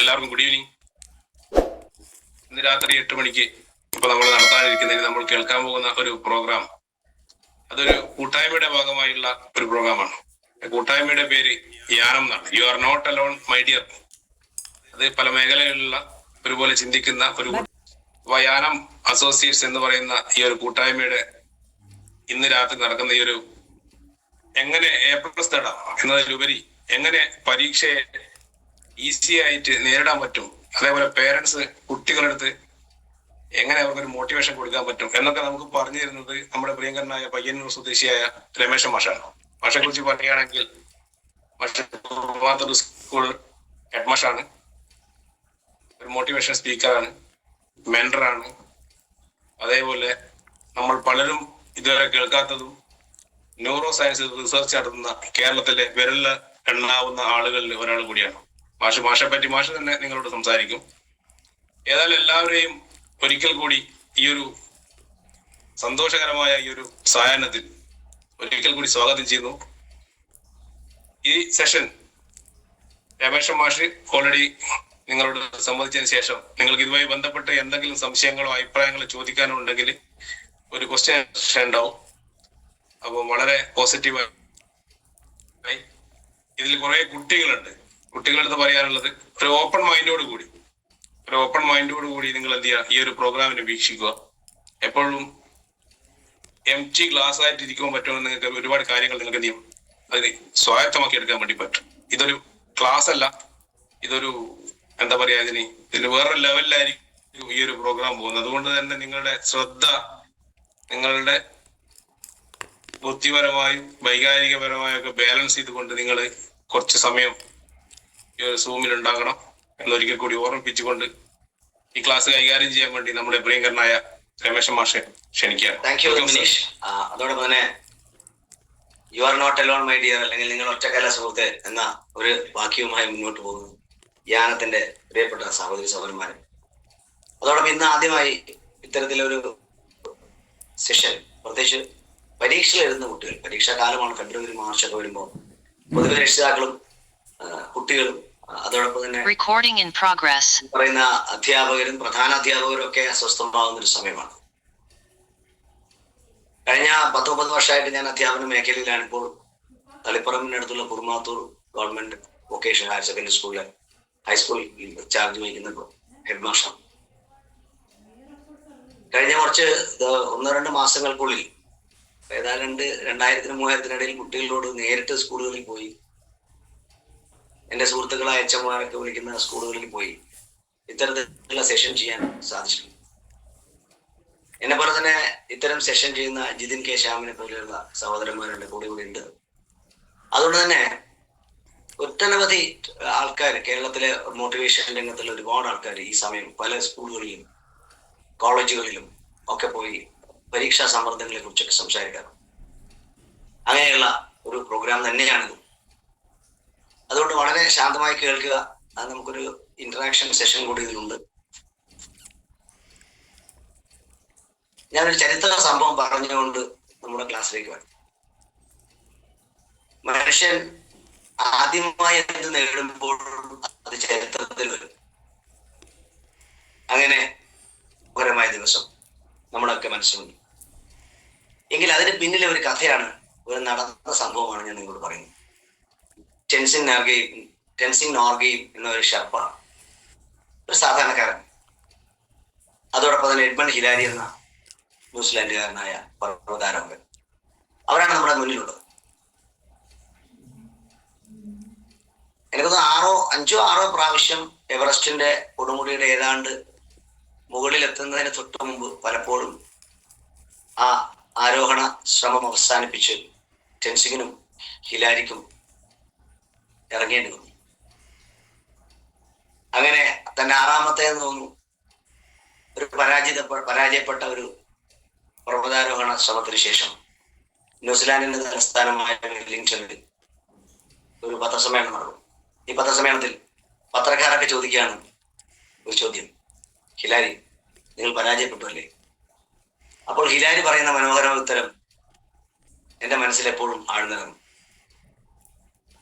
എല്ലാവർക്കും good evening. ഇന്ന് രാത്രി 8 മണിക്ക് ഇപ്പൊ നമ്മൾ നടത്താനിരിക്കുന്നതിന് നമ്മൾ കേൾക്കാൻ പോകുന്ന ഒരു പ്രോഗ്രാം, അതൊരു കൂട്ടായ്മയുടെ ഭാഗമായുള്ള ഒരു പ്രോഗ്രാമാണ്. കൂട്ടായ്മയുടെ പേര് യാനം എന്നാണ്. You are not alone my dear. അത് പല മേഖലകളിലുള്ള ഒരുപോലെ ചിന്തിക്കുന്ന ഒരു യാനം അസോസിയേറ്റ്സ് എന്ന് പറയുന്ന ഈ ഒരു കൂട്ടായ്മയുടെ ഇന്ന് രാത്രി നടക്കുന്ന ഈ ഒരു എങ്ങനെ A+ നേടാം എന്നതിലുപരി എങ്ങനെ പരീക്ഷയെ ഈസി ആയിട്ട് നേരിടാൻ പറ്റും, അതേപോലെ പേരൻസ് കുട്ടികളെടുത്ത് എങ്ങനെ അവർക്കൊരു മോട്ടിവേഷൻ കൊടുക്കാൻ പറ്റും എന്നൊക്കെ നമുക്ക് പറഞ്ഞു തരുന്നത് നമ്മുടെ പ്രിയങ്കരനായ പയ്യന്നൂർ സ്വദേശിയായ രമേശൻ മാഷാണ്. മാഷെ കുറിച്ച് പറയുകയാണെങ്കിൽ മാഷ് സ്കൂൾ ഹെഡ് മാഷാണ്, ഒരു മോട്ടിവേഷൻ സ്പീക്കറാണ്, മെന്ററാണ്. അതേപോലെ നമ്മൾ പലരും ഇതുവരെ കേൾക്കാത്തതും ന്യൂറോ സയൻസ് റിസർച്ച് നടത്തുന്ന കേരളത്തിലെ വിരലിൽ എണ്ണാവുന്ന ആളുകളിൽ ഒരാൾ കൂടിയാണ് മാഷെ പറ്റി മാഷ് തന്നെ നിങ്ങളോട് സംസാരിക്കും. ഏതായാലും എല്ലാവരെയും ഒരിക്കൽ കൂടി ഈ ഒരു സന്തോഷകരമായ ഈ ഒരു സായാഹ്നത്തിൽ ഒരിക്കൽ കൂടി സ്വാഗതം ചെയ്യുന്നു. ഈ സെഷൻ രമേശൻ മാഷ് ഓൾറെഡി നിങ്ങളോട് സംവദിച്ചതിന് ശേഷം നിങ്ങൾക്ക് ഇതുമായി ബന്ധപ്പെട്ട് എന്തെങ്കിലും സംശയങ്ങളോ അഭിപ്രായങ്ങളോ ചോദിക്കാനോ ഉണ്ടെങ്കിൽ ഒരു ക്വസ്റ്റ്യൻ സെഷൻ ഉണ്ടാവും. അപ്പോൾ വളരെ പോസിറ്റീവായി ഇതിൽ കുറെ കുട്ടികളുണ്ട്. കുട്ടികളടുത്ത് പറയാനുള്ളത് ഒരു ഓപ്പൺ മൈൻഡോട് കൂടി നിങ്ങൾ എന്ത് ചെയ്യുക, ഈ ഒരു പ്രോഗ്രാമിനെ വീക്ഷിക്കുക. എപ്പോഴും എംറ്റി ഗ്ലാസ് ആയിട്ട് ഇരിക്കുമ്പോൾ പറ്റുമെന്ന് നിങ്ങൾക്ക് ഒരുപാട് കാര്യങ്ങൾ നിങ്ങൾക്ക് എന്ത് ചെയ്യും, അതിന് സ്വായത്തമാക്കി എടുക്കാൻ വേണ്ടി പറ്റും. ഇതൊരു ക്ലാസ് അല്ല, ഇതൊരു എന്താ പറയാ, ഇതിൽ വേറൊരു ലെവലിലായിരിക്കും ഈ ഒരു പ്രോഗ്രാം പോകുന്നത്. അതുകൊണ്ട് തന്നെ നിങ്ങളുടെ ശ്രദ്ധ നിങ്ങളുടെ ബുദ്ധിപരമായും വൈകാരികപരമായും ഒക്കെ ബാലൻസ് ചെയ്തുകൊണ്ട് നിങ്ങൾ കുറച്ച് സമയം ഈ ഒരു സൂമിൽ ഉണ്ടാകണം എന്നൊരിക്കൽ കൂടി ഓർമ്മിപ്പിച്ചുകൊണ്ട് ഈ ക്ലാസ് കൈകാര്യം ചെയ്യാൻ വേണ്ടി നമ്മുടെ പ്രിയങ്കരനായ രമേശൻ മാഷെ ക്ഷണിക്കുകയാണ്. Thank you Manish. അതോടൊപ്പം തന്നെ you are not alone my dear, അല്ലെങ്കിൽ നിങ്ങൾ ഒറ്റക്കല്ല സുഹൃത്ത് എന്ന ഒരു വാക്യവുമായി മുന്നോട്ട് പോകുന്നു യാനത്തിന്റെ പ്രിയപ്പെട്ട സഹോദരി സഹോദരന്മാരെ. അതോടൊപ്പം ഇന്ന് ആദ്യമായി ഇത്തരത്തിലൊരു സെഷൻ, പ്രത്യേകിച്ച് പരീക്ഷ എഴുതുന്ന കുട്ടികൾ, പരീക്ഷാ കാലമാണ്, ഫെബ്രുവരി മാർച്ച് ഒക്കെ വരുമ്പോൾ പൊതുവെ രക്ഷിതാക്കളും കുട്ടികളും അതോടൊപ്പം തന്നെ പറയുന്ന അധ്യാപകരും പ്രധാന അധ്യാപകരും ഒക്കെ അസ്വസ്ഥമാകുന്ന ഒരു സമയമാണ്. കഴിഞ്ഞ 19 വർഷമായിട്ട് ഞാൻ അധ്യാപന മേഖലയിലാണ്. ഇപ്പോൾ തളിപ്പറമ്പിനടുത്തുള്ള Kurumathur government vocational higher secondary സ്കൂളിലെ ഹൈസ്കൂൾ ചാർജ് വഹിക്കുന്ന ഹെഡ് മാസ്റ്റർ. കഴിഞ്ഞ കുറച്ച് 1-2 മാസങ്ങൾക്കുള്ളിൽ ഏതാണ്ട് 2000-3000 കുട്ടികളോട് നേരിട്ട് സ്കൂളുകളിൽ പോയി, എന്റെ സുഹൃത്തുക്കളായ അച്ഛന്മാരൊക്കെ വിളിക്കുന്ന സ്കൂളുകളിൽ പോയി ഇത്തരത്തിലുള്ള സെഷൻ ചെയ്യാൻ സാധിച്ചിട്ടുണ്ട്. എന്നെ പോലെ തന്നെ ഇത്തരം സെഷൻ ചെയ്യുന്ന ജിതിൻ കെ ശ്യാമിനെ പോലെയുള്ള സഹോദരന്മാരുടെ കൂടി ഉണ്ട്. അതുകൊണ്ട് തന്നെ ഒട്ടനവധി ആൾക്കാർ, കേരളത്തിലെ മോട്ടിവേഷൻ രംഗത്തുള്ള ഒരുപാട് ആൾക്കാർ ഈ സമയം പല സ്കൂളുകളിലും കോളേജുകളിലും ഒക്കെ പോയി പരീക്ഷാ സമ്മർദ്ദങ്ങളെ കുറിച്ചൊക്കെ സംസാരിക്കാറ്. അങ്ങനെയുള്ള ഒരു പ്രോഗ്രാം തന്നെയാണിത്. അതുകൊണ്ട് വളരെ ശാന്തമായി കേൾക്കുക. അത് നമുക്കൊരു ഇന്ററാക്ഷൻ സെഷൻ കൂടി ഇതിലുണ്ട്. ഞാനൊരു ചരിത്ര സംഭവം പറഞ്ഞുകൊണ്ട് നമ്മുടെ ക്ലാസ്സിലേക്ക് വരും. മനുഷ്യൻ ആദ്യമായി എന്ത് നേടുമ്പോൾ അത് ചരിത്രത്തിൽ വരും. അങ്ങനെ പരമായ ദിവസം നമ്മുടെയൊക്കെ മനസ്സിലുണ്ട്. എങ്കിൽ അതിന് പിന്നിലെ ഒരു കഥയാണ്, ഒരു നടന്ന സംഭവമാണ് ഞാൻ നിങ്ങളോട് പറയുന്നത്. ടെൻസിങ് നോർഗെയും എന്ന ഒരു ഷെർപ്പാണ്, ഒരു സാധാരണക്കാരൻ. അതോടൊപ്പം തന്നെ എഡ്മണ്ട് ഹിലാരി എന്ന ന്യൂസിലാൻഡുകാരനായ പർവ്വതാരോഹകൻ. അവരാണ് നമ്മുടെ മുന്നിലുള്ളത്. എനിക്കൊന്ന് 5-6 പ്രാവശ്യം എവറസ്റ്റിന്റെ കൊടുമുടിയുടെ ഏതാണ്ട് മുകളിൽ എത്തുന്നതിന് തൊട്ട് മുമ്പ് പലപ്പോഴും ആ ആരോഹണ ശ്രമം അവസാനിപ്പിച്ച് ടെൻസിങ്ങിനും ഹിലാരിക്കും ഇറങ്ങേണ്ടി വന്നു. അങ്ങനെ തന്റെ 6ാമത്തെ തോന്നുന്നു ഒരു പരാജയപ്പെട്ട ഒരു പർവ്വതാരോഹണ ശ്രമത്തിന് ശേഷം ന്യൂസിലാൻഡിന്റെ തലസ്ഥാനമായ വെല്ലിംഗ്ടണിൽ ഒരു പത്രസമ്മേളനം നടന്നു. ഈ പത്രസമ്മേളനത്തിൽ പത്രക്കാരൊക്കെ ചോദിക്കുകയാണ് ഒരു ചോദ്യം: ഹിലാരി, നിങ്ങൾ പരാജയപ്പെട്ടു അല്ലേ? അപ്പോൾ ഹിലാരി പറയുന്ന മനോഹരമായ ഉത്തരം എന്റെ മനസ്സിൽ എപ്പോഴും ആഴ്ന്നിറങ്ങും.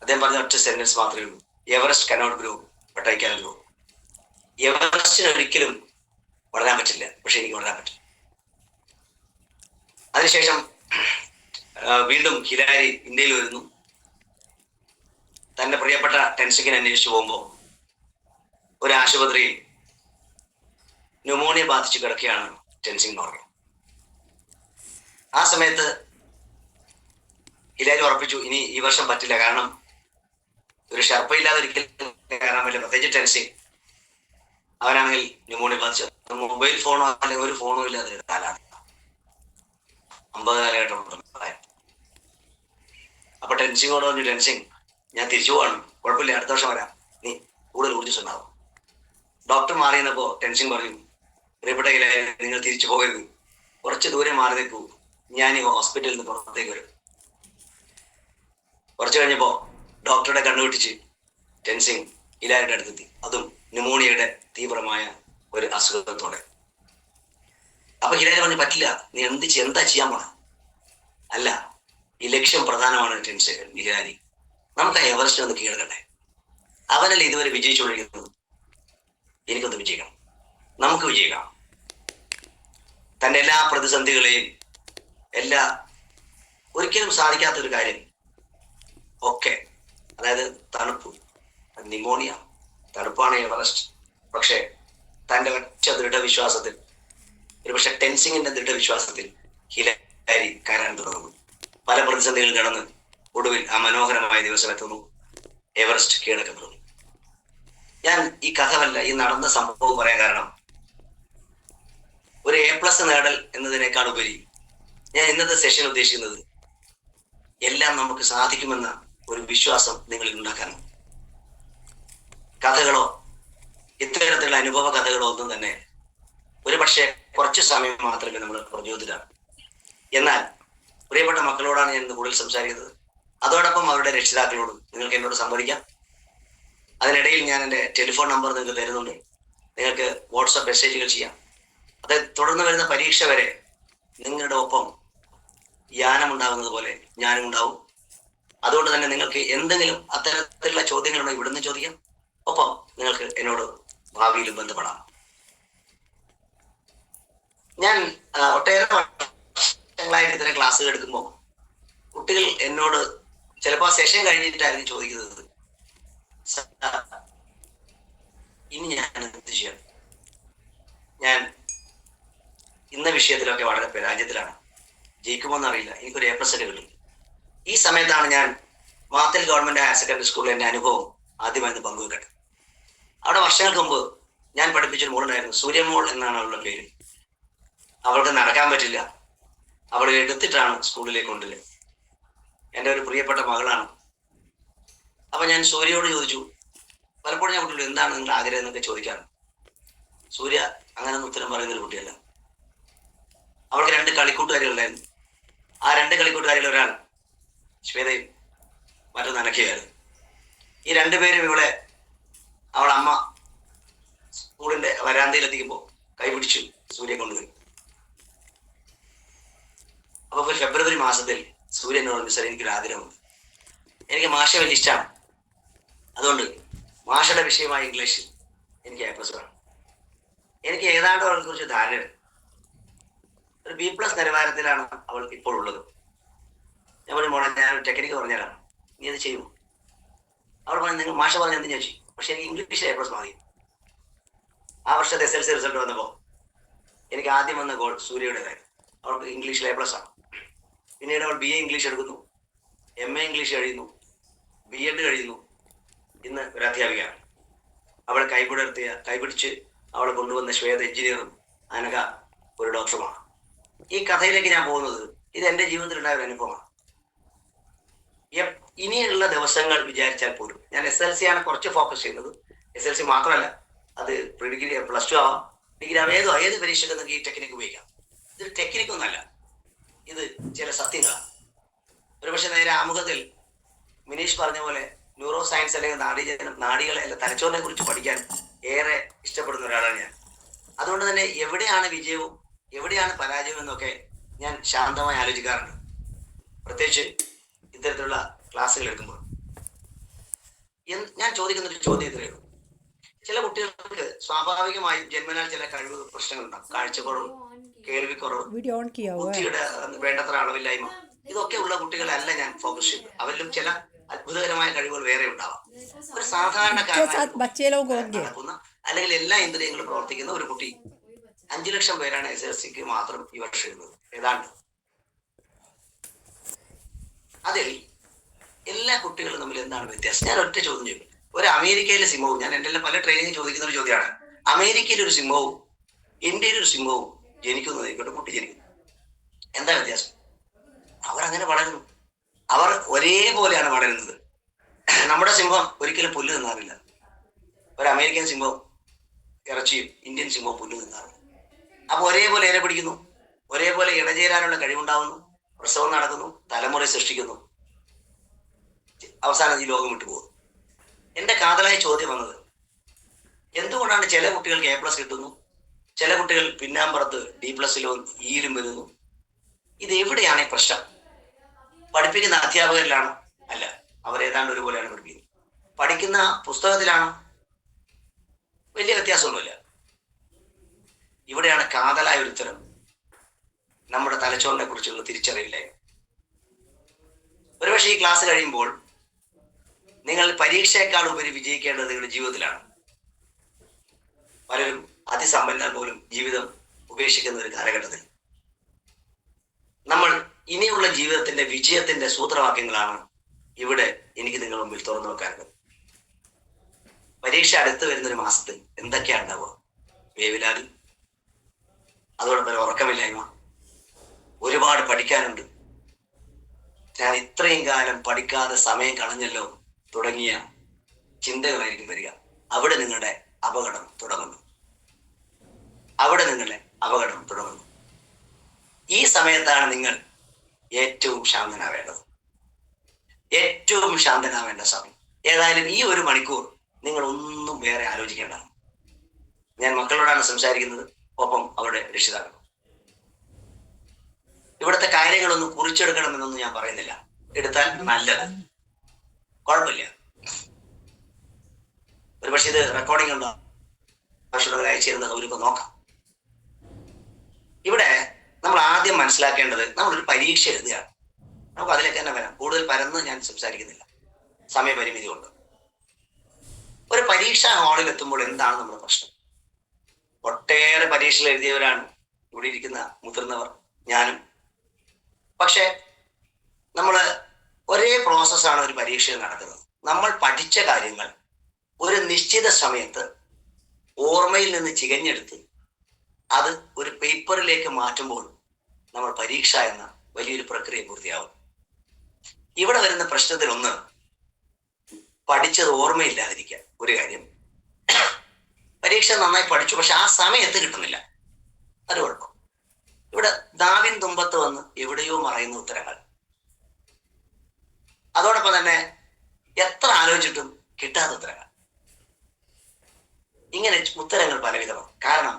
അദ്ദേഹം പറഞ്ഞ ഒറ്റ സെന്റൻസ് മാത്രമേ ഉള്ളൂ: Everest cannot grow but I can grow. എവറസ്റ്റിന് ഒരിക്കലും വളരാൻ പറ്റില്ല, പക്ഷെ എനിക്ക് വളരാൻ പറ്റും. അതിനുശേഷം വീണ്ടും ഹിലാരി ഇന്ത്യയിൽ വരുന്നു. തന്റെ പ്രിയപ്പെട്ട ടെൻസിങ്ങിനെ അന്വേഷിച്ചു പോകുമ്പോൾ ഒരു ആശുപത്രിയിൽ ന്യൂമോണിയ ബാധിച്ച് കിടക്കുകയാണ് ടെൻസിങ് നോർഗെ. ആ സമയത്ത് ഹിലാരി ഉറപ്പിച്ചു, ഇനി ഈ വർഷം പറ്റില്ല, കാരണം ഒരു ഷർപ്പയില്ലാതെ ഒരിക്കലും കയറാൻ പറ്റില്ല, പ്രത്യേകിച്ച് ടെൻസിങ്. അവനാണെങ്കിൽ ന്യൂമോണിയ ബാധിച്ചു. മൊബൈൽ ഫോണോ അല്ലെങ്കിൽ ഒരു ഫോണോ ഇല്ലാതെ കാലാണ്, 50 കാലഘട്ടം. അപ്പൊ ടെൻസിങ്ങോട് പറഞ്ഞു, ടെൻസിങ് ഞാൻ തിരിച്ചു പോവാണ്, കുഴപ്പമില്ല, അടുത്ത വർഷം വരാം, നീ കൂടുതൽ ഊർജ്ജസ്വനാവും. ഡോക്ടർ മാറി നിന്നപ്പോ ടെൻസിങ് പറഞ്ഞു, പ്രിയപ്പെട്ട നിങ്ങൾ തിരിച്ചു പോകരുത്, കുറച്ച് ദൂരെ മാറി നിൽക്കൂ, ഞാൻ ഈ ഹോസ്പിറ്റലിൽ നിന്ന് പുറത്തേക്ക് വരും. കുറച്ചു കഴിഞ്ഞപ്പോ ഡോക്ടറുടെ കണ്ണുവെട്ടിച്ച് ടെൻസിങ് ഹിലാരിയുടെ അടുത്തെത്തി, അതും ന്യൂമോണിയയുടെ തീവ്രമായ ഒരു അസുഖത്തോടെ. അപ്പൊ ഹിലാരി പറഞ്ഞു, പറ്റില്ല, നീ എന്താ ചെയ്യാൻ പോണ? അല്ല, ഈ ലക്ഷ്യം പ്രധാനമാണ് ടെൻസിങ്. ഹിലാരി, നമുക്ക് ആ എവറസ്റ്റ് ഒന്ന് കീഴടക്കട്ടെ. അവനല്ല ഇതുവരെ വിജയിച്ചുകൊണ്ടിരിക്കുന്നത്, എനിക്കൊന്ന് വിജയിക്കണം, നമുക്ക് വിജയിക്കണം. തന്റെ എല്ലാ പ്രതിസന്ധികളെയും, ഒരിക്കലും സാധിക്കാത്തൊരു കാര്യം ഒക്കെ, അതായത് തണുപ്പ്, ന്യൂമോണിയ, തണുപ്പാണ് എവറസ്റ്റ്. പക്ഷെ തന്റെ ഒറ്റ ദൃഢവിശ്വാസത്തിൽ, ഒരുപക്ഷെ ടെൻസിങ്ങിന്റെ ദൃഢവിശ്വാസത്തിൽ ഹിലാരി കയറാൻ തുടങ്ങുന്നു. പല പ്രതിസന്ധികളും കടന്ന് ഒടുവിൽ ആ മനോഹരമായ ദിവസം എത്തുന്നു, എവറസ്റ്റ് കീഴടക്കപ്പെടുന്നു. ഞാൻ ഈ കഥവല്ല, ഈ നടന്ന സംഭവം പറയാൻ കാരണം, ഒരു A+ നേടൽ എന്നതിനേക്കാൾ ഉപരി ഞാൻ ഇന്നത്തെ സെഷൻ ഉദ്ദേശിക്കുന്നത് എല്ലാം നമുക്ക് സാധിക്കുമെന്ന ഒരു വിശ്വാസം നിങ്ങളിൽ ഉണ്ടാക്കാനാണ്. കഥകളോ ഇത്തരത്തിലുള്ള അനുഭവ കഥകളോ ഒന്നും തന്നെ ഒരു പക്ഷേ കുറച്ച് സമയം മാത്രമേ നമ്മൾ പ്രചോദിതരാണ്. എന്നാൽ പ്രിയപ്പെട്ട മക്കളോടാണ് ഞാൻ ഇന്ന് കൂടുതൽ സംസാരിക്കുന്നത്. അതോടൊപ്പം അവരുടെ രക്ഷിതാക്കളോടും നിങ്ങൾക്ക് എന്നോട് സംവദിക്കാം. അതിനിടയിൽ ഞാൻ എൻ്റെ ടെലിഫോൺ നമ്പർ നിങ്ങൾക്ക് തരുന്നുണ്ട്, നിങ്ങൾക്ക് വാട്സാപ്പ് മെസ്സേജുകൾ ചെയ്യാം. അത് തുടർന്ന് വരുന്ന പരീക്ഷ വരെ നിങ്ങളുടെ ഒപ്പം യാനം ഉണ്ടാകുന്നത് പോലെ ഞാനും ഉണ്ടാവും. അതുകൊണ്ട് തന്നെ നിങ്ങൾക്ക് എന്തെങ്കിലും അത്തരത്തിലുള്ള ചോദ്യങ്ങളുണ്ടോ ഇവിടുന്ന് ചോദിക്കാം. ഒപ്പം നിങ്ങൾക്ക് എന്നോട് ഭാവിയിലും ബന്ധപ്പെടാം. ഞാൻ ഒട്ടേറെ വർഷങ്ങളായിട്ട് ഇത്തരം ക്ലാസ്സുകൾ എടുക്കുമ്പോൾ കുട്ടികൾ എന്നോട് ചിലപ്പോൾ ആ സെഷൻ കഴിഞ്ഞിട്ടായിരുന്നു ചോദിക്കുന്നത്, ഇനി ഞാൻ എന്ത് ചെയ്യണം? ഞാൻ ഇന്ന വിഷയത്തിലൊക്കെ വളരെ പരാജയത്തിലാണ്, ജയിക്കുമോന്ന് അറിയില്ല, എനിക്കൊരു A+ കിട്ടും. ഈ സമയത്താണ് ഞാൻ മാത്തൽ ഗവൺമെന്റ് ഹയർ സെക്കൻഡറി സ്കൂളിൽ എൻ്റെ അനുഭവം ആദ്യമായിരുന്നു പങ്കുവെക്കട്ടെ. അവിടെ വർഷങ്ങൾക്ക് മുമ്പ് ഞാൻ പഠിപ്പിച്ചൊരു മോളുണ്ടായിരുന്നു, സൂര്യമോൾ എന്നാണ് അവളുടെ പേര്. അവൾക്ക് നടക്കാൻ പറ്റില്ല, അവളെ എടുത്തിട്ടാണ് സ്കൂളിലേക്ക് കൊണ്ടുവരുന്നത്. എൻ്റെ ഒരു പ്രിയപ്പെട്ട മകളാണ്. അപ്പൊ ഞാൻ സൂര്യയോട് ചോദിച്ചു, പലപ്പോഴും ഞാൻ കുട്ടിയോട് എന്താണ് നിങ്ങളുടെ ആഗ്രഹം എന്നൊക്കെ ചോദിക്കാറ്. സൂര്യ അങ്ങനെയൊന്നും ഉത്തരം പറയുന്നൊരു കുട്ടിയല്ല. അവൾക്ക് 2 കളിക്കൂട്ടുകാരികളുണ്ടായിരുന്നു. ആ 2 കളിക്കൂട്ടുകാരിൽ ഒരാൾ ശ്വേതയും മറ്റൊന്ന് അനക്കയായിരുന്നു. ഈ 2 പേരും ഇവളെ അവളെ അമ്മ സ്കൂളിന്റെ വരാന്തയിൽ എത്തിക്കുമ്പോൾ കൈപിടിച്ചു സൂര്യ കൊണ്ടുപോയി. അപ്പൊ ഫെബ്രുവരി മാസത്തിൽ സൂര്യനോട്, സാർ എനിക്കൊരു ആഗ്രഹമുണ്ട്, എനിക്ക് മാഷെ വലിയ ഇഷ്ടമാണ്, അതുകൊണ്ട് മാഷയുടെ വിഷയമായ ഇംഗ്ലീഷ് എനിക്ക് A+ വേണം. എനിക്ക് ഏതാണ്ട് അവളെ കുറിച്ച് ധാരണയുണ്ട്. ഒരു B+ നിലവാരത്തിലാണ് അവൾ ഇപ്പോൾ ഉള്ളത്. ഞാൻ പറഞ്ഞു, മോളെ ഞാൻ ടെക്നിക്ക് പറഞ്ഞുതരാം, നീ അത് ചെയ്യുമോ? അവൾ പറഞ്ഞു, നിങ്ങൾ മാഷ പറഞ്ഞ എന്ത് ഞാൻ ചെയ്യും, പക്ഷെ എനിക്ക് ഇംഗ്ലീഷിൽ A+ മതി. ആ വർഷത്തെ SLC റിസൾട്ട് വന്നപ്പോൾ എനിക്ക് ആദ്യം വന്ന ഗോൾ സൂര്യയുടേതായിരുന്നു. അവൾക്ക് ഇംഗ്ലീഷിൽ A+ ആണ്. പിന്നീട് അവൾ BA ഇംഗ്ലീഷ് എടുക്കുന്നു, MA ഇംഗ്ലീഷ് കഴിയുന്നു, B.Ed കഴിയുന്നു. ഇന്ന് ഒരു അധ്യാപികയാണ്. അവൾ കൈപിടിച്ച് അവളെ കൊണ്ടുവന്ന ശ്വേത എഞ്ചിനീയറും അനഘ ഒരു ഡോക്ടറുമാണ്. ഈ കഥയിലേക്ക് ഞാൻ പോകുന്നത്, ഇത് എൻ്റെ ജീവിതത്തിലുണ്ടായ ഒരു അനുഭവമാണ്. ഇനിയുള്ള ദിവസങ്ങൾ വിചാരിച്ചാൽ പോലും ഞാൻ SLC ആണ് കുറച്ച് ഫോക്കസ് ചെയ്യുന്നത്. SLC മാത്രമല്ല, അത് പ്രീ ഡിഗ്രി, +2 ആവാം, ഡിഗ്രി ആവാം, ഏത് പരീക്ഷയ്ക്ക് നിങ്ങൾക്ക് ഈ ടെക്നിക്ക് ഉപയോഗിക്കാം. ഇതൊരു ടെക്നിക്കൊന്നല്ല, ഇത് ചില സത്യങ്ങളാണ്. ഒരുപക്ഷെ നേരെ ആമുഖത്തിൽ മിനീഷ് പറഞ്ഞ പോലെ ന്യൂറോ സയൻസ് അല്ലെങ്കിൽ നാഡികളെ അല്ല തലച്ചോറിനെ കുറിച്ച് പഠിക്കാൻ ഏറെ ഇഷ്ടപ്പെടുന്ന ഒരാളാണ് ഞാൻ. അതുകൊണ്ട് തന്നെ എവിടെയാണ് വിജയവും എവിടെയാണ് പരാജയവും എന്നൊക്കെ ഞാൻ ശാന്തമായി ആലോചിക്കാറുണ്ട്, പ്രത്യേകിച്ച് ഇത്തരത്തിലുള്ള ക്ലാസ്സുകൾ എടുക്കുമ്പോൾ. ഞാൻ ചോദിക്കുന്ന ഒരു ചോദ്യം ഇത്രയേ ഉള്ളൂ, ചില കുട്ടികൾക്ക് സ്വാഭാവികമായും ജന്മനാൽ ചില കഴിവ് പ്രശ്നങ്ങളുണ്ടാകും. കാഴ്ചക്കുറവ്, കേൾവിക്കുറവ്, ബുദ്ധിയുടെ വേണ്ടത്ര അളവില്ലായ്മ, ഇതൊക്കെ ഉള്ള കുട്ടികളല്ല ഞാൻ ഫോക്കസ് ചെയ്യുന്നത്. അവരിലും ചില അത്ഭുതകരമായ കഴിവുകൾ വേറെ ഉണ്ടാവാം. ഒരു സാധാരണക്കാരനായ നടക്കുന്ന അല്ലെങ്കിൽ എല്ലാ ഇന്ദ്രിയങ്ങളും പ്രവർത്തിക്കുന്ന ഒരു കുട്ടി 5 ലക്ഷം പേരാണ് SSLCക്ക് മാത്രം ഈ വർഷം എഴുതുന്നത് ഏതാണ്ട്. അതിൽ എല്ലാ കുട്ടികളും തമ്മിൽ എന്താണ് വ്യത്യാസം? ഞാൻ ഒറ്റ ചോദ്യം ചോദിക്കും. ഒരു അമേരിക്കയിലെ സിംഹവും, ഞാൻ എൻ്റെ പല ട്രെയിനിങ് ചോദിക്കുന്ന ഒരു ചോദ്യമാണ്, അമേരിക്കയിലെ ഒരു സിംഹവും ഇന്ത്യയിലെ ഒരു സിംഹവും ജനിക്കുന്നത് ഇങ്ങോട്ട് കുട്ടി ജനിക്കുന്നു, എന്താ വ്യത്യാസം? അവർ അങ്ങനെ വളരുന്നു, അവർ ഒരേപോലെയാണ് വളരുന്നത്. നമ്മുടെ സിംഹം ഒരിക്കലും പുല്ല് തിന്നാറില്ല. ഒരു അമേരിക്കൻ സിംഹം ഇറച്ചിയും ഇന്ത്യൻ സിംഹവും പുല്ല് തിന്നാറില്ല. അപ്പൊ ഒരേപോലെ ഇര പിടിക്കുന്നു, ഒരേപോലെ ഇണചേരാനുള്ള കഴിവുണ്ടാവുന്നു, പ്രസവം നടക്കുന്നു, തലമുറ സൃഷ്ടിക്കുന്നു, അവസാനം ഈ ലോകം വിട്ടുപോകുന്നു. എന്റെ കാതലായ ചോദ്യം വന്നത്, എന്തുകൊണ്ടാണ് ചില കുട്ടികൾക്ക് A+ കിട്ടുന്നു, ചില കുട്ടികൾ പിന്നാമ്പുറത്ത് D+ലും Eയിലും വരുന്നു? ഇത് എവിടെയാണ് ഈ പ്രശ്നം? പഠിപ്പിക്കുന്ന അധ്യാപകരിലാണോ? അല്ല, അവർ ഏതാണ്ട് ഒരുപോലെയാണ് പഠിപ്പിക്കുന്നത്. പഠിക്കുന്ന പുസ്തകത്തിലാണോ? വലിയ വ്യത്യാസമൊന്നുമില്ല. ഇവിടെയാണ് കാതലായ ഒരു ഉത്തരം, നമ്മുടെ തലച്ചോറിനെ കുറിച്ചുള്ള തിരിച്ചറിവില്ലായ്മ. ഒരുപക്ഷെ ഈ ക്ലാസ് കഴിയുമ്പോൾ നിങ്ങൾ പരീക്ഷയെക്കാൾ ഉപരി വിജയിക്കേണ്ടത് നിങ്ങളുടെ ജീവിതത്തിലാണ്. പലരും അതിസമ്പന്നർ പോലും ജീവിതം ഉപേക്ഷിക്കുന്ന ഒരു കാലഘട്ടത്തിൽ നമ്മൾ ഇനിയുള്ള ജീവിതത്തിന്റെ വിജയത്തിന്റെ സൂത്രവാക്യങ്ങളാണ് ഇവിടെ എനിക്ക് നിങ്ങളുടെ മുമ്പിൽ തുറന്നു വെക്കാറുള്ളത്. പരീക്ഷ അടുത്ത് വരുന്നൊരു മാസത്തിൽ എന്തൊക്കെയാണ് ഉണ്ടാവുക? വേവലാതി, അതോടൊപ്പം ഉറക്കമില്ലായ്മ, ഒരുപാട് പഠിക്കാനുണ്ട്, ഞാൻ ഇത്രയും കാലം പഠിക്കാതെ സമയം കളഞ്ഞല്ലോ തുടങ്ങിയ ചിന്തകളായിരിക്കും വരിക. അവിടെ നിങ്ങളുടെ അപകടം തുടങ്ങുന്നു. ഈ സമയത്താണ് നിങ്ങൾ ഏറ്റവും ശാന്തനാവേണ്ടത്. ഏറ്റവും ശാന്തനാവേണ്ട സമയം. ഏതായാലും ഈ 1 മണിക്കൂർ നിങ്ങൾ ഒന്നും വേറെ ആലോചിക്കേണ്ട. ഞാൻ മക്കളോടാണ് സംസാരിക്കുന്നത്, ഒപ്പം അവരുടെ രക്ഷിതാക്കൾ. ഇവിടുത്തെ കാര്യങ്ങളൊന്നും കുറിച്ചെടുക്കണമെന്നൊന്നും ഞാൻ പറയുന്നില്ല. എടുത്താൽ നല്ലത്, കുഴപ്പമില്ല. ഒരുപക്ഷെ ഇത് റെക്കോർഡിംഗ് ഉണ്ടോ ആവശ്യമുള്ളവർ അയച്ചിരുന്ന സൗകര്യമൊക്കെ നോക്കാം. ഇവിടെ നമ്മൾ ആദ്യം മനസ്സിലാക്കേണ്ടത്, നമ്മളൊരു പരീക്ഷ എഴുതുകയാണ്. നമുക്ക് അതിലേക്ക് തന്നെ വരാം. കൂടുതൽ പരന്ന് ഞാൻ സംസാരിക്കുന്നില്ല, സമയപരിമിതി കൊണ്ട്. ഒരു പരീക്ഷാ ഹാളിൽ എത്തുമ്പോൾ എന്താണ് നമ്മുടെ പ്രശ്നം? ഒട്ടേറെ പരീക്ഷകൾ എഴുതിയവരാണ് ഇവിടെ ഇരിക്കുന്ന മുതിർന്നവർ, ഞാനും. പക്ഷെ നമ്മൾ ഒരേ പ്രോസസ്സാണ് ഒരു പരീക്ഷയിൽ നടക്കുന്നത്. നമ്മൾ പഠിച്ച കാര്യങ്ങൾ ഒരു നിശ്ചിത സമയത്ത് ഓർമ്മയിൽ നിന്ന് ചികഞ്ഞെടുത്ത് അത് ഒരു പേപ്പറിലേക്ക് മാറ്റുമ്പോൾ നമ്മൾ പരീക്ഷ എന്ന വലിയൊരു പ്രക്രിയ പൂർത്തിയാവും. ഇവിടെ വരുന്ന പ്രശ്നത്തിലൊന്ന്, പഠിച്ചത് ഓർമ്മയില്ലാതിരിക്കുക. ഒരു കാര്യം, പരീക്ഷ നന്നായി പഠിച്ചു, പക്ഷെ ആ സമയത്ത് കിട്ടുന്നില്ല, അത് കുഴപ്പം. ഇവിടെ ദാവിൻ തുമ്പത്ത് വന്ന് എവിടെയോ മറയുന്ന ഉത്തരങ്ങൾ. അതോടൊപ്പം തന്നെ എത്ര ആലോചിച്ചിട്ടും കിട്ടാത്ത ഉത്തരങ്ങൾ. ഇങ്ങനെ ഉത്തരങ്ങൾ പലവിധമാണ്. കാരണം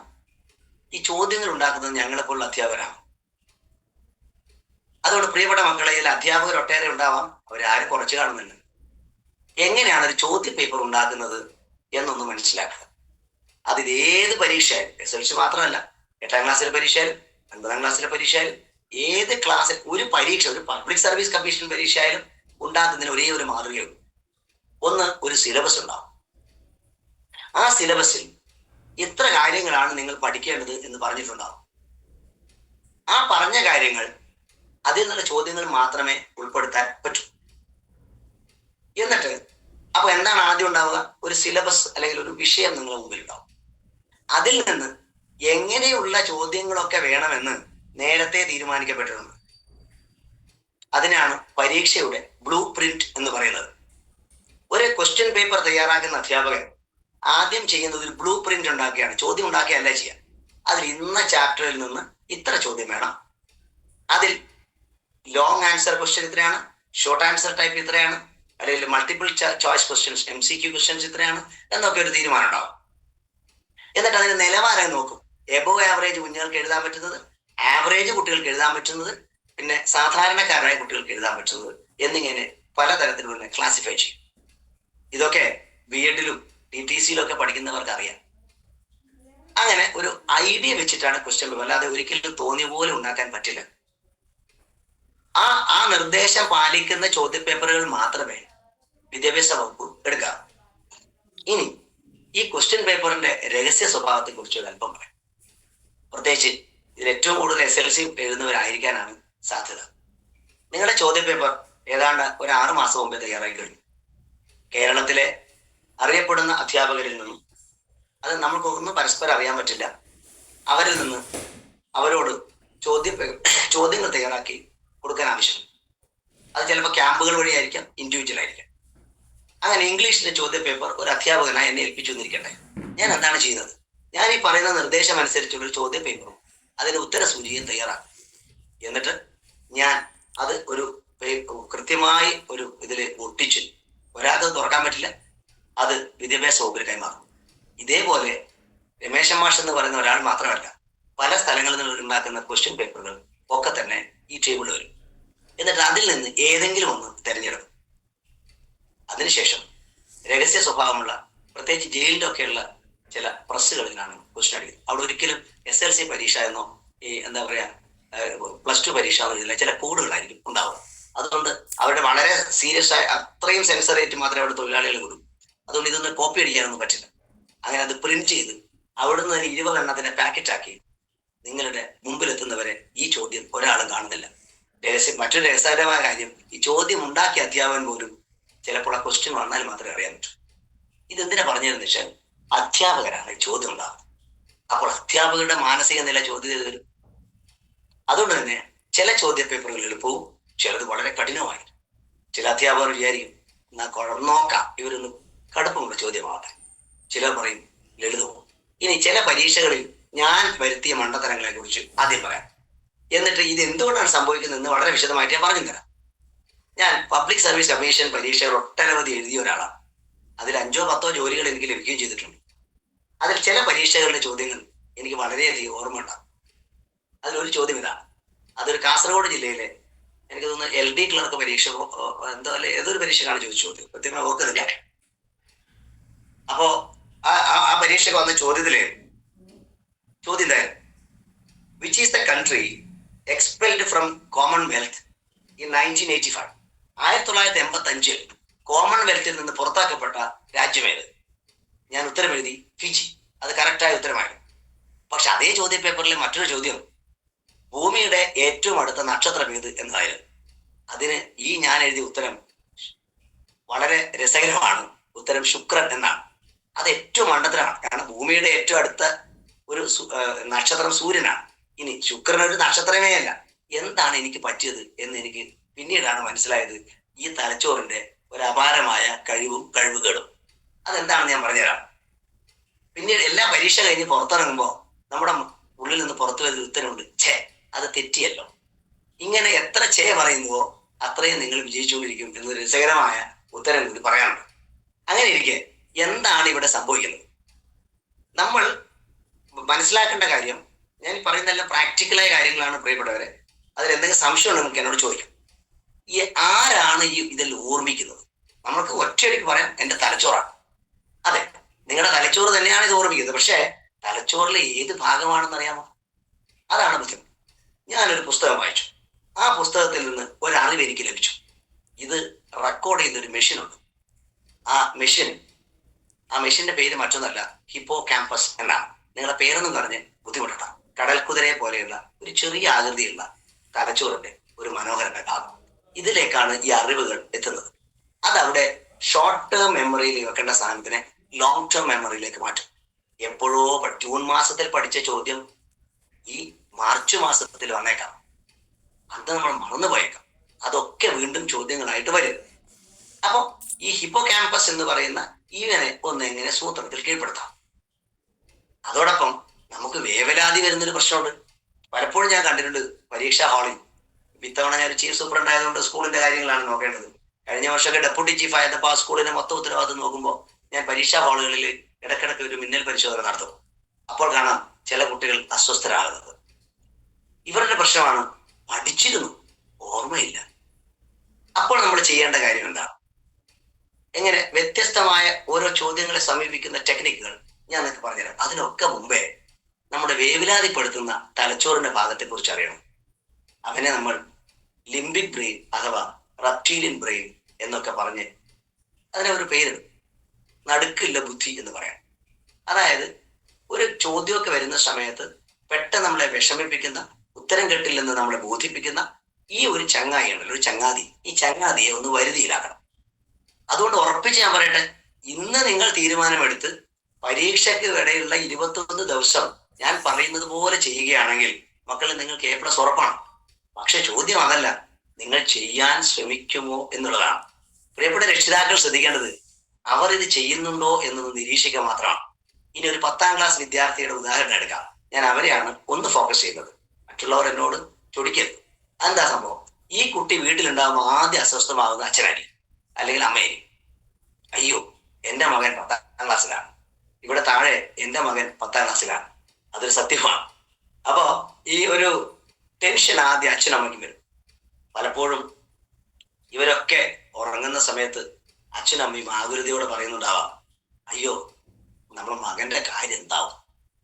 ഈ ചോദ്യങ്ങൾ ഉണ്ടാക്കുന്നത് ഞങ്ങളെപ്പോലുള്ള അധ്യാപകരാണ്. അതുകൊണ്ട് പ്രിയപ്പെട്ട മക്കളെ, ഇതിൽ അധ്യാപകർ ഒട്ടേറെ ഉണ്ടാവാം, അവരാരും കുറച്ച് കാണുന്നുണ്ട്. എങ്ങനെയാണ് ഒരു ചോദ്യ പേപ്പർ ഉണ്ടാക്കുന്നത് എന്നൊന്ന് മനസ്സിലാക്കുക. അതിൽ ഏത് പരീക്ഷയായാലും, SSLC മാത്രമല്ല, 8ാം ക്ലാസ്സിലെ പരീക്ഷയായാലും 9ാം ക്ലാസ്സിലെ പരീക്ഷയായാലും, ഏത് ക്ലാസ്സിൽ ഒരു പരീക്ഷ, ഒരു പബ്ലിക് സർവീസ് കമ്മീഷൻ പരീക്ഷയായാലും ഉണ്ടാക്കുന്നതിന് ഒരേ ഒരു മാതൃകയുള്ളൂ. ഒന്ന്, ഒരു സിലബസ് ഉണ്ടാവും. ആ സിലബസിൽ ഇത്ര കാര്യങ്ങളാണ് നിങ്ങൾ പഠിക്കേണ്ടത് എന്ന് പറഞ്ഞിട്ടുണ്ടാവും. ആ പറഞ്ഞ കാര്യങ്ങൾ, അതിൽ നിന്നുള്ള ചോദ്യങ്ങൾ മാത്രമേ ഉൾപ്പെടുത്താൻ പറ്റൂ. എന്നിട്ട് അപ്പൊ എന്താണ് ആദ്യം ഉണ്ടാവുക? ഒരു സിലബസ് അല്ലെങ്കിൽ ഒരു വിഷയം നിങ്ങളുടെ മുമ്പിൽ ഉണ്ടാവും. അതിൽ നിന്ന് എങ്ങനെയുള്ള ചോദ്യങ്ങളൊക്കെ വേണമെന്ന് നേരത്തെ തീരുമാനിക്കപ്പെട്ടിട്ടുണ്ട്. അതിനാണ് പരീക്ഷയുടെ ബ്ലൂ പ്രിന്റ് എന്ന് പറയുന്നത്. ഒരു ക്വസ്റ്റ്യൻ പേപ്പർ തയ്യാറാക്കുന്ന അധ്യാപകൻ ആദ്യം ചെയ്യുന്നത് ഒരു ബ്ലൂ പ്രിന്റ് ഉണ്ടാക്കുകയാണ്. ചോദ്യം ഉണ്ടാക്കിയല്ല ചെയ്യുക. അതിൽ ഇന്ന ചാപ്റ്ററിൽ നിന്ന് ഇത്ര ചോദ്യം വേണം, അതിൽ ലോങ് ആൻസർ ക്വസ്റ്റ്യൻ ഇത്രയാണ്, ഷോർട്ട് ആൻസർ ടൈപ്പ് ഇത്രയാണ്, അല്ലെങ്കിൽ multiple choice questions, MCQ questions ഇത്രയാണ് എന്നൊക്കെ ഒരു തീരുമാനം ഉണ്ടാവും. എന്നിട്ട് അതിന്റെ നിലവാരം നോക്കും. എബോവ് ആവറേജ് കുഞ്ഞുങ്ങൾക്ക് എഴുതാൻ പറ്റുന്നത്, ആവറേജ് കുട്ടികൾക്ക് എഴുതാൻ പറ്റുന്നത്, പിന്നെ സാധാരണക്കാരായ കുട്ടികൾക്ക് എഴുതാൻ പറ്റുന്നത് എന്നിങ്ങനെ പലതരത്തിലുള്ള ക്ലാസിഫൈ ചെയ്യും. ഇതൊക്കെ BEdലും TTC-യിലൊക്കെ പഠിക്കുന്നവർക്ക് അറിയാം. അങ്ങനെ ഒരു ഐഡിയ വെച്ചിട്ടാണ് ക്വസ്റ്റ്യൻ പേപ്പർ, അല്ലാതെ ഒരിക്കലും തോന്നിയ പോലെ ഉണ്ടാക്കാൻ പറ്റില്ല. ആ നിർദ്ദേശം പാലിക്കുന്ന ചോദ്യപേപ്പറുകൾ മാത്രമേ വിദ്യാഭ്യാസ വകുപ്പ് എടുക്കാം. ഇനി ഈ ക്വസ്റ്റ്യൻ പേപ്പറിന്റെ രഹസ്യ സ്വഭാവത്തെ കുറിച്ച് ഒരു അല്പം പറയാം. പ്രത്യേകിച്ച് ഇതിൽ ഏറ്റവും കൂടുതൽ SLC എഴുതുന്നവരായിരിക്കാനാണ് സാധ്യത. നിങ്ങളുടെ ചോദ്യപേപ്പർ ഏതാണ്ട് ഒരു 6 മാസം മുമ്പേ തയ്യാറായി കഴിഞ്ഞു. കേരളത്തിലെ അറിയപ്പെടുന്ന അധ്യാപകരിൽ നിന്നും, അത് നമുക്കൊന്നും പരസ്പരം അറിയാൻ പറ്റില്ല, അവരിൽ നിന്ന് അവരോട് ചോദ്യങ്ങൾ തയ്യാറാക്കി കൊടുക്കാൻ ആവശ്യം. അത് ചിലപ്പോൾ ക്യാമ്പുകൾ വഴിയായിരിക്കാം, ഇൻഡിവിജ്വൽ ആയിരിക്കാം. അങ്ങനെ ഇംഗ്ലീഷിലെ ചോദ്യപേപ്പർ ഒരു അധ്യാപകനായി എന്നെ ഏൽപ്പിച്ചു എന്നിരിക്കട്ടെ. ഞാൻ എന്താണ് ചെയ്യുന്നത്? ഞാൻ ഈ പറയുന്ന നിർദ്ദേശം അനുസരിച്ചുള്ള ഒരു ചോദ്യപേപ്പറും അതിന് ഉത്തര സൂചികയും തയ്യാറാക്കും. എന്നിട്ട് ഞാൻ അത് ഒരു കൃത്യമായി ഒരു ഇതിൽ ഒട്ടിച്ച്, ഒരാൾക്ക് തുറക്കാൻ പറ്റില്ല, അത് വിദ്യാഭ്യാസ വകുപ്പിൽ കൈമാറും. ഇതേപോലെ രമേശൻ മാഷ് എന്ന് പറയുന്ന ഒരാൾ മാത്രമല്ല, പല സ്ഥലങ്ങളിൽ നിന്ന് ഉണ്ടാക്കുന്ന ക്വസ്റ്റ്യൻ പേപ്പറുകൾ ഒക്കെ തന്നെ ഈ ടേബിളിൽ വരും. എന്നിട്ട് അതിൽ നിന്ന് ഏതെങ്കിലും ഒന്ന് തിരഞ്ഞെടുക്കും. അതിനുശേഷം രഹസ്യ സ്വഭാവമുള്ള, പ്രത്യേകിച്ച് ജയിലിൻ്റെ ഒക്കെയുള്ള ചില പ്രസ്സുകളിലാണ് ക്വസ്റ്റ്യൻ അടിക്കുന്നത്. അവിടെ ഒരിക്കലും SLC പരീക്ഷ എന്നോ ഈ എന്താ പറയാ +2 പരീക്ഷ എന്നില്ല, ചില കോഡുകളായിരിക്കും ഉണ്ടാവുക. അതുകൊണ്ട് അവരുടെ വളരെ സീരിയസ് ആയ അത്രയും സെൻസറേറ്റ് മാത്രമേ അവിടെ തൊഴിലാളികൾ കൊടുക്കും. അതുകൊണ്ട് ഇതൊന്നും കോപ്പി അടിക്കാനൊന്നും പറ്റില്ല. അങ്ങനെ അത് പ്രിന്റ് ചെയ്ത് അവിടുന്ന് തന്നെ 20 എണ്ണത്തിനെ പാക്കറ്റാക്കി നിങ്ങളുടെ മുമ്പിലെത്തുന്നവരെ ഈ ചോദ്യം ഒരാളും കാണുന്നില്ല. മറ്റൊരു രസകരമായ കാര്യം, ഈ ചോദ്യം ഉണ്ടാക്കിയ അധ്യാപകൻ പോലും ചിലപ്പോൾ ആ ക്വസ്റ്റ്യൻ വന്നാൽ മാത്രമേ അറിയാൻ പറ്റൂ. ഇതെന്തിനാ പറഞ്ഞതെന്ന് വെച്ചാൽ അധ്യാപകരാണ് ഈ ചോദ്യം ഉണ്ടാകുന്നത്. അപ്പോൾ അധ്യാപകരുടെ മാനസിക നില ചോദ്യം ചെയ്ത് വരും. അതുകൊണ്ട് തന്നെ ചില ചോദ്യ പേപ്പറുകൾ എളുപ്പവും ചിലത് വളരെ കഠിനമായി. ചില അധ്യാപകർ വിചാരിക്കും എന്നാ നോക്കാം, ഇവരൊന്ന് കടുപ്പമുള്ള ചോദ്യമാവട്ടെ. ചിലർ പറയും ലളിതവും. ഇനി ചില പരീക്ഷകളിൽ ഞാൻ വരുത്തിയ മണ്ടത്തരങ്ങളെ കുറിച്ച് ആദ്യം പറയാം. എന്നിട്ട് ഇത് എന്തുകൊണ്ടാണ് സംഭവിക്കുന്നതെന്ന് വളരെ വിശദമായിട്ട് ഞാൻ പറഞ്ഞു തരാം. ഞാൻ പബ്ലിക് സർവീസ് കമ്മീഷൻ പരീക്ഷകൾ ഒട്ടനവധി എഴുതിയ ഒരാളാണ്. അതിൽ 5-10 ജോലികൾ എനിക്ക് ലഭിക്കുകയും ചെയ്തിട്ടുണ്ട്. അതിൽ ചില പരീക്ഷകളുടെ ചോദ്യങ്ങൾ എനിക്ക് വളരെയധികം ഓർമ്മ ഉണ്ടാകും. അതിലൊരു ചോദ്യം ഇതാണ്. അതൊരു കാസർഗോഡ് ജില്ലയിലെ, എനിക്ക് തോന്നുന്നു LD ക്ലർക്ക് പരീക്ഷ എന്തോ അല്ലെ ഏതൊരു പരീക്ഷക്കാണ് ചോദിച്ച ചോദ്യം, കൃത്യമായി ഓർക്കുന്നില്ല. അപ്പോ ആ പരീക്ഷയ്ക്ക് വന്ന ചോദ്യം എന്തായാലും, which is the country expelled from Commonwealth in 1985? 1985 കോമൺവെൽത്തിൽ നിന്ന് പുറത്താക്കപ്പെട്ട രാജ്യമേത്? ഞാൻ ഉത്തരം എഴുതി ഫിജി. അത് കറക്റ്റായ ഉത്തരമായി. പക്ഷെ അതേ ചോദ്യ പേപ്പറിൽ മറ്റൊരു ചോദ്യം, ഭൂമിയുടെ ഏറ്റവും അടുത്ത നക്ഷത്രം ഏത് എന്നതായിരുന്നു. അതിന് ഞാൻ എഴുതിയ ഉത്തരം വളരെ രസകരമാണ്. ഉത്തരം ശുക്രൻ എന്നാണ്. അത് ഏറ്റവും മണ്ടത്തരമാണ്. കാരണം ഭൂമിയുടെ ഏറ്റവും അടുത്ത ഒരു നക്ഷത്രം സൂര്യനാണ്. ഇനി ശുക്രൻ ഒരു നക്ഷത്രമേ അല്ല. എന്താണ് എനിക്ക് പറ്റിയത് എന്ന് എനിക്ക് പിന്നീടാണ് മനസ്സിലായത്. ഈ തലച്ചോറിന്റെ ഒരു അപാരമായ കഴിവുകളും. അതെന്താണെന്ന് ഞാൻ പറഞ്ഞുതരാം. പിന്നീട് എല്ലാ പരീക്ഷ കഴിഞ്ഞ് പുറത്തിറങ്ങുമ്പോൾ നമ്മുടെ ഉള്ളിൽ നിന്ന് പുറത്തു വരുന്ന ഉത്തരവുണ്ട്, ഛേ അത് തെറ്റിയല്ലോ. ഇങ്ങനെ എത്ര ഛേ പറയുന്നുവോ അത്രയും നിങ്ങൾ വിജയിച്ചുകൊണ്ടിരിക്കും എന്നൊരു രസകരമായ ഉത്തരം കൂടി പറയാനുണ്ട്. അങ്ങനെ ഇരിക്കെ എന്താണ് ഇവിടെ സംഭവിക്കുന്നത്? നമ്മൾ മനസ്സിലാക്കേണ്ട കാര്യം, ഞാൻ പറയുന്നതെല്ലാം പ്രാക്ടിക്കലായ കാര്യങ്ങളാണ് പ്രിയപ്പെട്ടവരെ. അതിൽ എന്തെങ്കിലും സംശയം നമുക്ക് എന്നോട് ചോദിക്കാം. ഈ ആരാണ് ഇതിൽ ഓർമ്മിക്കുന്നത്? നമുക്ക് ഒറ്റയടിക്ക് പറയാം, എന്റെ തലച്ചോറാണ്. അതെ, നിങ്ങളുടെ തലച്ചോറ് തന്നെയാണ് ഇത് ഓർമ്മിക്കുന്നത്. പക്ഷേ തലച്ചോറിലെ ഏത് ഭാഗമാണെന്ന് അറിയാമോ? അതാണ് ബുദ്ധിമുട്ട്. ഞാനൊരു പുസ്തകം വായിച്ചു. ആ പുസ്തകത്തിൽ നിന്ന് ഒരറിവ് എനിക്ക് ലഭിച്ചു. ഇത് റെക്കോർഡ് ചെയ്തൊരു മെഷീനുണ്ട്. ആ മെഷീന്റെ പേര് മറ്റൊന്നല്ല, ഹിപ്പോ ക്യാമ്പസ് എന്നാണ്. നിങ്ങളുടെ പേരൊന്നും പറഞ്ഞ് ബുദ്ധിമുട്ടണ്ട. കടൽക്കുതിരയെ പോലെയുള്ള ഒരു ചെറിയ ആകൃതിയുള്ള തലച്ചോറിന്റെ ഒരു മനോഹരമായ ഭാഗം. ഇതിലേക്കാണ് ഈ അറിവുകൾ എത്തുന്നത്. അതവിടെ ഷോർട്ട് ടേം മെമ്മറിയിൽ വെക്കേണ്ട സാധനത്തിനെ ലോങ് ടേം മെമ്മറിയിലേക്ക് മാറ്റും. എപ്പോഴോ ജൂൺ മാസത്തിൽ പഠിച്ച ചോദ്യം ഈ മാർച്ച് മാസത്തിൽ വന്നേക്കാം. അത് നമ്മൾ മറന്നുപോയേക്കാം. അതൊക്കെ വീണ്ടും ചോദ്യങ്ങളായിട്ട് വരും. അപ്പൊ ഈ ഹിപ്പോ ക്യാമ്പസ് എന്ന് പറയുന്ന ഇവനെ എങ്ങനെ സൂത്രത്തിൽ കീഴ്പ്പെടുത്താം? അതോടൊപ്പം നമുക്ക് വേവലാതി വരുന്നൊരു പ്രശ്നമുണ്ട്. പലപ്പോഴും ഞാൻ കണ്ടിട്ടുണ്ട് പരീക്ഷാ ഹാളിൽ. ഇത്തവണ ഞാൻ ചീഫ് സൂപ്രണ്ട് ആയതുകൊണ്ട് സ്കൂളിന്റെ കാര്യങ്ങളാണ് നോക്കേണ്ടത്. കഴിഞ്ഞ വർഷമൊക്കെ ഡെപ്യൂട്ടി ചീഫ് ആയപ്പോൾ ആ സ്കൂളിന്റെ മൊത്തം ഉത്തരവാദിത്വം നോക്കുമ്പോൾ ഞാൻ പരീക്ഷാ ഹാളുകളിൽ ഇടക്കിടക്ക് ഒരു മിന്നൽ പരിശോധന നടത്തും. അപ്പോൾ കാണാം ചില കുട്ടികൾ അസ്വസ്ഥരാകുന്നത്. ഇവരുടെ പ്രശ്നമാണ്, പഠിച്ചിരുന്നു, ഓർമ്മയില്ല. അപ്പോൾ നമ്മൾ ചെയ്യേണ്ട കാര്യം എന്താണ്? എങ്ങനെ വ്യത്യസ്തമായ ഓരോ ചോദ്യങ്ങളെ സമീപിക്കുന്ന ടെക്നിക്കുകൾ ഞാൻ നിങ്ങൾക്ക് പറഞ്ഞുതരാം. അതിനൊക്കെ മുമ്പേ നമ്മുടെ വേവലാതിപ്പെടുത്തുന്ന തലച്ചോറിന്റെ ഭാഗത്തെ കുറിച്ച് അറിയണം. അവനെ നമ്മൾ ലിംബിക് ബ്രെയിൻ അഥവാ റെപ്റ്റീലിയൻ ബ്രെയിൻ എന്നൊക്കെ പറഞ്ഞ് അതിനെ ഒരു പേര് നടുക്കില്ല ബുദ്ധി എന്ന് പറയാം. അതായത് ഒരു ചോദ്യമൊക്കെ വരുന്ന സമയത്ത് പെട്ടെന്ന് നമ്മളെ വിഷമിപ്പിക്കുന്ന, ഉത്തരം കിട്ടില്ലെന്ന് നമ്മളെ ബോധിപ്പിക്കുന്ന ഈ ഒരു ചങ്ങായി ഉണ്ടല്ലോ, ഒരു ചങ്ങാതി, ഈ ചങ്ങാതിയെ ഒന്ന് വരുതിയിലാക്കണം. അതുകൊണ്ട് ഉറപ്പിച്ച് ഞാൻ പറയട്ടെ, ഇന്ന് നിങ്ങൾ തീരുമാനമെടുത്ത് പരീക്ഷയ്ക്ക് ഇടയിലുള്ള 21 ദിവസം ഞാൻ പറയുന്നത് പോലെ ചെയ്യുകയാണെങ്കിൽ മക്കളെ നിങ്ങൾക്ക് A+ ഉറപ്പാണ്. പക്ഷെ ചോദ്യം അതല്ല, നിങ്ങൾ ചെയ്യാൻ ശ്രമിക്കുമോ എന്നുള്ളതാണ്. പ്രിയപ്പെട്ട രക്ഷിതാക്കൾ ശ്രദ്ധിക്കേണ്ടത് അവർ ഇത് ചെയ്യുന്നുണ്ടോ എന്നത് നിരീക്ഷിക്കുക മാത്രമാണ്. ഇനി ഒരു 10ാം ക്ലാസ് വിദ്യാർത്ഥിയുടെ ഉദാഹരണം എടുക്കാം. ഞാൻ അവരെയാണ് ഒന്ന് ഫോക്കസ് ചെയ്യുന്നത്, മറ്റുള്ളവർ എന്നോട് ചൊടിക്കരുത്. എന്താ സംഭവം? ഈ കുട്ടി വീട്ടിലുണ്ടാകുമ്പോൾ ആദ്യം അസ്വസ്ഥമാകുന്ന അച്ഛനായിരിക്കും അല്ലെങ്കിൽ അമ്മയായിരിക്കും. അയ്യോ, എന്റെ മകൻ 10ാം ക്ലാസ്സിലാണ്, ഇവിടെ താഴെ എന്റെ മകൻ 10ാം ക്ലാസ്സിലാണ്. അതൊരു സത്യമാണ്. അപ്പോ ഈ ഒരു ടെൻഷൻ ആദ്യം അച്ഛനമ്മയ്ക്കും വരും. പലപ്പോഴും ഇവരൊക്കെ ഉറങ്ങുന്ന സമയത്ത് അച്ഛനമ്മയും ആകുലതയോടെ പറയുന്നുണ്ടാവാം, അയ്യോ നമ്മുടെ മകന്റെ കാര്യം എന്താവും,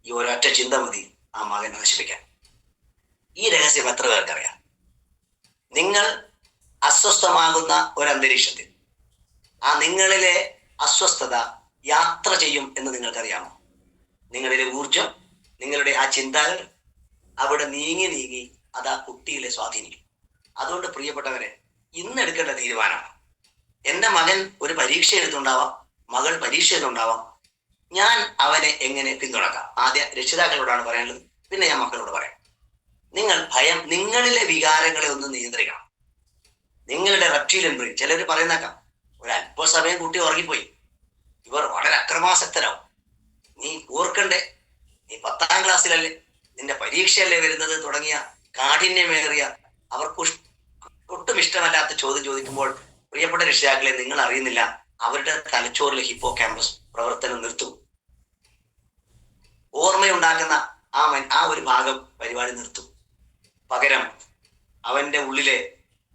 ഈ ഒരൊറ്റ ചിന്ത മതി ആ മകൻ നശിപ്പിക്കാൻ. ഈ രഹസ്യം എത്ര പേർക്കറിയാം? നിങ്ങൾ അസ്വസ്ഥമാകുന്ന ഒരു അന്തരീക്ഷത്തിൽ ആ നിങ്ങളിലെ അസ്വസ്ഥത യാത്ര ചെയ്യും എന്ന് നിങ്ങൾക്കറിയാമോ? നിങ്ങളിലെ ഊർജം, നിങ്ങളുടെ ആ ചിന്തകൾ അവിടെ നീങ്ങി നീങ്ങി അത് ആ കുട്ടിയിലെ സ്വാധീനിക്കും. അതുകൊണ്ട് പ്രിയപ്പെട്ടവരെ, ഇന്ന് എടുക്കേണ്ട തീരുമാനമാണ്, എന്റെ മകൻ ഒരു പരീക്ഷ എഴുതുണ്ടാവാം, മകൾ പരീക്ഷ എഴുതുണ്ടാവാം, ഞാൻ അവനെ എങ്ങനെ പിന്തുണക്കാം. ആദ്യം രക്ഷിതാക്കളോടാണ് പറയാനുള്ളത്, പിന്നെ ഞാൻ മക്കളോട് പറയാം. നിങ്ങളിലെ വികാരങ്ങളെ ഒന്ന് നിയന്ത്രിക്കണം. നിങ്ങളുടെ റെപ്റ്റീലിയൻ ബ്രെയിൻ, ചിലർ പറയുന്നേക്കാം, ഒരു അല്പസമയം കുട്ടി ഉറങ്ങിപ്പോയി, ഇവർ വളരെ അക്രമാസക്തരാവും. നീ ഓർക്കണ്ടേ, നീ 10ാം ക്ലാസ്സിലല്ലേ, നിന്റെ പരീക്ഷയല്ലേ വരുന്നത്, തുടങ്ങിയ കാഠിന്യമേറിയ അവർക്ക് ഒട്ടും ഇഷ്ടമല്ലാത്ത ചോദ്യം ചോദിക്കുമ്പോൾ പ്രിയപ്പെട്ട രക്ഷിതാക്കളെ, നിങ്ങൾ അറിയുന്നില്ല, അവരുടെ തലച്ചോറിലെ ഹിപ്പോ ക്യാമ്പസ് പ്രവർത്തനം നിർത്തും. ഓർമ്മയുണ്ടാക്കുന്ന ആ ഒരു ഭാഗം പരിപാടി നിർത്തും. പകരം അവന്റെ ഉള്ളിലെ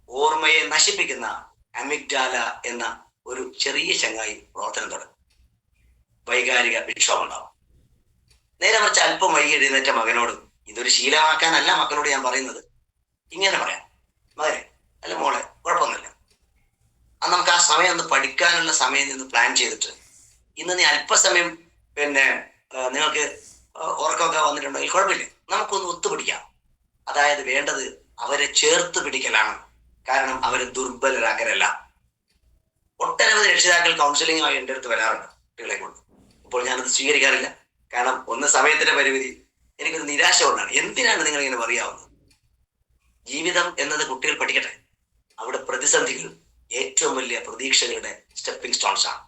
ഓർമ്മയെ നശിപ്പിക്കുന്ന അമിഗ്ഡാല എന്ന ഒരു ചെറിയ ചങ്ങായി പ്രവർത്തനം തുടങ്ങും. വൈകാരിക വിക്ഷോഭം ഉണ്ടാവും. നേരെ മറിച്ച് അല്പം വൈകി എഴുന്നേറ്റ മകനോട്, ഇതൊരു ശീലമാക്കാനല്ല മക്കളോട് ഞാൻ പറയുന്നത്, ഇങ്ങനെ പറയാം, മകനെ അല്ല മോളെ, കുഴപ്പമൊന്നുമില്ല, അത് നമുക്ക് ആ സമയം ഒന്ന് പഠിക്കാനുള്ള സമയം നിന്ന് പ്ലാൻ ചെയ്തിട്ട് ഇന്ന് നീ അല്പസമയം നിങ്ങൾക്ക് ഉറക്കമൊക്കെ വന്നിട്ടുണ്ടെങ്കിൽ കുഴപ്പമില്ല, നമുക്കൊന്ന് ഒത്തുപിടിക്കാം. അതായത് വേണ്ടത് അവരെ ചേർത്ത് പിടിക്കലാണ്. കാരണം അവരെ ദുർബലരാക്കലല്ല. ഒട്ടനവധി രക്ഷിതാക്കൾ കൗൺസിലിംഗുമായി എൻ്റെ അടുത്ത് വരാറുണ്ട് കുട്ടികളെ കൊണ്ട്. ഇപ്പോൾ ഞാനത് സ്വീകരിക്കാറില്ല. കാരണം ഒന്ന് സമയത്തിന്റെ പരിമിതി, എനിക്കൊരു നിരാശ കൊണ്ടാണ്. എന്തിനാണ് നിങ്ങൾ ഇങ്ങനെ പറയാവുന്നത്? ജീവിതം എന്നത് കുട്ടികൾ പഠിക്കട്ടെ. അവിടെ പ്രതിസന്ധികൾ ഏറ്റവും വലിയ പ്രതീക്ഷകളുടെ സ്റ്റെപ്പിംഗ് സ്റ്റോൺസ് ആണ്.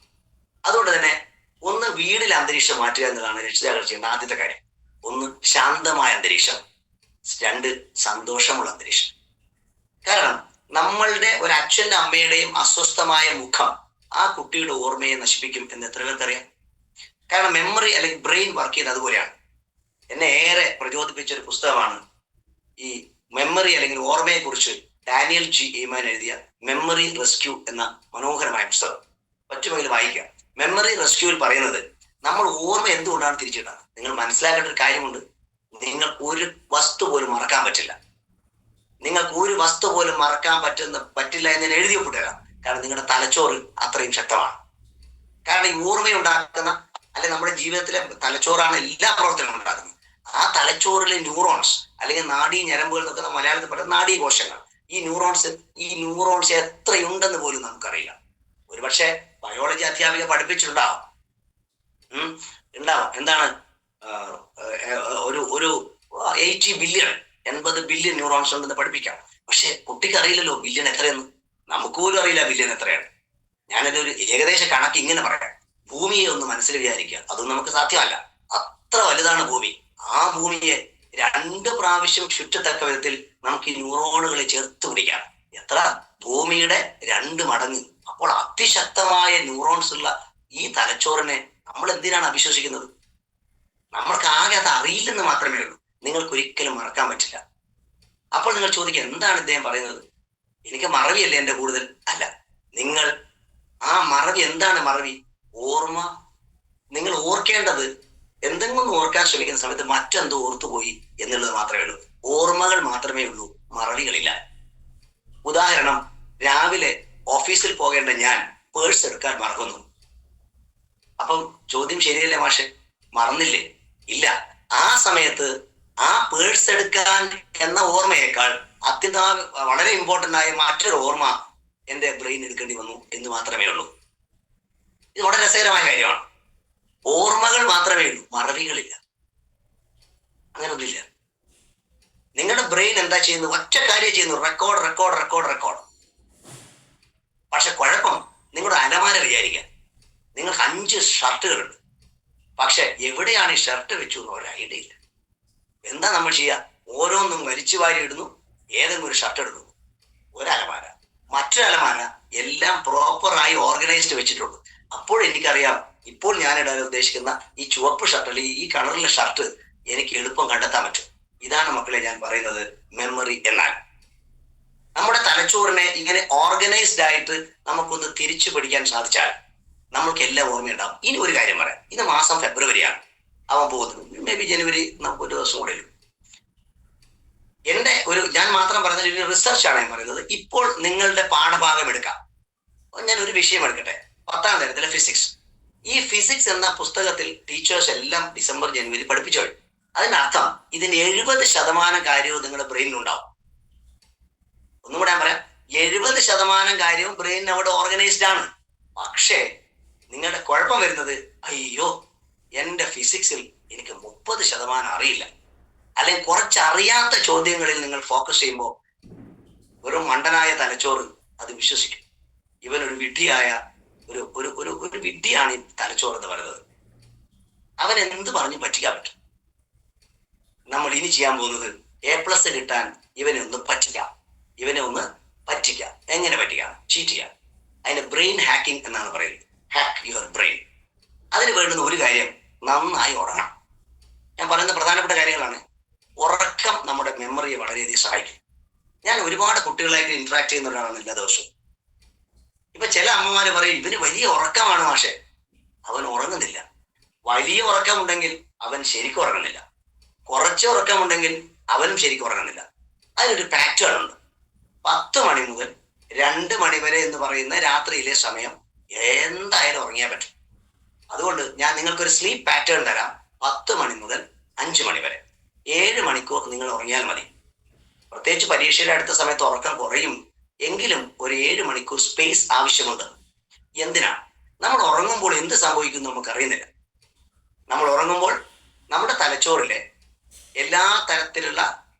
അതുകൊണ്ട് തന്നെ ഒന്ന് വീടിലെ അന്തരീക്ഷം മാറ്റുക എന്നതാണ് രക്ഷിതാക്കൾ ചെയ്യേണ്ട ആദ്യത്തെ കാര്യം. ഒന്ന് ശാന്തമായ അന്തരീക്ഷം, 2 സന്തോഷമുള്ള അന്തരീക്ഷം. കാരണം നമ്മളുടെ ഒരു അച്ഛൻ്റെ അമ്മയുടെയും അസ്വസ്ഥമായ മുഖം ആ കുട്ടിയുടെ ഓർമ്മയെ നശിപ്പിക്കും എന്ന് എത്ര പേർക്കറിയാം? കാരണം മെമ്മറി അല്ലെങ്കിൽ ബ്രെയിൻ വർക്ക് ചെയ്യുന്നത് അതുപോലെയാണ്. എന്നെ ഏറെ പ്രചോദിപ്പിച്ച ഒരു പുസ്തകമാണ് ഈ മെമ്മറി അല്ലെങ്കിൽ ഓർമ്മയെ കുറിച്ച് ഡാനിയൽ ജി എയ്മാൻ എഴുതിയ മെമ്മറി റെസ്ക്യൂ എന്ന മനോഹരമായ പുസ്തകം. പറ്റുമെങ്കിൽ വായിക്കുക. മെമ്മറി റെസ്ക്യൂവിൽ പറയുന്നത് നമ്മൾ ഓർമ്മ എന്തുകൊണ്ടാണ് തിരിച്ചിടുന്നത്. നിങ്ങൾ മനസ്സിലാക്കേണ്ട ഒരു കാര്യമുണ്ട്, നിങ്ങൾക്ക് ഒരു വസ്തു പോലും മറക്കാൻ പറ്റില്ല. നിങ്ങൾക്ക് ഒരു വസ്തു പോലും മറക്കാൻ പറ്റില്ല എന്ന് ഞാൻ എഴുതി ഒപ്പിട്ടുതരാം. കാരണം നിങ്ങളുടെ തലച്ചോറ് അത്രയും ശക്തമാണ്. കാരണം ഈ ഓർമ്മയുണ്ടാക്കുന്ന അല്ലെങ്കിൽ നമ്മുടെ ജീവിതത്തിലെ തലച്ചോറാണ് എല്ലാ പ്രവർത്തനങ്ങളും ഉണ്ടാക്കുന്നത്. ആ തലച്ചോറിലെ ന്യൂറോൺസ് അല്ലെങ്കിൽ നാഡീ ഞരമ്പുകൾ എന്നൊക്കെ മലയാളത്തിൽ പറയുന്ന നാഡീകോശങ്ങൾ, ഈ ന്യൂറോൺസ് എത്രയുണ്ടെന്ന് പോലും നമുക്കറിയില്ല. ഒരുപക്ഷെ ബയോളജി അധ്യാപിക പഠിപ്പിച്ചിട്ടുണ്ടാവും. എന്താണ് ഒരു 80 ബില്യൺ 80 ബില്യൺ ന്യൂറോൺസ് ഉണ്ടെന്ന് പഠിപ്പിക്കാം. പക്ഷെ കുട്ടിക്ക് അറിയില്ലല്ലോ ബില്യൺ എത്രയെന്ന്. നമുക്ക് പോലും അറിയില്ല ബില്യൺ എത്രയാണ്. ഞാനതൊരു ഏകദേശ കണക്ക് ഇങ്ങനെ പറയാം. ഭൂമിയെ ഒന്ന് മനസ്സിൽ വിചാരിക്കുക, അതൊന്നും നമുക്ക് സാധ്യമല്ല. അത്ര വലുതാണ് ഭൂമി. ആ ഭൂമിയെ 2 പ്രാവശ്യം ചുറ്റത്തക്ക വിധത്തിൽ നമുക്ക് ഈ ന്യൂറോണുകളെ ചേർത്ത് പിടിക്കാം. എത്ര? ഭൂമിയുടെ 2 മടങ്ങ്. അപ്പോൾ അതിശക്തമായ ന്യൂറോൺസ് ഉള്ള ഈ തലച്ചോറിനെ നമ്മൾ എന്തിനാണ് അവിശ്വസിക്കുന്നത്? നമ്മൾക്ക് ആകെ അത് അറിയില്ലെന്ന് മാത്രമേ ഉള്ളൂ. നിങ്ങൾക്ക് ഒരിക്കലും മറക്കാൻ പറ്റില്ല. അപ്പോൾ നിങ്ങൾ ചോദിക്കുക, എന്താണ് ഇദ്ദേഹം പറയുന്നത്? എനിക്ക് മറവിയല്ലേ എൻ്റെ കൂടുതൽ? അല്ല, നിങ്ങൾ ആ മറവി എന്താണ് മറവി? ഓർമ്മ. നിങ്ങൾ ഓർക്കേണ്ടത് എന്തെങ്കിലും ഒന്ന് ഓർക്കാൻ ശ്രമിക്കുന്ന സമയത്ത് മറ്റെന്തോ ഓർത്തുപോയി എന്നുള്ളത് മാത്രമേ ഉള്ളൂ. ഓർമ്മകൾ മാത്രമേ ഉള്ളൂ, മറവികളില്ല. ഉദാഹരണം, രാവിലെ ഓഫീസിൽ പോകേണ്ട ഞാൻ പേഴ്സ് എടുക്കാൻ മറക്കുന്നു. അപ്പം ചോദ്യം ശരിയല്ലേ മാഷെ? മറന്നില്ലേ? ഇല്ല. ആ സമയത്ത് ആ പേഴ്സ് എടുക്കാൻ എന്ന ഓർമ്മയേക്കാൾ വളരെ ഇമ്പോർട്ടന്റ് ആയ മറ്റൊരു ഓർമ്മ എന്റെ ബ്രെയിൻ എടുക്കേണ്ടി വന്നു എന്ന് മാത്രമേ ഉള്ളൂ. ഇത് വളരെ രസകരമായ കാര്യമാണ്. ഓർമ്മകൾ മാത്രമേ ഉള്ളൂ, മറവികളില്ല. അങ്ങനെ ഒന്നുമില്ല. നിങ്ങളുടെ ബ്രെയിൻ എന്താ ചെയ്യുന്നത്? ഒറ്റ കാര്യം ചെയ്യുന്നു, റെക്കോർഡ് റെക്കോർഡ് റെക്കോർഡ് റെക്കോർഡ്. പക്ഷെ കുഴപ്പം, നിങ്ങളുടെ അലമാര വിചാരിക്കുക, നിങ്ങൾക്ക് 5 ഷർട്ടുകളുണ്ട്. പക്ഷെ എവിടെയാണ് ഈ ഷർട്ട് വെച്ചു എന്ന് ഒരു ഐഡിയ ഇല്ല. എന്താ നമ്മൾ ചെയ്യുക? ഓരോന്നും വലിച്ചു വാരി ഇടുന്നു, ഏതെങ്കിലും ഒരു ഷർട്ട് എടുക്കുന്നു. ഒരു അലമാര, മറ്റൊരു അലമാര, എല്ലാം പ്രോപ്പറായി ഓർഗനൈസ്ഡ് വെച്ചിട്ടുണ്ട്. അപ്പോഴെനിക്കറിയാം, ഇപ്പോൾ ഞാൻ ഇടാൻ ഉദ്ദേശിക്കുന്ന ഈ ചുവപ്പ് ഷർട്ട് അല്ലെങ്കിൽ ഈ കളറിലെ ഷർട്ട് എനിക്ക് എളുപ്പം കണ്ടെത്താൻ പറ്റും. ഇതാണ് മക്കളെ ഞാൻ പറയുന്നത് മെമ്മറി എന്നാൽ. നമ്മുടെ തലച്ചോറിനെ ഇങ്ങനെ ഓർഗനൈസ്ഡ് ആയിട്ട് നമുക്കൊന്ന് തിരിച്ചു പിടിക്കാൻ സാധിച്ചാൽ നമ്മൾക്ക് എല്ലാം ഓർമ്മയുണ്ടാവും. ഇനി ഒരു കാര്യം പറയാം. ഇത് മാസം ഫെബ്രുവരിയാണ്, അവൻ പോകുന്നത്. മേ ബി ജനുവരി, നമുക്ക് ഒരു ദിവസം കൂടെ ഉള്ളൂ. ഞാൻ മാത്രം പറയുന്നത് ഒരു റിസർച്ചാണ് ഞാൻ പറയുന്നത്. ഇപ്പോൾ നിങ്ങളുടെ പാഠഭാഗം എടുക്കാം. ഞാൻ ഒരു വിഷയം എടുക്കട്ടെ, 10ാം തരത്തിലെ ഫിസിക്സ്. ഈ ഫിസിക്സ് എന്ന പുസ്തകത്തിൽ ടീച്ചേഴ്സ് എല്ലാം ഡിസംബർ ജനുവരി പഠിപ്പിച്ചു. അതിനർത്ഥം ഇതിന്റെ 70% കാര്യവും നിങ്ങളുടെ ബ്രെയിനിലുണ്ടാവും. ഒന്നും കൂടെ ഞാൻ പറയാം, 70% കാര്യവും ബ്രെയിൻ അവിടെ ഓർഗനൈസ്ഡ് ആണ്. പക്ഷേ നിങ്ങളുടെ കുഴപ്പം വരുന്നത്, അയ്യോ എന്റെ ഫിസിക്സിൽ എനിക്ക് 30% അറിയില്ല. അല്ലെങ്കിൽ കുറച്ചറിയാത്ത ചോദ്യങ്ങളിൽ നിങ്ങൾ ഫോക്കസ് ചെയ്യുമ്പോൾ വെറും മണ്ടനായ തലച്ചോറ് അത് വിശ്വസിക്കും. ഇവനൊരു വിഡ്ഢിയായ ഒരു വിഡ്ഢിയാണ് ഈ തലച്ചോറ് എന്ന് പറയുന്നത്. അവൻ എന്ത് പറഞ്ഞു പറ്റിക്കാൻ പറ്റും? നമ്മൾ ഇനി ചെയ്യാൻ പോകുന്നത് A+ കിട്ടാൻ ഇവനെ ഒന്ന് പറ്റിക്കാം. എങ്ങനെ പറ്റിക്കാം? ചീറ്റ് ചെയ്യാം. അതിന് ബ്രെയിൻ ഹാക്കിംഗ് എന്നാണ് പറയുന്നത്. Hack your brain. അതിന് വേണ്ടുന്ന ഒരു കാര്യം, നന്നായി ഉറങ്ങണം. ഞാൻ പറയുന്ന പ്രധാനപ്പെട്ട കാര്യങ്ങളാണ്. ഉറക്കം നമ്മുടെ മെമ്മറിയെ വളരെയധികം സഹായിക്കും. ഞാൻ ഒരുപാട് കുട്ടികളായിട്ട് ഇന്ററാക്ട് ചെയ്യുന്ന ഒരാളാണ് എല്ലാ ദിവസവും. ഇപ്പൊ ചില അമ്മമാര് പറയും, ഇവന് വലിയ ഉറക്കമാണ് മാഷെ. അവൻ ഉറങ്ങുന്നില്ല. വലിയ ഉറക്കമുണ്ടെങ്കിൽ അവൻ ശരിക്കും ഉറങ്ങുന്നില്ല. കുറച്ച് ഉറക്കമുണ്ടെങ്കിൽ അവനും ശരിക്കും ഉറങ്ങുന്നില്ല. അതിനൊരു പാറ്റേൺ ഉണ്ട്. 10 മണി മുതൽ 2 മണി വരെ എന്ന് പറയുന്ന രാത്രിയിലെ സമയം എന്തായാലും ഉറങ്ങിയാൻ പറ്റും. അതുകൊണ്ട് ഞാൻ നിങ്ങൾക്കൊരു സ്ലീപ്പ് പാറ്റേൺ തരാം. 10 മണി മുതൽ 5 മണി വരെ 7 മണിക്കൂർ നിങ്ങൾ ഉറങ്ങിയാൽ മതി. പ്രത്യേകിച്ച് പരീക്ഷയുടെ അടുത്ത സമയത്ത് ഉറക്കം കുറയും എങ്കിലും ഒരു 7 മണിക്കൂർ സ്പേസ് ആവശ്യമുണ്ട്. എന്തിനാ? നമ്മൾ ഉറങ്ങുമ്പോൾ എന്ത് സംഭവിക്കുന്നു നമുക്ക് അറിയുന്നില്ല. നമ്മൾ ഉറങ്ങുമ്പോൾ നമ്മുടെ തലച്ചോറിലെ എല്ലാ തരത്തിലുള്ള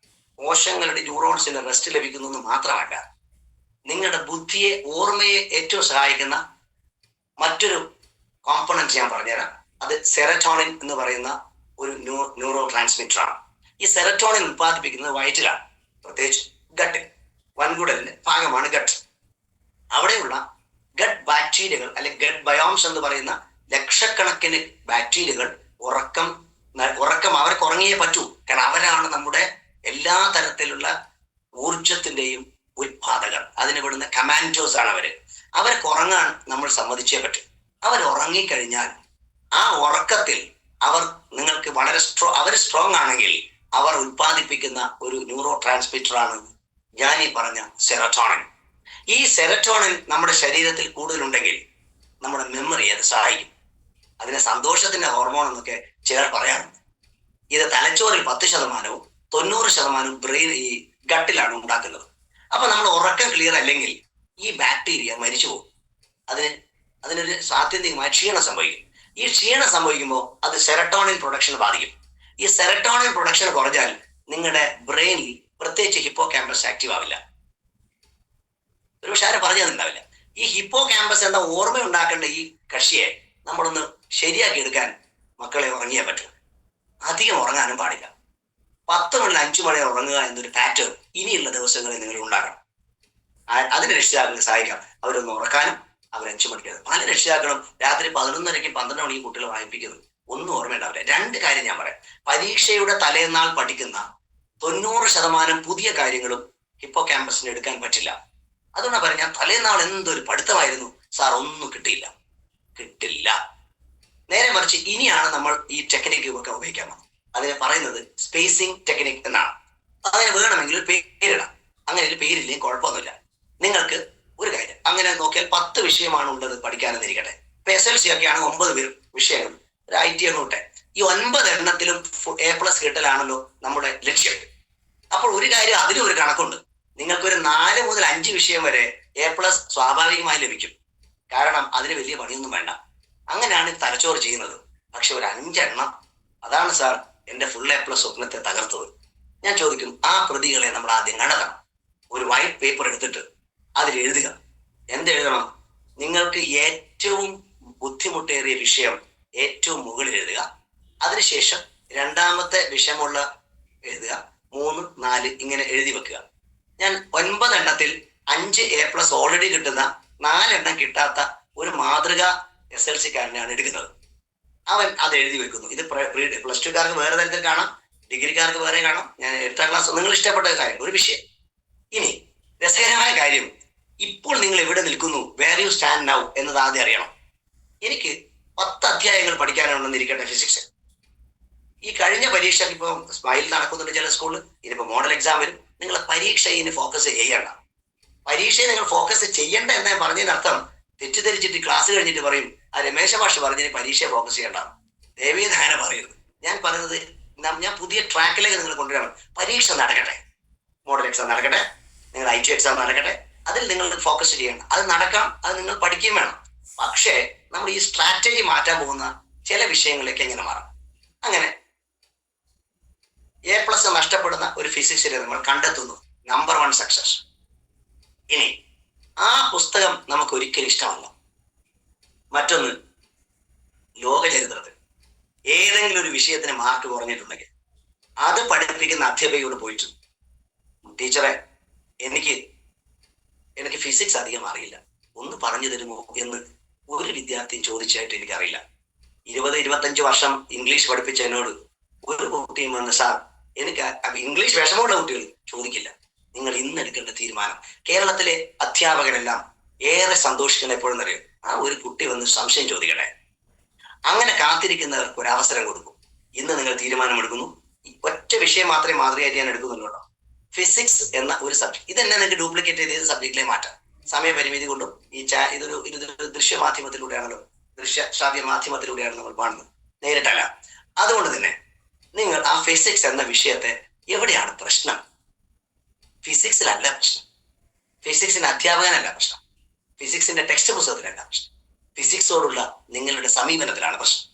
കോശങ്ങളുടെ ന്യൂറോൺസിന്റെ റെസ്റ്റ് ലഭിക്കുന്നു എന്ന് മാത്രമല്ല, നിങ്ങളുടെ ബുദ്ധിയെ, ഓർമ്മയെ ഏറ്റവും സഹായിക്കുന്ന മറ്റൊരു കോമ്പണന്റ് ഞാൻ പറഞ്ഞുതരാം. അത് സെറട്ടോണിൻ എന്ന് പറയുന്ന ഒരു ന്യൂറോ ട്രാൻസ്മിറ്റർ ആണ്. ഈ സെറട്ടോണിൻ ഉത്പാദിപ്പിക്കുന്നത് വയറ്റിലാണ്, പ്രത്യേകിച്ച് ഗട്ടിൽ. വൻകുടലിന്റെ ഭാഗമാണ് ഗട്ട്. അവിടെയുള്ള ഗട്ട് ബാക്ടീരിയകൾ അല്ലെങ്കിൽ ഗട്ട് ബയോംസ് എന്ന് പറയുന്ന ലക്ഷക്കണക്കിന് ബാക്ടീരിയകൾ ഉറക്കം അവർക്ക് ഉറങ്ങിയേ പറ്റൂ. കാരണം അവരാണ് നമ്മുടെ എല്ലാ തരത്തിലുള്ള ഊർജത്തിന്റെയും ഉത്പാദകർ. അതിന് വിടുന്ന കമാൻഡോസ് ആണ് അവർക്ക് ഉറങ്ങാൻ നമ്മൾ സമ്മതിച്ചേ പറ്റും. അവർ ഉറങ്ങിക്കഴിഞ്ഞാൽ ആ ഉറക്കത്തിൽ നിങ്ങൾക്ക് വളരെ സ്ട്രോങ് ആണെങ്കിൽ അവർ ഉത്പാദിപ്പിക്കുന്ന ഒരു ന്യൂറോ ട്രാൻസ്മിറ്റർ ആണ് ഞാൻ ഈ പറഞ്ഞ സെറട്ടോണിൻ. ഈ സെറട്ടോണിൻ നമ്മുടെ ശരീരത്തിൽ കൂടുതലുണ്ടെങ്കിൽ നമ്മുടെ മെമ്മറി അത് സഹായിക്കും. അതിനെ സന്തോഷത്തിന്റെ ഹോർമോൺ എന്നൊക്കെ ചിലർ പറയാറുണ്ട്. ഇത് തലച്ചോറിൽ 10%, 90% ബ്രെയിൻ ഈ ഗട്ടിലാണ് ഉണ്ടാക്കുന്നത്. അപ്പൊ നമ്മൾ ഉറക്കം ക്ലിയർ അല്ലെങ്കിൽ ഈ ബാക്ടീരിയ മരിച്ചു പോകും. അതിനൊരു സാധ്യതയുമായി ക്ഷീണം സംഭവിക്കും. ഈ ക്ഷീണം സംഭവിക്കുമ്പോൾ അത് സെറട്ടോണിൻ പ്രൊഡക്ഷനെ ബാധിക്കും. ഈ സെറട്ടോണിൻ പ്രൊഡക്ഷൻ കുറഞ്ഞാൽ നിങ്ങളുടെ ബ്രെയിനിൽ പ്രത്യേകിച്ച് ഹിപ്പോ ക്യാമ്പസ് ആക്റ്റീവ് ആവില്ല. ഒരു പക്ഷേ ആരും പറഞ്ഞതുണ്ടാവില്ല. ഈ ഹിപ്പോ ക്യാമ്പസ് എന്ന ഓർമ്മ ഉണ്ടാക്കേണ്ട ഈ കക്ഷിയെ നമ്മളൊന്ന് ശരിയാക്കി എടുക്കാൻ മക്കളെ ഉറങ്ങിയേ പറ്റും. അധികം ഉറങ്ങാനും പാടില്ല. 10 മുതൽ 5 മണി ഉറങ്ങുക എന്നൊരു പാറ്റേൺ ഇനിയുള്ള ദിവസങ്ങളിൽ നിങ്ങൾ ഉണ്ടാക്കണം. അതിന് രക്ഷിതാക്കളെ സഹായിക്കാം. അവരൊന്ന് ഉറക്കാനും അവർ 5 മണിക്ക്. പല രക്ഷിതാക്കളും രാത്രി 11:30 12 മണിക്ക് കുട്ടികളെ വായിപ്പിക്കുന്നത് ഒന്നും ഓർമ്മയുണ്ടാവില്ല. 2 കാര്യം ഞാൻ പറയാം. പരീക്ഷയുടെ തലേന്നാൾ പഠിക്കുന്ന 90% പുതിയ കാര്യങ്ങളും ഹിപ്പോ ക്യാമ്പസിന് എടുക്കാൻ പറ്റില്ല. അതുകൊണ്ടാണ് പറഞ്ഞാൽ തലേന്നാൾ എന്തൊരു പഠിത്തമായിരുന്നു, സാർ ഒന്നും കിട്ടില്ല. നേരെ മറിച്ച് ഇനിയാണ് നമ്മൾ ഈ ടെക്നിക്ക് ഒക്കെ ഉപയോഗിക്കാൻ പോകുന്നത്. അതിനെ പറയുന്നത് സ്പേസിംഗ് ടെക്നിക് എന്നാണ്. അതിന് വേണമെങ്കിൽ ഒരു പേരിടാം. അങ്ങനെ ഒരു പേരില്ലെങ്കിൽ കുഴപ്പമൊന്നുമില്ല. നിങ്ങൾക്ക് ഒരു കാര്യം, അങ്ങനെ നോക്കിയാൽ 10 വിഷയമാണ് ഉള്ളത് പഠിക്കാനെന്നിരിക്കട്ടെ. ഇപ്പൊ SLC ഒക്കെയാണ് 9 വിഷയങ്ങൾ, ഒരു IT ഒന്നൂട്ടെ. ഈ 9 എണ്ണത്തിലും A+ കിട്ടലാണല്ലോ നമ്മുടെ ലക്ഷ്യം. അപ്പോൾ ഒരു കാര്യം, അതിലും ഒരു കണക്കുണ്ട്. നിങ്ങൾക്കൊരു 4 മുതൽ 5 വിഷയം വരെ A+ സ്വാഭാവികമായി ലഭിക്കും. കാരണം അതിന് വലിയ പണിയൊന്നും വേണ്ട. അങ്ങനെയാണ് തലച്ചോറ് ചെയ്യുന്നത്. പക്ഷെ ഒരു 5 എണ്ണം, അതാണ് സാർ എന്റെ ഫുൾ A+ സ്വപ്നത്തെ തകർത്തത്. ഞാൻ ചോദിക്കും, ആ പ്രതികളെ നമ്മൾ ആദ്യം കണ്ടെത്തണം. ഒരു വൈറ്റ് പേപ്പർ എടുത്തിട്ട് അതിൽ എഴുതുക. എന്തെഴുതണം? നിങ്ങൾക്ക് ഏറ്റവും ബുദ്ധിമുട്ടേറിയ വിഷയം ഏറ്റവും മുകളിൽ എഴുതുക. അതിനുശേഷം രണ്ടാമത്തെ വിഷയമുള്ള എഴുതുക. 3, 4 ഇങ്ങനെ എഴുതി വെക്കുക. ഞാൻ 9 എണ്ണത്തിൽ 5 A+ ഓൾറെഡി കിട്ടുന്ന 4 എണ്ണം കിട്ടാത്ത ഒരു മാതൃക SLC-കാരനാണ് എടുക്കുന്നത്. അവൻ അത് എഴുതി വെക്കുന്നു. ഇത് +2-കാർക്ക് വേറെ തരത്തിൽ കാണാം, ഡിഗ്രിക്കാർക്ക് വേറെ കാണാം. ഞാൻ 8ാം ക്ലാസ് നിങ്ങൾ ഇഷ്ടപ്പെട്ട കാര്യം, ഒരു വിഷയം. ഇനി രസകരമായ കാര്യം, ഇപ്പോൾ നിങ്ങൾ എവിടെ നിൽക്കുന്നു, വേർ യു സ്റ്റാൻഡ് നൗ എന്നത് ആദ്യം അറിയണം. എനിക്ക് 10 അധ്യായങ്ങൾ പഠിക്കാനുണ്ടെന്നിരിക്കട്ടെ ഫിസിക്സ്. ഈ കഴിഞ്ഞ പരീക്ഷ ഇപ്പൊ സ്മൈൽ നടക്കുന്നുണ്ട് ചില സ്കൂളിൽ, ഇനിയിപ്പോ മോഡൽ എക്സാം വരും. നിങ്ങൾ പരീക്ഷയെ ഫോക്കസ് ചെയ്യണ്ട. പരീക്ഷയെ നിങ്ങൾ ഫോക്കസ് ചെയ്യണ്ട എന്ന് ഞാൻ പറഞ്ഞതിനർത്ഥം തെറ്റിദ്ധരിച്ചിട്ട് ക്ലാസ് കഴിഞ്ഞിട്ട് പറയും ആ രമേശ മാഷ് പറഞ്ഞതിന് പരീക്ഷയെ ഫോക്കസ് ചെയ്യണ്ട. ദയവേത് അങ്ങനെ പറയരുത്. ഞാൻ പറയുന്നത്, ഞാൻ പുതിയ ട്രാക്കിലേക്ക് നിങ്ങൾ കൊണ്ടുവരണം. പരീക്ഷ നടക്കട്ടെ, മോഡൽ എക്സാം നടക്കട്ടെ, നിങ്ങൾ IT എക്സാം നടക്കട്ടെ, അതിൽ നിങ്ങൾ ഫോക്കസ് ചെയ്യണം. അത് നടക്കാം, അത് നിങ്ങൾ പഠിക്കുകയും വേണം. പക്ഷേ നമ്മൾ ഈ സ്ട്രാറ്റജി മാറ്റാൻ പോകുന്ന ചില വിഷയങ്ങളിലേക്ക് എങ്ങനെ മാറാം? അങ്ങനെ A+ നഷ്ടപ്പെടുന്ന ഒരു ഫിസിക്സിനെ നമ്മൾ കണ്ടെത്തുന്നു. Number 1 success. ഇനി ആ പുസ്തകം നമുക്ക് ഒരിക്കലും ഇഷ്ടമല്ല. മറ്റൊന്ന്, ലോക ചരിത്രത്തിൽ ഏതെങ്കിലും ഒരു വിഷയത്തിന് മാർക്ക് കുറഞ്ഞിട്ടുണ്ടെങ്കിൽ അത് പഠിപ്പിക്കുന്ന അധ്യാപകയോട് പോയിട്ട്, ടീച്ചറെ എനിക്ക് ഫിസിക്സ് അധികം അറിയില്ല, ഒന്ന് പറഞ്ഞു തരുമോ എന്ന് ഒരു വിദ്യാർത്ഥിയും ചോദിച്ചായിട്ട് എനിക്കറിയില്ല. 20-25 വർഷം ഇംഗ്ലീഷ് പഠിപ്പിച്ച എന്നോട് ഒരു കുട്ടിയും വന്ന്, സാർ എനിക്ക് ഇംഗ്ലീഷ് വിഷമമുള്ള കുട്ടികൾ ചോദിക്കില്ല. നിങ്ങൾ ഇന്ന് എടുക്കേണ്ട തീരുമാനം, കേരളത്തിലെ അധ്യാപകരെല്ലാം ഏറെ സന്തോഷിക്കുന്ന എപ്പോഴും അറിയും, ആ ഒരു കുട്ടി വന്ന് സംശയം ചോദിക്കട്ടെ. അങ്ങനെ കാത്തിരിക്കുന്നവർക്ക് ഒരു അവസരം കൊടുക്കും. ഇന്ന് നിങ്ങൾ തീരുമാനമെടുക്കുന്നു. ഒറ്റ വിഷയം മാത്രമേ മാതൃകയായിട്ട് ഞാൻ എടുക്കുന്നുള്ളൂ, ഫിസിക്സ് എന്ന ഒരു സബ്ജക്ട്. ഇതെന്നെ നിങ്ങൾക്ക് ഡ്യൂപ്ലിക്കേറ്റ് ചെയ്ത് ഏത് സബ്ജക്റ്റിലെ മാറ്റാം. സമയപരിമിതി കൊണ്ടും ഇതൊരു ദൃശ്യമാധ്യമത്തിലൂടെയാണല്ലോ, ദൃശ്യശ്രാവ്യ മാധ്യമത്തിലൂടെയാണ് നമ്മൾ കാണുന്നത്, നേരിട്ടല്ല. അതുകൊണ്ട് തന്നെ നിങ്ങൾ ആ ഫിസിക്സ് എന്ന വിഷയത്തെ, എവിടെയാണ് പ്രശ്നം? ഫിസിക്സിലല്ല പ്രശ്നം, ഫിസിക്സിന്റെ അധ്യാപകനല്ല പ്രശ്നം, ഫിസിക്സിന്റെ ടെക്സ്റ്റ് പുസ്തകത്തിലല്ല പ്രശ്നം, ഫിസിക്സോടുള്ള നിങ്ങളുടെ സമീപനത്തിലാണ് പ്രശ്നം.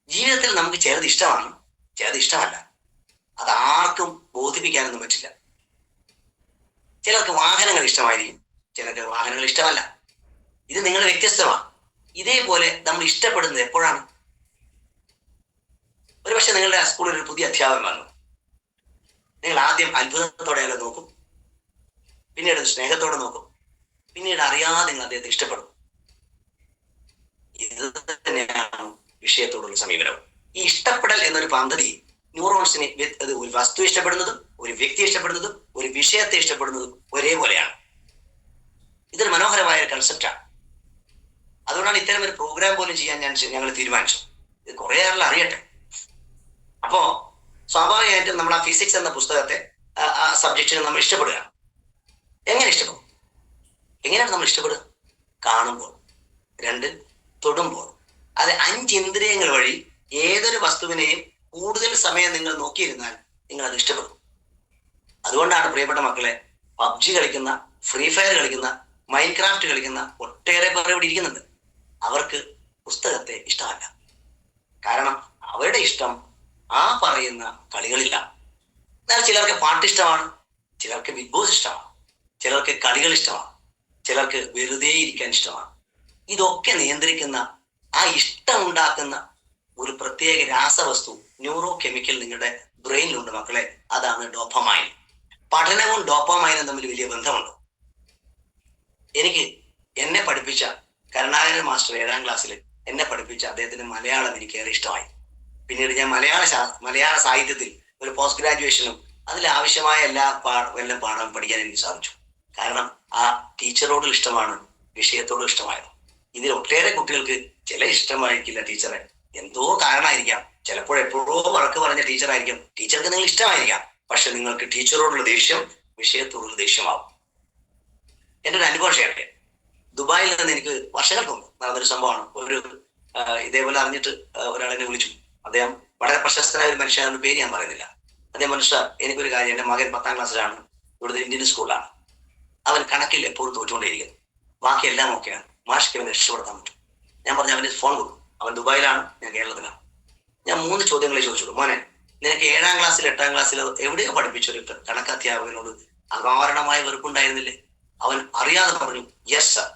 ജീവിതത്തിൽ നമുക്ക് ചിലത് ഇഷ്ടമാണ്, ചിലത് ഇഷ്ടമല്ല. അത് ആർക്കും ബോധിപ്പിക്കാനൊന്നും പറ്റില്ല. ചിലർക്ക് വാഹനങ്ങൾ ഇഷ്ടമായിരിക്കും, ചിലർക്ക് വാഹനങ്ങൾ ഇഷ്ടമല്ല. ഇത് നിങ്ങൾ വ്യത്യസ്തമാണ്. ഇതേപോലെ നമ്മൾ ഇഷ്ടപ്പെടുന്നത് എപ്പോഴാണ്? ഒരുപക്ഷെ നിങ്ങളുടെ സ്കൂളിൽ ഒരു പുതിയ അധ്യാപകൻ വന്നു. നിങ്ങൾ ആദ്യം അത്ഭുതത്തോടെ അയാളെ നോക്കും, പിന്നീട് സ്നേഹത്തോടെ നോക്കും, പിന്നീട് അറിയാതെ നിങ്ങൾ അദ്ദേഹത്തെ ഇഷ്ടപ്പെടും. ഇത് തന്നെയാണ് വിഷയത്തോടുള്ള സമീപനവും. ഈ ഇഷ്ടപ്പെടൽ എന്നൊരു പദ്ധതി ന്യൂറോൺസിനെ, ഒരു വസ്തു ഇഷ്ടപ്പെടുന്നതും ഒരു വ്യക്തി ഇഷ്ടപ്പെടുന്നതും ഒരു വിഷയത്തെ ഇഷ്ടപ്പെടുന്നതും ഒരേപോലെയാണ്. ഇതൊരു മനോഹരമായ ഒരു കൺസെപ്റ്റാണ്. അതുകൊണ്ടാണ് ഇത്തരം ഒരു പ്രോഗ്രാം പോലും ചെയ്യാൻ ഞങ്ങൾ തീരുമാനിച്ചു. ഇത് കുറെ ആളുകൾ അറിയട്ടെ. അപ്പോ സ്വാഭാവികമായിട്ടും നമ്മൾ ആ ഫിസിക്സ് എന്ന പുസ്തകത്തെ, ആ സബ്ജക്റ്റിനെ നമ്മൾ ഇഷ്ടപ്പെടുക. എങ്ങനെ ഇഷ്ടപ്പെടും? എങ്ങനെയാണ് നമ്മൾ ഇഷ്ടപ്പെടുക? കാണുമ്പോൾ, 2 തൊടുമ്പോൾ. അത് 5 ഇന്ദ്രിയങ്ങൾ വഴി ഏതൊരു വസ്തുവിനെയും കൂടുതൽ സമയം നിങ്ങൾ നോക്കിയിരുന്നാൽ നിങ്ങൾ അത് ഇഷ്ടപ്പെടും. അതുകൊണ്ടാണ് പ്രിയപ്പെട്ട മക്കളെ, PUBG കളിക്കുന്ന, ഫ്രീ ഫയർ കളിക്കുന്ന, മൈൻക്രാഫ്റ്റ് കളിക്കുന്ന ഒട്ടേറെ പേർ ഇവിടെ ഇരിക്കുന്നുണ്ട്. അവർക്ക് പുസ്തകത്തെ ഇഷ്ടമല്ല. കാരണം അവരുടെ ഇഷ്ടം ആ പറയുന്ന കളികളില്ല. എന്നാൽ ചിലർക്ക് പാട്ട് ഇഷ്ടമാണ്, ചിലർക്ക് ബിഗ് ബോസ് ഇഷ്ടമാണ്, ചിലർക്ക് കളികൾ ഇഷ്ടമാണ്, ചിലർക്ക് വെറുതെ ഇരിക്കാൻ ഇഷ്ടമാണ്. ഇതൊക്കെ നിയന്ത്രിക്കുന്ന, ആ ഇഷ്ടം ഉണ്ടാക്കുന്ന ഒരു പ്രത്യേക രാസവസ്തു, ന്യൂറോ കെമിക്കൽ നിങ്ങളുടെ ബ്രെയിനിലുണ്ട് മക്കളെ. അതാണ് ഡോപ്പമൈൻ. പഠനവും ഡോപ്പമൈനും തമ്മിൽ വലിയ ബന്ധമുണ്ട്. എന്നെ പഠിപ്പിച്ച കരുണാകരൻ മാസ്റ്റർ 7ാം ക്ലാസ്സിൽ എന്നെ പഠിപ്പിച്ച അദ്ദേഹത്തിന്റെ മലയാളം എനിക്ക് ഏറെ ഇഷ്ടമായി. പിന്നീട് ഞാൻ മലയാള സാഹിത്യത്തിൽ ഒരു പോസ്റ്റ് ഗ്രാജുവേഷനും അതിൽ ആവശ്യമായ എല്ലാം പാഠം പഠിക്കാൻ എനിക്ക് സാധിച്ചു. കാരണം ആ ടീച്ചറോടുള്ള ഇഷ്ടമാണ് വിഷയത്തോട് ഇഷ്ടമായത്. ഇതിൽ ഒട്ടേറെ കുട്ടികൾക്ക് ചില ഇഷ്ടമായിരിക്കില്ല ടീച്ചറെ, എന്തോ കാരണമായിരിക്കാം. ചിലപ്പോൾ എപ്പോഴോ വഴക്ക് പറഞ്ഞ ടീച്ചറായിരിക്കും, ടീച്ചർക്ക് നിങ്ങൾ ഇഷ്ടമായിരിക്കാം, പക്ഷെ നിങ്ങൾക്ക് ടീച്ചറോടുള്ള ദേഷ്യം വിഷയത്തോടുള്ള ദേഷ്യമാവും. എൻ്റെ ഒരു അനുഭവം ഷെയർ ചെയ്യാം. ദുബായിൽ നിന്ന് എനിക്ക് വർഷങ്ങൾക്ക് മുമ്പ് നടന്നൊരു സംഭവമാണ്. ഒരു ഇതേപോലെ അറിഞ്ഞിട്ട് ഒരാളെന്നെ വിളിച്ചു. അദ്ദേഹം വളരെ പ്രശസ്തനായ ഒരു മനുഷ്യനാണ്, പേര് ഞാൻ പറയുന്നില്ല. അതേ മനുഷ്യ, എനിക്കൊരു കാര്യം, എൻ്റെ മകൻ 10ാം ക്ലാസ്സിലാണ്, ഇവിടുത്തെ ഇന്ത്യൻ സ്കൂളിലാണ്. അവൻ കണക്കിൽ എപ്പോഴും തോറ്റുകൊണ്ടേയിരിക്കുന്നു, ബാക്കിയെല്ലാം ഓക്കെയാണ്, മാഷ്ക്ക് അവനെ രക്ഷപ്പെടുത്താൻ പറ്റും. ഞാൻ പറഞ്ഞു അവന് ഫോൺ കൊടുക്കും. അവൻ ദുബായിലാണ്, ഞാൻ കേരളത്തിലാണ്. ഞാൻ 3 ചോദ്യങ്ങളെ ചോദിച്ചോളൂ. മോനെ, നിനക്ക് 7ാം ക്ലാസ്സിൽ 8ാം ക്ലാസ്സിൽ എവിടെയോ പഠിപ്പിച്ചൊരു കണക്കധ്യാപകനോട് അകാരണമായ വെറുപ്പുണ്ടായിരുന്നില്ലേ? അവൻ അറിയാതെ പറഞ്ഞു യെസ് സർ.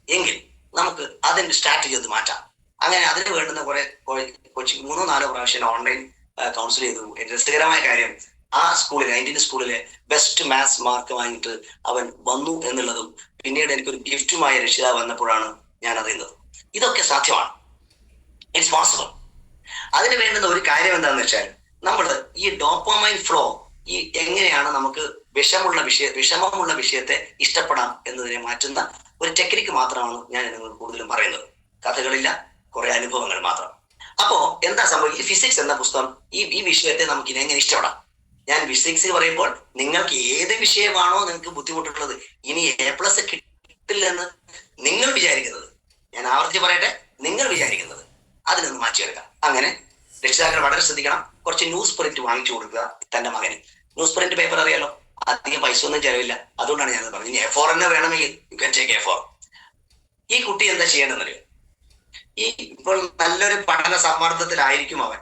എങ്കിൽ നമുക്ക് അതിന്റെ സ്ട്രാറ്റജി ഒന്ന് മാറ്റാം. അങ്ങനെ അതിന് വേണ്ടുന്ന കുറെ കോച്ചിങ് 3-4 പ്രാവശ്യം ഓൺലൈൻ കൗൺസിൽ ചെയ്തു. രസകരമായ കാര്യം, ആ സ്കൂളിലെ ഇന്ത്യൻ സ്കൂളിലെ ബെസ്റ്റ് മാത്സ് മാർക്ക് വാങ്ങിയിട്ട് അവൻ വന്നു എന്നുള്ളതും പിന്നീട് എനിക്കൊരു ഗിഫ്റ്റുമായി രക്ഷിതാവ് വന്നപ്പോഴാണ് ഞാൻ അറിയുന്നത്. ഇതൊക്കെ സാധ്യമാണ്, ഇറ്റ്സ് പോസിബിൾ. അതിന് വേണ്ടുന്ന ഒരു കാര്യം എന്താണെന്ന് വെച്ചാൽ, നമ്മൾ ഈ ഡോപ്പാമൈൻ ഫ്ലോ, ഈ എങ്ങനെയാണ് നമുക്ക് വിഷമമുള്ള വിഷയത്തെ ഇഷ്ടപ്പെടാം എന്നതിനെ മാറ്റുന്ന ഒരു ടെക്നിക്ക് മാത്രമാണ് ഞാൻ നിങ്ങൾ കൂടുതലും പറയുന്നത്. കഥകളില്ല, കുറെ അനുഭവങ്ങൾ മാത്രം. അപ്പോ എന്താ സംഭവം? ഈ ഫിസിക്സ് എന്ന പുസ്തകം ഈ വിഷയത്തെ നമുക്ക് ഇനി എങ്ങനെ ഇഷ്ടപ്പെടാം? ഞാൻ ഫിസിക്സ് പറയുമ്പോൾ നിങ്ങൾക്ക് ഏത് വിഷയമാണോ നിങ്ങൾക്ക് ബുദ്ധിമുട്ടുള്ളത്, ഇനി A+ കിട്ടില്ലെന്ന് നിങ്ങൾ വിചാരിക്കുന്നത്, ഞാൻ ആവർത്തിച്ച് പറയട്ടെ, നിങ്ങൾ വിചാരിക്കുന്നത് അതിനൊന്ന് മാറ്റിയെടുക്കാം. അങ്ങനെ രക്ഷിതാക്കൾ വളരെ ശ്രദ്ധിക്കണം. കുറച്ച് ന്യൂസ് പ്രിന്റ് വാങ്ങിച്ചു കൊടുക്കുക തന്റെ മകന്. ന്യൂസ് പ്രിന്റ് പേപ്പർ അറിയാലോ, അധികം പൈസ ഒന്നും ചെലവില്ല. അതുകൊണ്ടാണ് ഞാനത് പറഞ്ഞത്. ഇനി A4 തന്നെ വേണമെങ്കിൽ യു ക്യാൻ ടേക്ക് A4. ഈ കുട്ടി എന്താ ചെയ്യേണ്ടതെന്നറിയോ? ഇപ്പോൾ നല്ലൊരു പഠന സമ്മർദ്ദത്തിലായിരിക്കും അവൻ.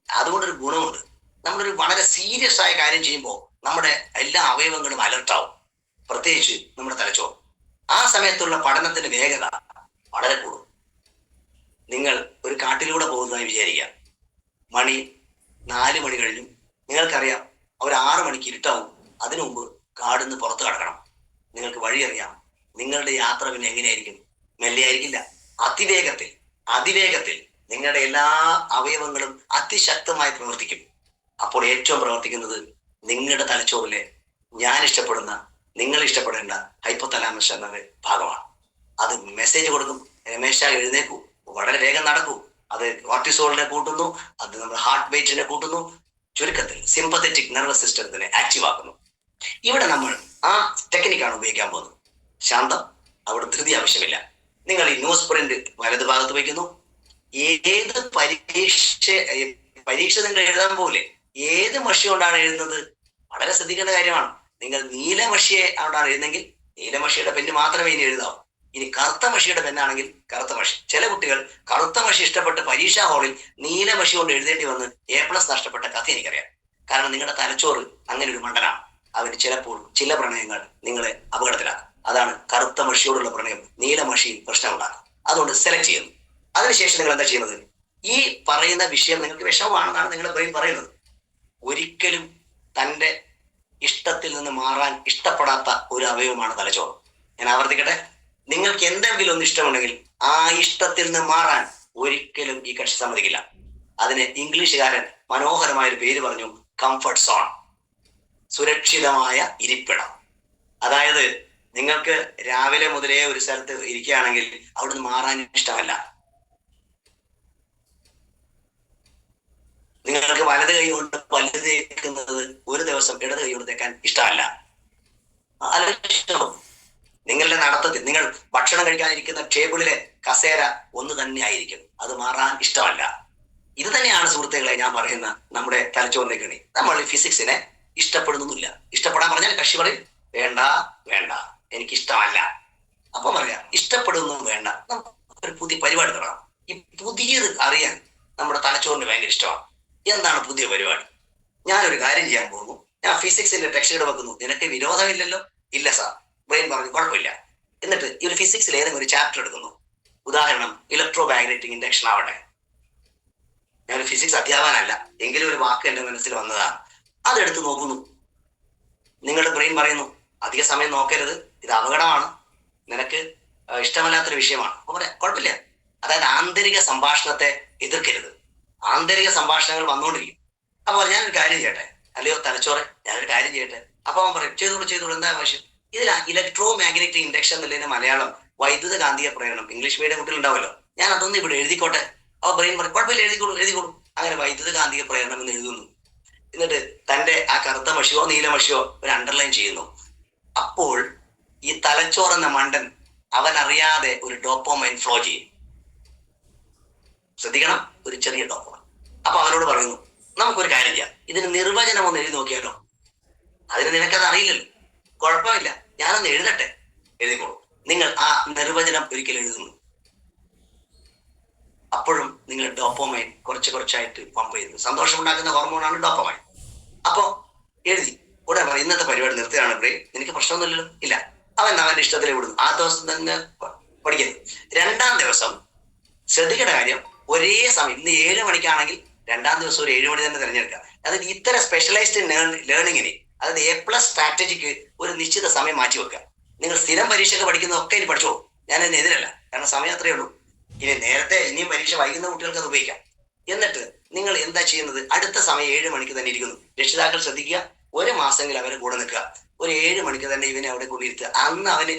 അതുകൊണ്ടൊരു ഗുണമുണ്ട്. നമ്മളൊരു വളരെ സീരിയസ് ആയ കാര്യം ചെയ്യുമ്പോൾ നമ്മുടെ എല്ലാ അവയവങ്ങളും അലർട്ടാവും, പ്രത്യേകിച്ച് നമ്മുടെ തലച്ചോറ്. ആ സമയത്തുള്ള പഠനത്തിന്റെ വേഗത വളരെ കൂടും. നിങ്ങൾ ഒരു കാട്ടിലൂടെ പോകുന്നതായി വിചാരിക്കുക. മണി 4 മണി കഴിഞ്ഞു. നിങ്ങൾക്കറിയാം ഒരു 6 മണിക്ക് ഇരുട്ടാവും. അതിനു മുമ്പ് കാടിന്ന് പുറത്ത് കടക്കണം. നിങ്ങൾക്ക് വഴിയറിയാം. നിങ്ങളുടെ യാത്ര പിന്നെ എങ്ങനെയായിരിക്കും? മെല്ലെ ആയിരിക്കില്ല, അതിവേഗത്തിൽ നിങ്ങളുടെ എല്ലാ അവയവങ്ങളും അതിശക്തമായി പ്രവർത്തിക്കും. അപ്പോൾ ഏറ്റവും പ്രവർത്തിക്കുന്നത് നിങ്ങളുടെ തലച്ചോറിലെ ഞാൻ ഇഷ്ടപ്പെടുന്ന, നിങ്ങൾ ഇഷ്ടപ്പെടേണ്ട ഹൈപ്പോതലാമസ് എന്ന ഭാഗമാണ്. അത് മെസ്സേജ് കൊടുക്കും, രമേശ എഴുന്നേക്കൂ, വളരെ വേഗം നടക്കൂ. അത് കോർട്ടിസോളിനെ കൂട്ടുന്നു, അത് നമ്മുടെ ഹാർട്ട് ബീറ്റിനെ കൂട്ടുന്നു. ചുരുക്കത്തിൽ സിമ്പത്തറ്റിക് നെർവസ് സിസ്റ്റത്തിനെ ആക്റ്റീവ് ആക്കുന്നു. ഇവിടെ നമ്മൾ ആ ടെക്നിക്കാണ് ഉപയോഗിക്കാൻ പോകുന്നത്. ശാന്തം, അവിടെ ധൃതി ആവശ്യമില്ല. നിങ്ങൾ ഈ ന്യൂസ് പ്രിന്റ് വലതു ഭാഗത്ത് വയ്ക്കുന്നു. ഏത് പരീക്ഷ നിങ്ങൾ എഴുതാൻ പോലെ ഏത് മഷി കൊണ്ടാണ് എഴുതുന്നത് വളരെ ശ്രദ്ധിക്കേണ്ട കാര്യമാണ്. നിങ്ങൾ നീലമഷിയെ കൊണ്ടാണ് എഴുതുന്നെങ്കിൽ നീലമഷിയുടെ പെന്ന് മാത്രമേ ഇനി എഴുതാവൂ. ഇനി കറുത്ത മഷിയുടെ പെന്നാണെങ്കിൽ കറുത്ത മഷി. ചില കുട്ടികൾ കറുത്ത മഷി ഇഷ്ടപ്പെട്ട് പരീക്ഷാ ഹാളിൽ നീലമഷി കൊണ്ട് എഴുതേണ്ടി വന്ന് A+ നഷ്ടപ്പെട്ട കഥ എനിക്കറിയാം. കാരണം നിങ്ങളുടെ തലച്ചോറ് അങ്ങനെ ഒരു മണ്ടനാണ്. അവന് ചിലപ്പോൾ ചില പ്രണയങ്ങൾ നിങ്ങളെ അപകടത്തിലാക്കും. അതാണ് കറുത്ത മഷിയോടുള്ള പ്രണയം നീലമഷിയിൽ പ്രശ്നമുണ്ടാക്കും. അതുകൊണ്ട് സെലക്ട് ചെയ്യുന്നു. അതിനുശേഷം നിങ്ങൾ എന്താ ചെയ്യുന്നത്? ഈ പറയുന്ന വിഷയം നിങ്ങൾക്ക് വിഷമമാണെന്നാണ് നിങ്ങളുടെ ബ്രെയിൻ പറയുന്നത്. ഒരിക്കലും തൻ്റെ ഇഷ്ടത്തിൽ നിന്ന് മാറാൻ ഇഷ്ടപ്പെടാത്ത ഒരു അവയവമാണ് തലച്ചോറ്. ഞാൻ ആവർത്തിക്കട്ടെ, നിങ്ങൾക്ക് എന്തെങ്കിലും ഒന്ന് ഇഷ്ടമുണ്ടെങ്കിൽ ആ ഇഷ്ടത്തിൽ നിന്ന് മാറാൻ ഒരിക്കലും ഈ കക്ഷി സമ്മതിക്കില്ല. അതിന് ഇംഗ്ലീഷുകാരൻ മനോഹരമായൊരു പേര് പറഞ്ഞു, കംഫർട്ട് സോൺ, സുരക്ഷിതമായ ഇരിപ്പിടം. അതായത് നിങ്ങൾക്ക് രാവിലെ മുതലേ ഒരു സ്ഥലത്ത് ഇരിക്കുകയാണെങ്കിൽ അവിടുന്ന് മാറാൻ ഇഷ്ടമല്ല. നിങ്ങൾക്ക് വലത് കൈ കൊണ്ട് വലുത് തേക്കുന്നത് ഒരു ദിവസം ഇടത് കൈ കൊണ്ട് തേക്കാൻ ഇഷ്ടമല്ല. നിങ്ങളുടെ നടത്തത്തിൽ നിങ്ങൾ ഭക്ഷണം കഴിക്കാനിരിക്കുന്ന ടേബിളിലെ കസേര ഒന്ന് തന്നെ ആയിരിക്കും, അത് മാറാൻ ഇഷ്ടമല്ല. ഇത് തന്നെയാണ് സുഹൃത്തുക്കളെ ഞാൻ പറയുന്ന നമ്മുടെ തലച്ചോറിന്റെ കണി. നമ്മൾ ഫിസിക്സിനെ ഇഷ്ടപ്പെടുന്നില്ല. ഇഷ്ടപ്പെടാൻ പറഞ്ഞാൽ കക്ഷി പറയും വേണ്ട എനിക്കിഷ്ടമല്ല. അപ്പൊ പറയാം ഇഷ്ടപ്പെടുന്നു വേണ്ട. ഒരു പുതിയ പരിപാടി തുടങ്ങാം. ഈ പുതിയത് അറിയാൻ നമ്മുടെ തലച്ചോറിന് ഭയങ്കര ഇഷ്ടമാണ്. എന്താണ് പുതിയ പരിപാടി? ഞാനൊരു കാര്യം ചെയ്യാൻ പോകുന്നു. ഞാൻ ഫിസിക്സിന്റെ ടെക്സ്റ്റ് വെക്കുന്നു. നിനക്ക് വിരോധമില്ലല്ലോ? ഇല്ല സാർ. ബ്രെയിൻ പറഞ്ഞു കുഴപ്പമില്ല. എന്നിട്ട് ഈ ഒരു ഫിസിക്സിൽ ഏതെങ്കിലും ഒരു ചാപ്റ്റർ എടുക്കുന്നു. ഉദാഹരണം ഇലക്ട്രോ മാഗ്നറ്റിക് ഇൻഡക്ഷൻ ആവട്ടെ. ഞാനൊരു ഫിസിക്സ് അധ്യാപകനല്ല, എങ്കിലും ഒരു വാക്ക് എന്റെ മനസ്സിൽ വന്നതാണ്. അതെടുത്ത് നോക്കുന്നു. നിങ്ങളുടെ ബ്രെയിൻ പറയുന്നു അധിക സമയം നോക്കരുത്, ഇത് അപകടമാണ്, നിനക്ക് ഇഷ്ടമല്ലാത്തൊരു വിഷയമാണ്. അപ്പൊ പറയാം കുഴപ്പമില്ല. അതായത് ആന്തരിക സംഭാഷണത്തെ എതിർക്കരുത്. ആന്തരിക സംഭാഷണങ്ങൾ വന്നുകൊണ്ടിരിക്കും. അപ്പൊ ഞാനൊരു കാര്യം ചെയ്യട്ടെ, അല്ലയോ തലച്ചോറെ ഞാനൊരു കാര്യം ചെയ്യട്ടെ. അപ്പൊ അവൻ പറയും ചെയ്തോളൂ എന്താ ആവശ്യം? ഇതിൽ ഇലക്ട്രോ മാഗ്നറ്റിക് ഇൻഡക്ഷൻ എന്നുള്ളതിന്റെ മലയാളം വൈദ്യുത കാന്തിക പ്രേരണം. ഇംഗ്ലീഷ് മീഡിയം കുട്ടികൾ ഉണ്ടാവുമല്ലോ, ഞാൻ അതൊന്നും ഇവിടെ എഴുതിക്കോട്ടെ. അപ്പൊ ബ്രെയിൻ പറയും കുഴപ്പമില്ല, എഴുതിക്കോളൂ. അങ്ങനെ വൈദ്യുത കാന്തിക പ്രേരണം എന്ന് എഴുതുന്നു. എന്നിട്ട് തന്റെ ആ കറുത്ത മഷിയോ നീല മഷിയോ ഒരു അണ്ടർലൈൻ ചെയ്യുന്നു. അപ്പോൾ ഈ തലച്ചോറെന്ന മണ്ടൻ അവൻ അറിയാതെ ഒരു ഡോപ്പോമൈൻ ഫ്ലോ ചെയ്യും. ശ്രദ്ധിക്കണം, ഒരു ചെറിയ ഡോപ്പോമൈൻ. അപ്പൊ അവനോട് പറയുന്നു, നമുക്കൊരു കാര്യം ചെയ്യാം, ഇതിന് നിർവചനം ഒന്ന് എഴുതി നോക്കിയാലോ. അതിന് നിനക്കത് അറിയില്ലല്ലോ, കുഴപ്പമില്ല, ഞാനൊന്ന് എഴുതട്ടെ. എഴുതിക്കോളൂ. നിങ്ങൾ ആ നിർവചനം ഒരിക്കൽ എഴുതുന്നു. അപ്പോഴും നിങ്ങൾ ഡോപ്പോമൈൻ കുറച്ചായിട്ട് പമ്പ് ചെയ്യുന്നു. സന്തോഷമുണ്ടാക്കുന്ന ഹോർമോണാണ് ഡോപ്പോമൈൻ. അപ്പൊ എഴുതി ഉടനെ പറയും, ഇന്നത്തെ പരിപാടി നിർത്തുകയാണ് ബ്രെയിൻ, എനിക്ക് പ്രശ്നമൊന്നുമില്ലല്ലോ. ഇല്ല, അവന്റെ ഇഷ്ടത്തിൽ വിടുന്നു. ആ ദിവസം തന്നെ പഠിക്കുന്നു. 2-ാം ദിവസം ശ്രദ്ധിക്കേണ്ട കാര്യം, ഒരേ സമയം ഇന്ന് 7 മണിക്കാണെങ്കിൽ 2-ാം ദിവസം ഒരു 7 മണി തന്നെ തിരഞ്ഞെടുക്കുക. അതായത് ഇത്തരം സ്പെഷ്യലൈസ്ഡ് ലേണിങ്ങിന്, അതായത് A+ സ്ട്രാറ്റജിക്ക് ഒരു നിശ്ചിത സമയം മാറ്റി വെക്കുക. നിങ്ങൾ സ്ഥിരം പരീക്ഷയ്ക്ക് പഠിക്കുന്നതൊക്കെ ഇനി പഠിച്ചോളൂ, ഞാൻ അതിന് എതിരല്ല, കാരണം സമയം അത്രയേ ഉള്ളൂ. ഇനി നേരത്തെ ഇനിയും പരീക്ഷ വൈകുന്ന കുട്ടികൾക്ക് അത് ഉപയോഗിക്കാം. എന്നിട്ട് നിങ്ങൾ എന്താ ചെയ്യുന്നത്, അടുത്ത സമയം 7 മണിക്ക് തന്നെ ഇരിക്കുന്നു. രക്ഷിതാക്കൾ ശ്രദ്ധിക്കുക, 1 മാസമെങ്കിലും അവരെ കൂടെ നിൽക്കുക. ഒരു 7 മണിക്ക് തന്നെ ഇവനെ അവിടെ കൊണ്ടിരുത്തുക. അന്ന്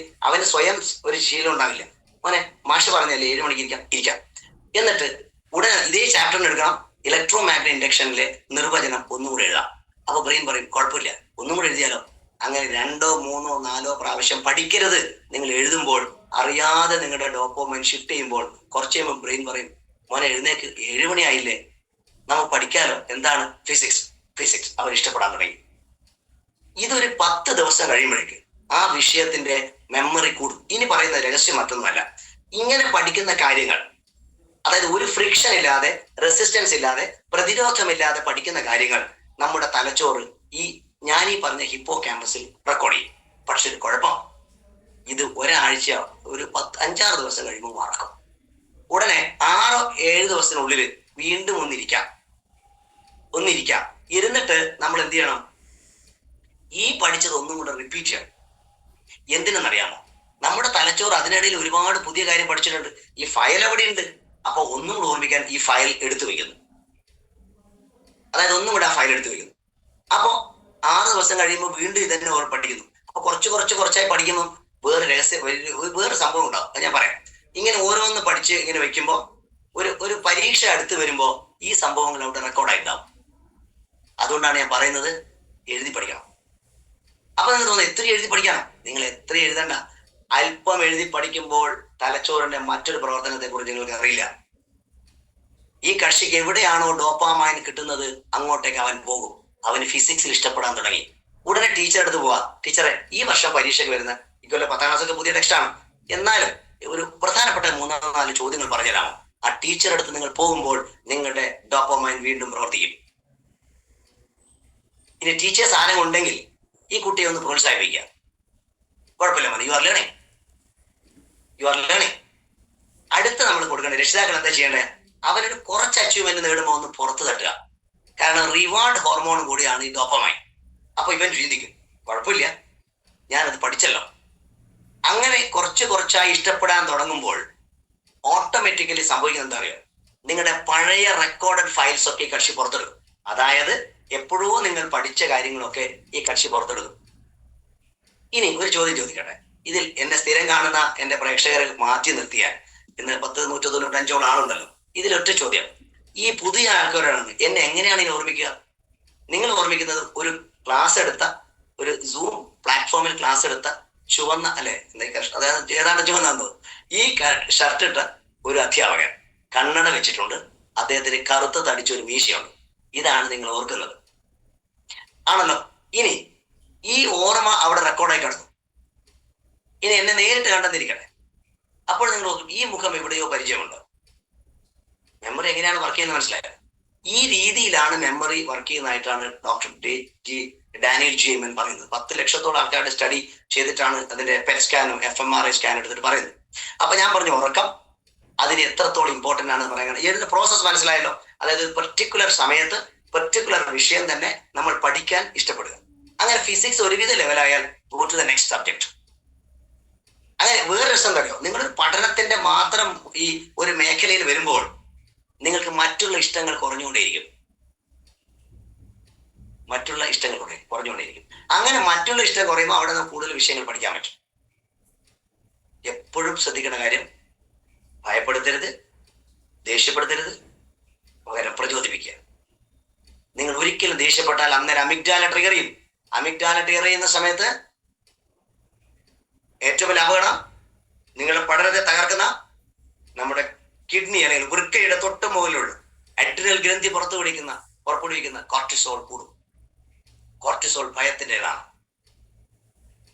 അവന് സ്വയം ഒരു ശീലം ഉണ്ടാവില്ല. മോനെ മാഷ് പറഞ്ഞല്ലേ 7 മണിക്ക് ഇരിക്കാം. എന്നിട്ട് ഉടനെ ഇതേ ചാപ്റ്ററിന് എടുക്കണം, ഇലക്ട്രോ മാഗ്നറ്റിക് ഇൻഡക്ഷനിലെ നിർവചനം ഒന്നുകൂടെ എഴുതാം. അപ്പൊ ബ്രെയിൻ പറയും കുഴപ്പമില്ല, ഒന്നും കൂടെ എഴുതിയാലോ. അങ്ങനെ 2, 3, 4 പ്രാവശ്യം പഠിക്കരുത്. നിങ്ങൾ എഴുതുമ്പോൾ അറിയാതെ നിങ്ങളുടെ ഡോപ്പോമൈൻ ഷിഫ്റ്റ് ചെയ്യുമ്പോൾ കുറച്ച് കഴിയുമ്പോൾ ബ്രെയിൻ പറയും, മോനെ എഴുന്നേക്ക്, 7 മണി ആയില്ലേ, നമുക്ക് പഠിക്കാലോ. എന്താണ്? ഫിസിക്സ് അവർ ഇഷ്ടപ്പെടാൻ തുടങ്ങി. ഇതൊരു 10 ദിവസം കഴിയുമ്പോഴേക്ക് ആ വിഷയത്തിന്റെ മെമ്മറി കൂടും. ഇനി പറയുന്ന രഹസ്യം മറ്റൊന്നുമല്ല, ഇങ്ങനെ പഠിക്കുന്ന കാര്യങ്ങൾ, അതായത് ഒരു ഫ്രിക്ഷൻ ഇല്ലാതെ, റെസിസ്റ്റൻസ് ഇല്ലാതെ, പ്രതിരോധമില്ലാതെ പഠിക്കുന്ന കാര്യങ്ങൾ നമ്മുടെ തലച്ചോറ് ഞാൻ ഈ പറഞ്ഞ ഹിപ്പോ ക്യാമ്പസിൽ റെക്കോർഡ് ചെയ്യും. പക്ഷെ ഒരു കുഴപ്പം, ഇത് ഒരാഴ്ച, ഒരു 5-6 ദിവസം കഴിയുമ്പോൾ മറക്കും. ഉടനെ 6-7 ദിവസത്തിനുള്ളിൽ വീണ്ടും ഒന്നിരിക്കാം. ഇരുന്നിട്ട് നമ്മൾ എന്ത് ചെയ്യണം, ഈ പഠിച്ചത് ഒന്നും കൂടെ റിപ്പീറ്റ് ചെയ്യണം. എന്തിനെന്നറിയാമോ? നമ്മുടെ തലച്ചോറ് അതിനിടയിൽ ഒരുപാട് പുതിയ കാര്യം പഠിച്ചിട്ടുണ്ട്. ഈ ഫയൽ എവിടെയുണ്ട്, അപ്പൊ ഒന്നും കൂടെ ഓർമ്മിക്കാൻ ഈ ഫയൽ എടുത്തു വെക്കുന്നു. അതായത് ഒന്നും കൂടെ ആ ഫയൽ എടുത്തു വെക്കുന്നു. അപ്പോ 6 ദിവസം കഴിയുമ്പോൾ വീണ്ടും ഇതന്നെ പഠിക്കുന്നു. അപ്പൊ കുറച്ചായി പഠിക്കുമ്പോൾ വേറെ സംഭവം ഉണ്ടാവും. അത് ഞാൻ പറയാം. ഇങ്ങനെ ഓരോന്ന് പഠിച്ച് ഇങ്ങനെ വെക്കുമ്പോൾ ഒരു പരീക്ഷ അടുത്ത് വരുമ്പോൾ ഈ സംഭവങ്ങൾ അവിടെ റെക്കോർഡായിട്ടുണ്ടാവും. അതുകൊണ്ടാണ് ഞാൻ പറയുന്നത്, എഴുതി പഠിക്കണം. അപ്പൊ നിങ്ങൾക്ക് തോന്നുന്നു എത്ര എഴുതി പഠിക്കണം? നിങ്ങൾ എത്ര എഴുതണ്ട, അല്പം എഴുതി പഠിക്കുമ്പോൾ തലച്ചോറിന്റെ മറ്റൊരു പ്രവർത്തനത്തെ കുറിച്ച് നിങ്ങൾക്ക് അറിയില്ല. ഈ കക്ഷിക്ക് എവിടെയാണോ ഡോപ്പാമൈൻ കിട്ടുന്നത് അങ്ങോട്ടേക്ക് അവൻ പോകും. അവന് ഫിസിക്സിൽ ഇഷ്ടപ്പെടാൻ തുടങ്ങി. ഉടനെ ടീച്ചറെ അടുത്ത് പോവാ, ടീച്ചറെ ഈ വർഷം പരീക്ഷയ്ക്ക് വരുന്ന ഇക്കൊല്ലം 10-ാം ക്ലാസ്സൊക്കെ പുതിയ ടെക്സ്റ്റാണ്, എന്നാലും ഒരു പ്രധാനപ്പെട്ട 3-4 ചോദ്യങ്ങൾ പറഞ്ഞുതരാമോ? ആ ടീച്ചറെ അടുത്ത് നിങ്ങൾ പോകുമ്പോൾ നിങ്ങളുടെ ഡോപ്പാമൈൻ വീണ്ടും പ്രവർത്തിക്കും. ഇനി ടീച്ചേഴ്സ് ആരെങ്കിലും ഉണ്ടെങ്കിൽ ഈ കുട്ടിയെ ഒന്ന് പ്രോത്സാഹിപ്പിക്കുക. കുഴപ്പമില്ല മോനെ, യു ആർ ലേണിംഗ്. അടുത്ത് നമ്മൾ കൊടുക്കേണ്ട രക്ഷിതാക്കൾ എന്താ ചെയ്യേണ്ടത്? അവനൊരു കുറച്ച് അച്ചീവ്മെന്റ് നേടുമ്പോൾ ഒന്ന് പുറത്തു തട്ടുക. കാരണം റിവാർഡ് ഹോർമോൺ കൂടിയാണ് ഈ ഡോപ്പമൈൻ. അപ്പൊ ഇവൻ ചിന്തിക്കും, കുഴപ്പമില്ല, ഞാനത് പഠിച്ചല്ലോ. അങ്ങനെ കുറച്ചായി ഇഷ്ടപ്പെടാൻ തുടങ്ങുമ്പോൾ ഓട്ടോമാറ്റിക്കലി സംഭവിക്കുന്നത് എന്താ അറിയോ? നിങ്ങളുടെ പഴയ റെക്കോർഡഡ് ഫയൽസ് ഒക്കെ ഈ കക്ഷി പുറത്തെടുക്കും. അതായത് എപ്പോഴോ നിങ്ങൾ പഠിച്ച കാര്യങ്ങളൊക്കെ ഈ കക്ഷി പുറത്തെടുക്കും. ഇനി ഒരു ചോദ്യം ചോദിക്കട്ടെ. ഇതിൽ എന്നെ സ്ഥിരം കാണുന്ന എന്റെ പ്രേക്ഷകരെ മാറ്റി നിർത്തിയാൽ, ഇന്ന് 195 ആളുണ്ടല്ലോ, ഇതിലൊറ്റ ചോദ്യം, ഈ പുതിയ ആൾക്കാരാണ് എന്നെ എങ്ങനെയാണ് ഇനി ഓർമ്മിക്കുക? നിങ്ങൾ ഓർമ്മിക്കുന്നത് ഒരു ക്ലാസ് എടുത്ത, ഒരു സൂം പ്ലാറ്റ്ഫോമിൽ ക്ലാസ് എടുത്ത ചുവന്ന, അല്ലെ അതായത് ഏതാണ്ട് ചുവന്നു, ഈ ഷർട്ട് ഇട്ട ഒരു അധ്യാപകൻ, കണ്ണട വെച്ചിട്ടുണ്ട്, അദ്ദേഹത്തിന് കറുത്ത തടിച്ചൊരു മീശയുണ്ട്. ഇതാണ് നിങ്ങൾ ഓർക്കുന്നത്, ആണല്ലോ. ഇനി ഈ ഓർമ്മ അവിടെ റെക്കോർഡായി കിടക്കും. ഇനി എന്നെ നേരിട്ട് കണ്ടെന്നിരിക്കട്ടെ, അപ്പോൾ നിങ്ങൾ ഈ മുഖം എവിടെയോ പരിചയമുണ്ട്. മെമ്മറി എങ്ങനെയാണ് വർക്ക് ചെയ്യുന്നത് മനസ്സിലായോ? ഈ രീതിയിലാണ് മെമ്മറി വർക്ക് ചെയ്യുന്നതായിട്ടാണ് ഡോക്ടർ ഡാനിയൽ ജെയ്മൻ പറയുന്നത്. 10 ലക്ഷത്തോളം ആൾക്കാരുടെ സ്റ്റഡി ചെയ്തിട്ടാണ് അതിന്റെ പെറ്റ് സ്കാനും FMRI സ്കാൻ എടുത്തിട്ട് പറയുന്നത്. അപ്പൊ ഞാൻ പറഞ്ഞു, ഉറക്കം അതിന് എത്രത്തോളം ഇമ്പോർട്ടന്റ് ആണെന്ന് പറയുന്നത്. ഇതിന്റെ പ്രോസസ് മനസ്സിലായല്ലോ. അതായത് പെർട്ടിക്കുലർ സമയത്ത് പെർട്ടിക്കുലർ വിഷയം തന്നെ നമ്മൾ പഠിക്കാൻ ഇഷ്ടപ്പെടുക. അങ്ങനെ ഫിസിക്സ് ഒരുവിധ ലെവലായാൽ go to the next subject. അങ്ങനെ വേറെ രസം അറിയോ, നിങ്ങളൊരു പഠനത്തിന്റെ മാത്രം ഈ ഒരു മേഖലയിൽ വരുമ്പോൾ നിങ്ങൾക്ക് മറ്റുള്ള ഇഷ്ടങ്ങൾ കുറഞ്ഞുകൊണ്ടേയിരിക്കും. അങ്ങനെ മറ്റുള്ള ഇഷ്ടം കുറയുമ്പോൾ അവിടെ നമുക്ക് കൂടുതൽ വിഷയങ്ങൾ പഠിക്കാൻ പറ്റും. എപ്പോഴും ശ്രദ്ധിക്കേണ്ട കാര്യം, ഭയപ്പെടുത്തരുത്, ദേഷ്യപ്പെടുത്തരുത്, പകരം പ്രചോദിപ്പിക്കുക. നിങ്ങൾ ഒരിക്കലും ദേഷ്യപ്പെട്ടാൽ അന്നേരം അമിഗ്ഡാല ട്രിഗർ ചെയ്യും. അമിഗ്ഡാല ട്രിഗർ ചെയ്യുന്ന സമയത്ത് ഏറ്റവും വലിയ അപകടം, നിങ്ങളുടെ പഠനത്തെ തകർക്കുന്ന നമ്മുടെ കിഡ്നി അല്ലെങ്കിൽ വൃക്കയുടെ തൊട്ട് മുകളിലുള്ള അഡ്രിനൽ ഗ്രന്ഥി പുറപ്പെടുവിക്കുന്ന കോർട്ടിസോൾ കൂടും. കോർട്ടിസോൾ ഭയത്തിൻ്റെതാണ്.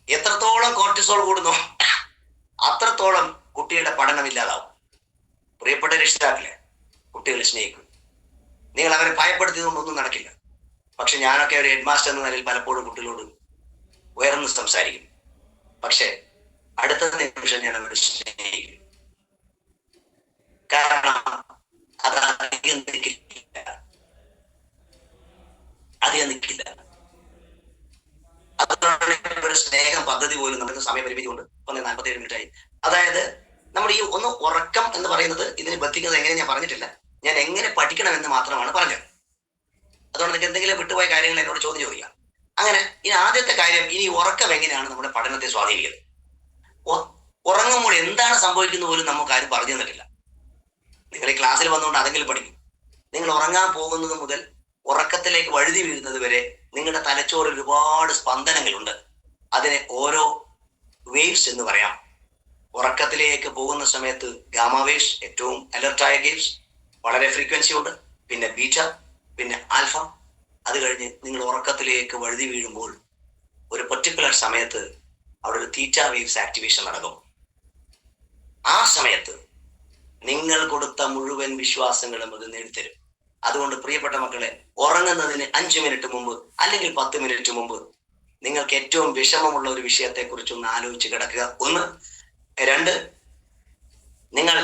എത്രത്തോളം കോർട്ടിസോൾ കൂടുന്നു അത്രത്തോളം കുട്ടിയുടെ പഠനം ഇല്ലാതാവും. പ്രിയപ്പെട്ട രക്ഷിതാക്കളെ, കുട്ടികളെ സ്നേഹിക്കും. നിങ്ങൾ അവരെ ഭയപ്പെടുത്തിയതുകൊണ്ടൊന്നും നടക്കില്ല. പക്ഷെ ഞാനൊക്കെ ഒരു ഹെഡ് മാസ്റ്റർ എന്ന നിലയിൽ പലപ്പോഴും കുട്ടികളോട് ഉയർന്ന് സംസാരിക്കും. പക്ഷെ അടുത്ത നിമിഷം ഞാൻ അവരെ സ്നേഹിക്കും. കാരണം അത് അധികം നിൽക്കില്ല. അതുകൊണ്ടാണ് ഒരു സ്നേഹം പദ്ധതി പോലും നമുക്ക് സമയപരിമിതി കൊണ്ട് 47 മിനിറ്റ് ആയി. അതായത് നമ്മൾ ഈ ഒന്ന് ഉറക്കം എന്ന് പറയുന്നത് ഇതിനെ ബന്ധിക്കുന്നത് എങ്ങനെ ഞാൻ പറഞ്ഞിട്ടില്ല. ഞാൻ എങ്ങനെ പഠിക്കണമെന്ന് മാത്രമാണ് പറഞ്ഞത്. അതുകൊണ്ട് നിങ്ങൾക്ക് എന്തെങ്കിലും വിട്ടുപോയ കാര്യങ്ങൾ എന്നോട് ചോദിക്കാം. അങ്ങനെ ഇനി ആദ്യത്തെ കാര്യം, ഇനി ഉറക്കം എങ്ങനെയാണ് നമ്മുടെ പഠനത്തെ സ്വാധീനിക്കുന്നത്? ഉറങ്ങുമ്പോൾ എന്താണ് സംഭവിക്കുന്നത് പോലും നമുക്ക് ആരും പറഞ്ഞു തന്നിട്ടില്ല. നിങ്ങൾ ഈ ക്ലാസ്സിൽ വന്നുകൊണ്ട് അതെങ്കിലും പഠിക്കും. നിങ്ങൾ ഉറങ്ങാൻ പോകുന്നത് മുതൽ ഉറക്കത്തിലേക്ക് വഴുതി വീഴുന്നത് വരെ നിങ്ങളുടെ തലച്ചോറിൽ ഒരുപാട് സ്പന്ദനങ്ങളുണ്ട്. അതിനെ ഓരോ വേവ്സ് എന്ന് പറയാം. ഉറക്കത്തിലേക്ക് പോകുന്ന സമയത്ത് ഗാമ വേവ്സ്, ഏറ്റവും അലർട്ടായ വേവ്സ്, വളരെ ഫ്രീക്വൻസി ഉണ്ട്. പിന്നെ ബീറ്റ, പിന്നെ ആൽഫ. അത് കഴിഞ്ഞ് നിങ്ങൾ ഉറക്കത്തിലേക്ക് വഴുതി വീഴുമ്പോൾ ഒരു പെർട്ടിക്കുലർ സമയത്ത് അവിടെ ഒരു തീറ്റ വേവ്സ് ആക്ടിവേഷൻ നടക്കും. ആ സമയത്ത് നിങ്ങൾ കൊടുത്ത മുഴുവൻ വിശ്വാസങ്ങളും അത് നേടിത്തരും. അതുകൊണ്ട് പ്രിയപ്പെട്ട മക്കളെ, ഉറങ്ങുന്നതിന് 5 മിനിറ്റ് മുമ്പ് അല്ലെങ്കിൽ 10 മിനിറ്റ് മുമ്പ് നിങ്ങൾക്ക് ഏറ്റവും വിഷമമുള്ള ഒരു വിഷയത്തെ കുറിച്ച് ഒന്ന് ആലോചിച്ച് കിടക്കുക. 1. 2, നിങ്ങൾ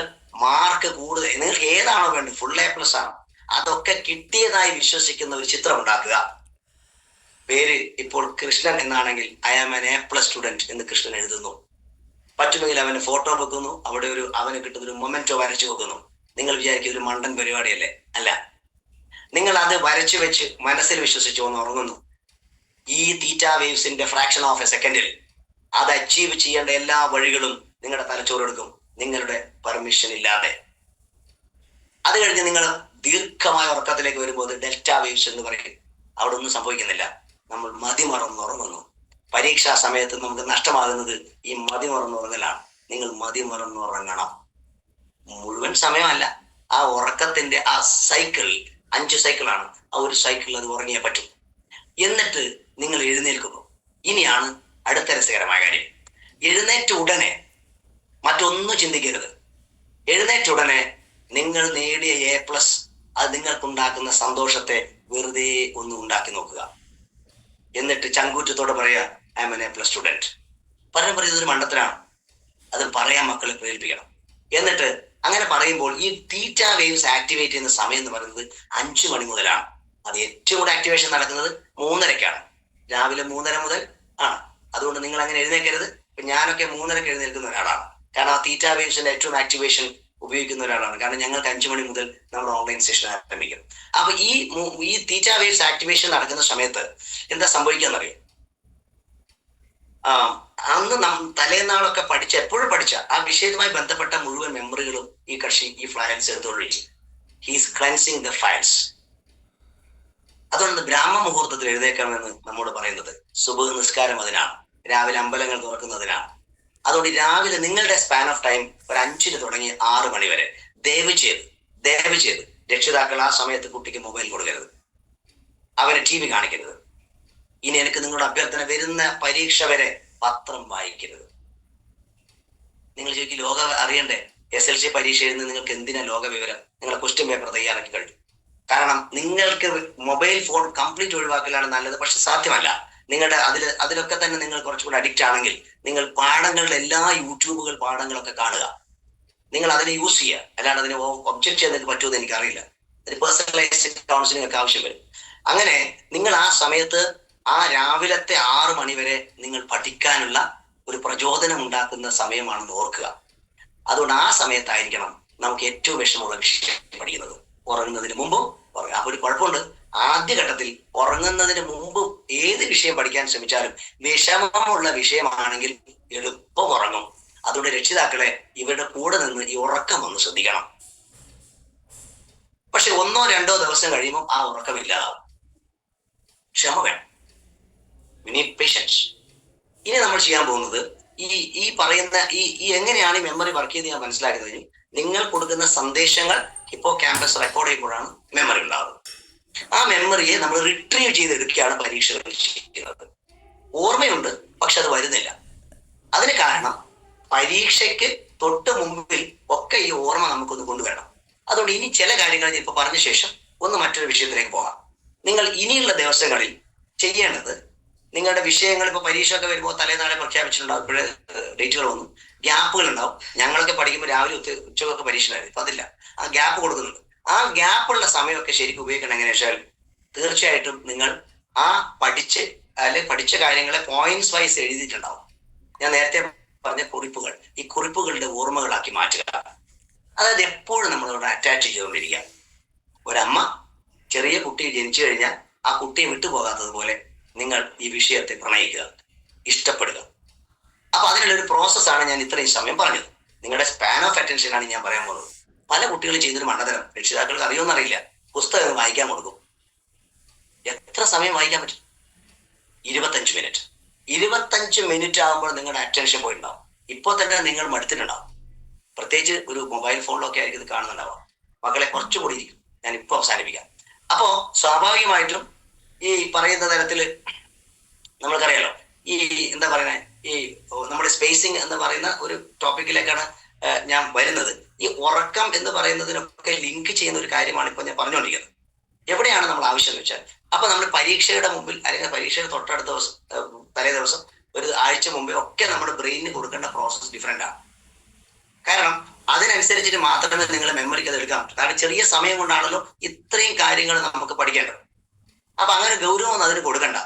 മാർക്ക് കൂടുതൽ, നിങ്ങൾക്ക് ഏതാണോ വേണ്ടത്, ഫുൾ A+ ആണോ, അതൊക്കെ കിട്ടിയതായി വിശ്വസിക്കുന്ന ഒരു ചിത്രം ഉണ്ടാക്കുക. പേര് ഇപ്പോൾ കൃഷ്ണൻ എന്നാണെങ്കിൽ I am an A+ student എന്ന് കൃഷ്ണൻ എഴുതുന്നു. പറ്റുമെങ്കിൽ അവന് ഫോട്ടോ വെക്കുന്നു. അവിടെ അവന് കിട്ടുന്ന ഒരു മൊമെന്റോ വരച്ചു വെക്കുന്നു. നിങ്ങൾ വിചാരിക്കും ഒരു മണ്ടൻ പരിപാടിയല്ലേ? അല്ല. നിങ്ങൾ അത് വരച്ചു വെച്ച് മനസ്സിൽ വിശ്വസിച്ച് ഒന്ന് ഉറങ്ങുന്നു. ഈ തീറ്റ വേവ്സിന്റെ ഫ്രാക്ഷൻ ഓഫ് എ സെക്കൻഡിൽ അത് അച്ചീവ് ചെയ്യേണ്ട എല്ലാ വഴികളും നിങ്ങളുടെ തലച്ചോറെടുക്കും, നിങ്ങളുടെ പെർമിഷൻ ഇല്ലാതെ. അത് കഴിഞ്ഞ് നിങ്ങൾ ദീർഘമായ ഉറക്കത്തിലേക്ക് വരുമ്പോൾ ഡെൽറ്റ വേവ്സ് എന്ന് പറയും. അവിടെ ഒന്നും സംഭവിക്കുന്നില്ല. നമ്മൾ മതിമറന്നുറങ്ങുന്നു. പരീക്ഷാ സമയത്ത് നമുക്ക് നഷ്ടമാകുന്നത് ഈ മതിമറന്നുറങ്ങലാണ്. നിങ്ങൾ മതിമറന്നുറങ്ങണം. മുഴുവൻ സമയമല്ല, ആ ഉറക്കത്തിന്റെ ആ സൈക്കിൾ 5 സൈക്കിളാണ്. ആ ഒരു സൈക്കിളിൽ അത് ഉറങ്ങിയേ പറ്റും. എന്നിട്ട് നിങ്ങൾ എഴുന്നേൽക്കുന്നു. ഇനിയാണ് അടുത്ത രസകരമായ കാര്യം. എഴുന്നേറ്റ ഉടനെ മറ്റൊന്നും ചിന്തിക്കരുത്. എഴുന്നേറ്റ ഉടനെ നിങ്ങൾ നേടിയ A+ അത് നിങ്ങൾക്കുണ്ടാക്കുന്ന സന്തോഷത്തെ വെറുതെ ഒന്ന് ഉണ്ടാക്കി നോക്കുക. എന്നിട്ട് ചങ്കൂറ്റത്തോടെ പറയുക, I am an A+ student. പലരും പറയുന്നത് ഒരു മണ്ടത്തരാണ്. അത് പറയാൻ മക്കളെ പ്രേരിപ്പിക്കണം. എന്നിട്ട് അങ്ങനെ പറയുമ്പോൾ ഈ തീറ്റ വേവ്സ് ആക്ടിവേറ്റ് ചെയ്യുന്ന സമയം എന്ന് പറയുന്നത് 5 മണി മുതലാണ്. അത് ഏറ്റവും കൂടുതൽ ആക്ടിവേഷൻ നടക്കുന്നത് 3:30-ക്കാണ്. രാവിലെ 3:30 മുതൽ ആണ്. അതുകൊണ്ട് നിങ്ങൾ അങ്ങനെ എഴുന്നേൽക്കരുത്. ഞാനൊക്കെ 3:30-ക്ക് എഴുന്നേൽക്കുന്ന ഒരാളാണ്. കാരണം ആ തീറ്റ വേവ്സിന്റെ ഏറ്റവും ആക്ടിവേഷൻ ഉപയോഗിക്കുന്ന ഒരാളാണ്. കാരണം ഞങ്ങൾക്ക് 5 മണി മുതൽ നമ്മുടെ ഓൺലൈൻ സെഷൻ ആരംഭിക്കും. അപ്പൊ ഈ തീറ്റ വേവ്സ് ആക്ടിവേഷൻ നടക്കുന്ന സമയത്ത് എന്താ സംഭവിക്കാന്നറിയാം? അന്ന് തലേന്നാളൊക്കെ എപ്പോഴും പഠിച്ച ആ വിഷയവുമായി ബന്ധപ്പെട്ട മുഴുവൻ മെമ്മറികളും ഈ ഫയൽസ് എടുത്തോളിക്കും. He's cleansing the files. അതുകൊണ്ട് ബ്രാഹ്മ മുഹൂർത്തത്തിൽ എഴുതേക്കാമെന്ന് നമ്മോട് പറയുന്നത് സുബഹ് നിസ്കാരം അതിനാണ്, രാവിലെ അമ്പലങ്ങൾ തുറക്കുന്നതിനാണ്. അതുകൊണ്ട് രാവിലെ നിങ്ങളുടെ സ്പാൻ ഓഫ് ടൈം ഒരു 5-ന് തുടങ്ങി 6 മണി വരെ ദയവ് ചെയ്ത് രക്ഷിതാക്കൾ ആ സമയത്ത് കുട്ടിക്ക് മൊബൈൽ കൊടുക്കരുത്, അവരെ TV കാണിക്കരുത്. ഇനി എനിക്ക് നിങ്ങളുടെ അഭ്യർത്ഥന, വരുന്ന പരീക്ഷ വരെ പത്രം വായിക്കരുത്. നിങ്ങൾ ചോദിക്കും, ലോകം അറിയണ്ടേ? SLC പരീക്ഷ എഴുതുന്ന നിങ്ങൾക്ക് എന്തിനാ ലോക വിവരം? നിങ്ങളെ ക്വസ്റ്റ്യൻ പേപ്പർ തയ്യാറാക്കി കഴിഞ്ഞു. കാരണം നിങ്ങൾക്ക് മൊബൈൽ ഫോൺ കംപ്ലീറ്റ് ഒഴിവാക്കലാണ് നല്ലത്. പക്ഷെ സാധ്യമല്ല. നിങ്ങളുടെ അതിലൊക്കെ തന്നെ നിങ്ങൾ കുറച്ചുകൂടി അഡിക്റ്റ് ആണെങ്കിൽ നിങ്ങൾ പാഠങ്ങളുടെ എല്ലാ പാഠങ്ങളൊക്കെ കാണുക. നിങ്ങൾ അതിനെ യൂസ് ചെയ്യുക. അല്ലാണ്ട് അതിനെ ഒബ്ജക്ട് ചെയ്യാൻ നിങ്ങൾക്ക് പറ്റുമെന്ന് എനിക്കറിയില്ല. അതിന് പേഴ്സണലൈസ്ഡ് കൗൺസിലിംഗ് ഒക്കെ ആവശ്യം വരും. അങ്ങനെ നിങ്ങൾ ആ സമയത്ത് ആ രാവിലത്തെ 6 മണി വരെ നിങ്ങൾ പഠിക്കാനുള്ള ഒരു പ്രചോദനം ഉണ്ടാക്കുന്ന സമയമാണെന്ന് ഓർക്കുക. അതുകൊണ്ട് ആ സമയത്തായിരിക്കണം നമുക്ക് ഏറ്റവും വിഷമമുള്ള വിഷയം പഠിക്കുന്നത്. ഉറങ്ങുന്നതിന് മുമ്പ് ഉറങ്ങുക. അപ്പൊ ഒരു കുഴപ്പമുണ്ട്. ആദ്യഘട്ടത്തിൽ ഉറങ്ങുന്നതിന് മുമ്പ് ഏത് വിഷയം പഠിക്കാൻ ശ്രമിച്ചാലും വിഷമമുള്ള വിഷയമാണെങ്കിൽ എളുപ്പം ഉറങ്ങും. അതുകൊണ്ട് രക്ഷിതാക്കളെ ഇവരുടെ കൂടെ നിന്ന് ഈ ഉറക്കം ഒന്ന് ശ്രദ്ധിക്കണം. പക്ഷെ 1-2 ദിവസം കഴിയുമ്പോൾ ആ ഉറക്കമില്ലാതാവും. ക്ഷമ വേണം. We need patience. ഇനി നമ്മൾ ചെയ്യാൻ പോകുന്നത് ഈ പറയുന്ന ഈ എങ്ങനെയാണ് ഈ മെമ്മറി വർക്ക് ചെയ്ത് ഞാൻ മനസ്സിലാക്കുന്നത്. നിങ്ങൾ കൊടുക്കുന്ന സന്ദേശങ്ങൾ ഇപ്പോൾ ക്യാമ്പസ് റെക്കോർഡ് ചെയ്യുമ്പോഴാണ് മെമ്മറി ഉണ്ടാകുന്നത്. ആ മെമ്മറിയെ നമ്മൾ റിട്രീവ് ചെയ്തെടുക്കുകയാണ് പരീക്ഷകൾ ചെയ്യുന്നത്. ഓർമ്മയുണ്ട്, പക്ഷെ അത് വരുന്നില്ല. അതിന് കാരണം പരീക്ഷയ്ക്ക് തൊട്ട് മുമ്പിൽ ഒക്കെ ഈ ഓർമ്മ നമുക്കൊന്ന് കൊണ്ടുവരണം. അതുകൊണ്ട് ഇനി ചില കാര്യങ്ങൾ ഇപ്പൊ പറഞ്ഞ ശേഷം ഒന്ന് മറ്റൊരു വിഷയത്തിലേക്ക് പോകാം. നിങ്ങൾ ഇനിയുള്ള ദിവസങ്ങളിൽ ചെയ്യേണ്ടത്, നിങ്ങളുടെ വിഷയങ്ങൾ ഇപ്പൊ പരീക്ഷ ഒക്കെ വരുമ്പോൾ തലേനാളെ പ്രഖ്യാപിച്ചിട്ടുണ്ടാവും. ഇപ്പോഴേ ഡേറ്റുകൾ വന്നു, ഗ്യാപ്പുകൾ ഉണ്ടാവും. ഞങ്ങളൊക്കെ പഠിക്കുമ്പോൾ രാവിലെ ഉച്ചക്കൊക്കെ പരീക്ഷ ഉണ്ടായിരുന്നു. ഇപ്പൊ അതില്ല, ആ ഗ്യാപ്പ് കൊടുക്കുന്നുണ്ട്. ആ ഗ്യാപ്പുള്ള സമയമൊക്കെ ശരിക്കും ഉപയോഗിക്കണം. എങ്ങനെയാ വെച്ചാൽ തീർച്ചയായിട്ടും നിങ്ങൾ ആ പഠിച്ച കാര്യങ്ങളെ പോയിന്റ്സ് വൈസ് എഴുതിയിട്ടുണ്ടാവും. ഞാൻ നേരത്തെ പറഞ്ഞ കുറിപ്പുകൾ, ഈ കുറിപ്പുകളുടെ ഓർമ്മകളാക്കി മാറ്റുക. അതായത് എപ്പോഴും നമ്മളോട് അറ്റാച്ച് ചെയ്തുകൊണ്ടിരിക്കുക. ഒരമ്മ ചെറിയ കുട്ടി ജനിച്ചു കഴിഞ്ഞാൽ ആ കുട്ടിയെ വിട്ടുപോകാത്തതുപോലെ നിങ്ങൾ ഈ വിഷയത്തെ പ്രണയിക്കുക, ഇഷ്ടപ്പെടുക. അപ്പൊ അതിനുള്ളൊരു പ്രോസസ്സാണ് ഞാൻ ഇത്രയും സമയം പറഞ്ഞത്. നിങ്ങളുടെ സ്പാൻ ഓഫ് അറ്റൻഷൻ ആണ് ഞാൻ പറയാൻ പോകുന്നത്. പല കുട്ടികളും ചെയ്തൊരു മണ്ടതരം, രക്ഷിതാക്കൾക്ക് അറിയുമെന്നറിയില്ല, പുസ്തകം വായിക്കാൻ കൊടുക്കും. എത്ര സമയം വായിക്കാൻ പറ്റും? 25 മിനിറ്റ്. 25 മിനിറ്റ് ആകുമ്പോൾ നിങ്ങളുടെ അറ്റൻഷൻ പോയിട്ടുണ്ടാവും. ഇപ്പോൾ തന്നെ നിങ്ങൾ മടുത്തിട്ടുണ്ടാവും. പ്രത്യേകിച്ച് ഒരു മൊബൈൽ ഫോണിലൊക്കെ ആയിരിക്കും ഇത് കാണുന്നുണ്ടാവാം. മക്കളെ കുറച്ചുകൂടി ഇരിക്കും, ഞാൻ ഇപ്പോൾ അവസാനിപ്പിക്കാം. അപ്പോ സ്വാഭാവികമായിട്ടും ഈ പറയുന്ന തരത്തില് നമ്മൾക്കറിയാലോ, ഈ എന്താ പറയുന്നത്, ഈ നമ്മുടെ സ്പേസിങ് എന്ന് പറയുന്ന ഒരു ടോപ്പിക്കിലേക്കാണ് ഞാൻ വരുന്നത്. ഈ ഉറക്കം എന്ന് പറയുന്നതിനൊക്കെ ലിങ്ക് ചെയ്യുന്ന ഒരു കാര്യമാണ് ഇപ്പോൾ ഞാൻ പറഞ്ഞുകൊണ്ടിരിക്കുന്നത്. എവിടെയാണ് നമ്മൾ ആവശ്യം എന്ന് വെച്ചാൽ, അപ്പൊ നമ്മൾ പരീക്ഷയുടെ മുമ്പിൽ അല്ലെങ്കിൽ പരീക്ഷയുടെ തൊട്ടടുത്ത ദിവസം, തലേ ദിവസം, ഒരു ആഴ്ച മുമ്പേ ഒക്കെ നമ്മുടെ ബ്രെയിനിന് കൊടുക്കേണ്ട പ്രോസസ് ഡിഫറെന്റ് ആണ്. കാരണം അതിനനുസരിച്ചിട്ട് മാത്രമേ നിങ്ങളെ മെമ്മറിക്ക് അത് എടുക്കാൻ പറ്റൂ. കാരണം ചെറിയ സമയം കൊണ്ടാണല്ലോ ഇത്രയും കാര്യങ്ങൾ നമുക്ക് പഠിക്കേണ്ടത്. അപ്പൊ അങ്ങനെ ഗൗരവം അതിന് കൊടുക്കണ്ട.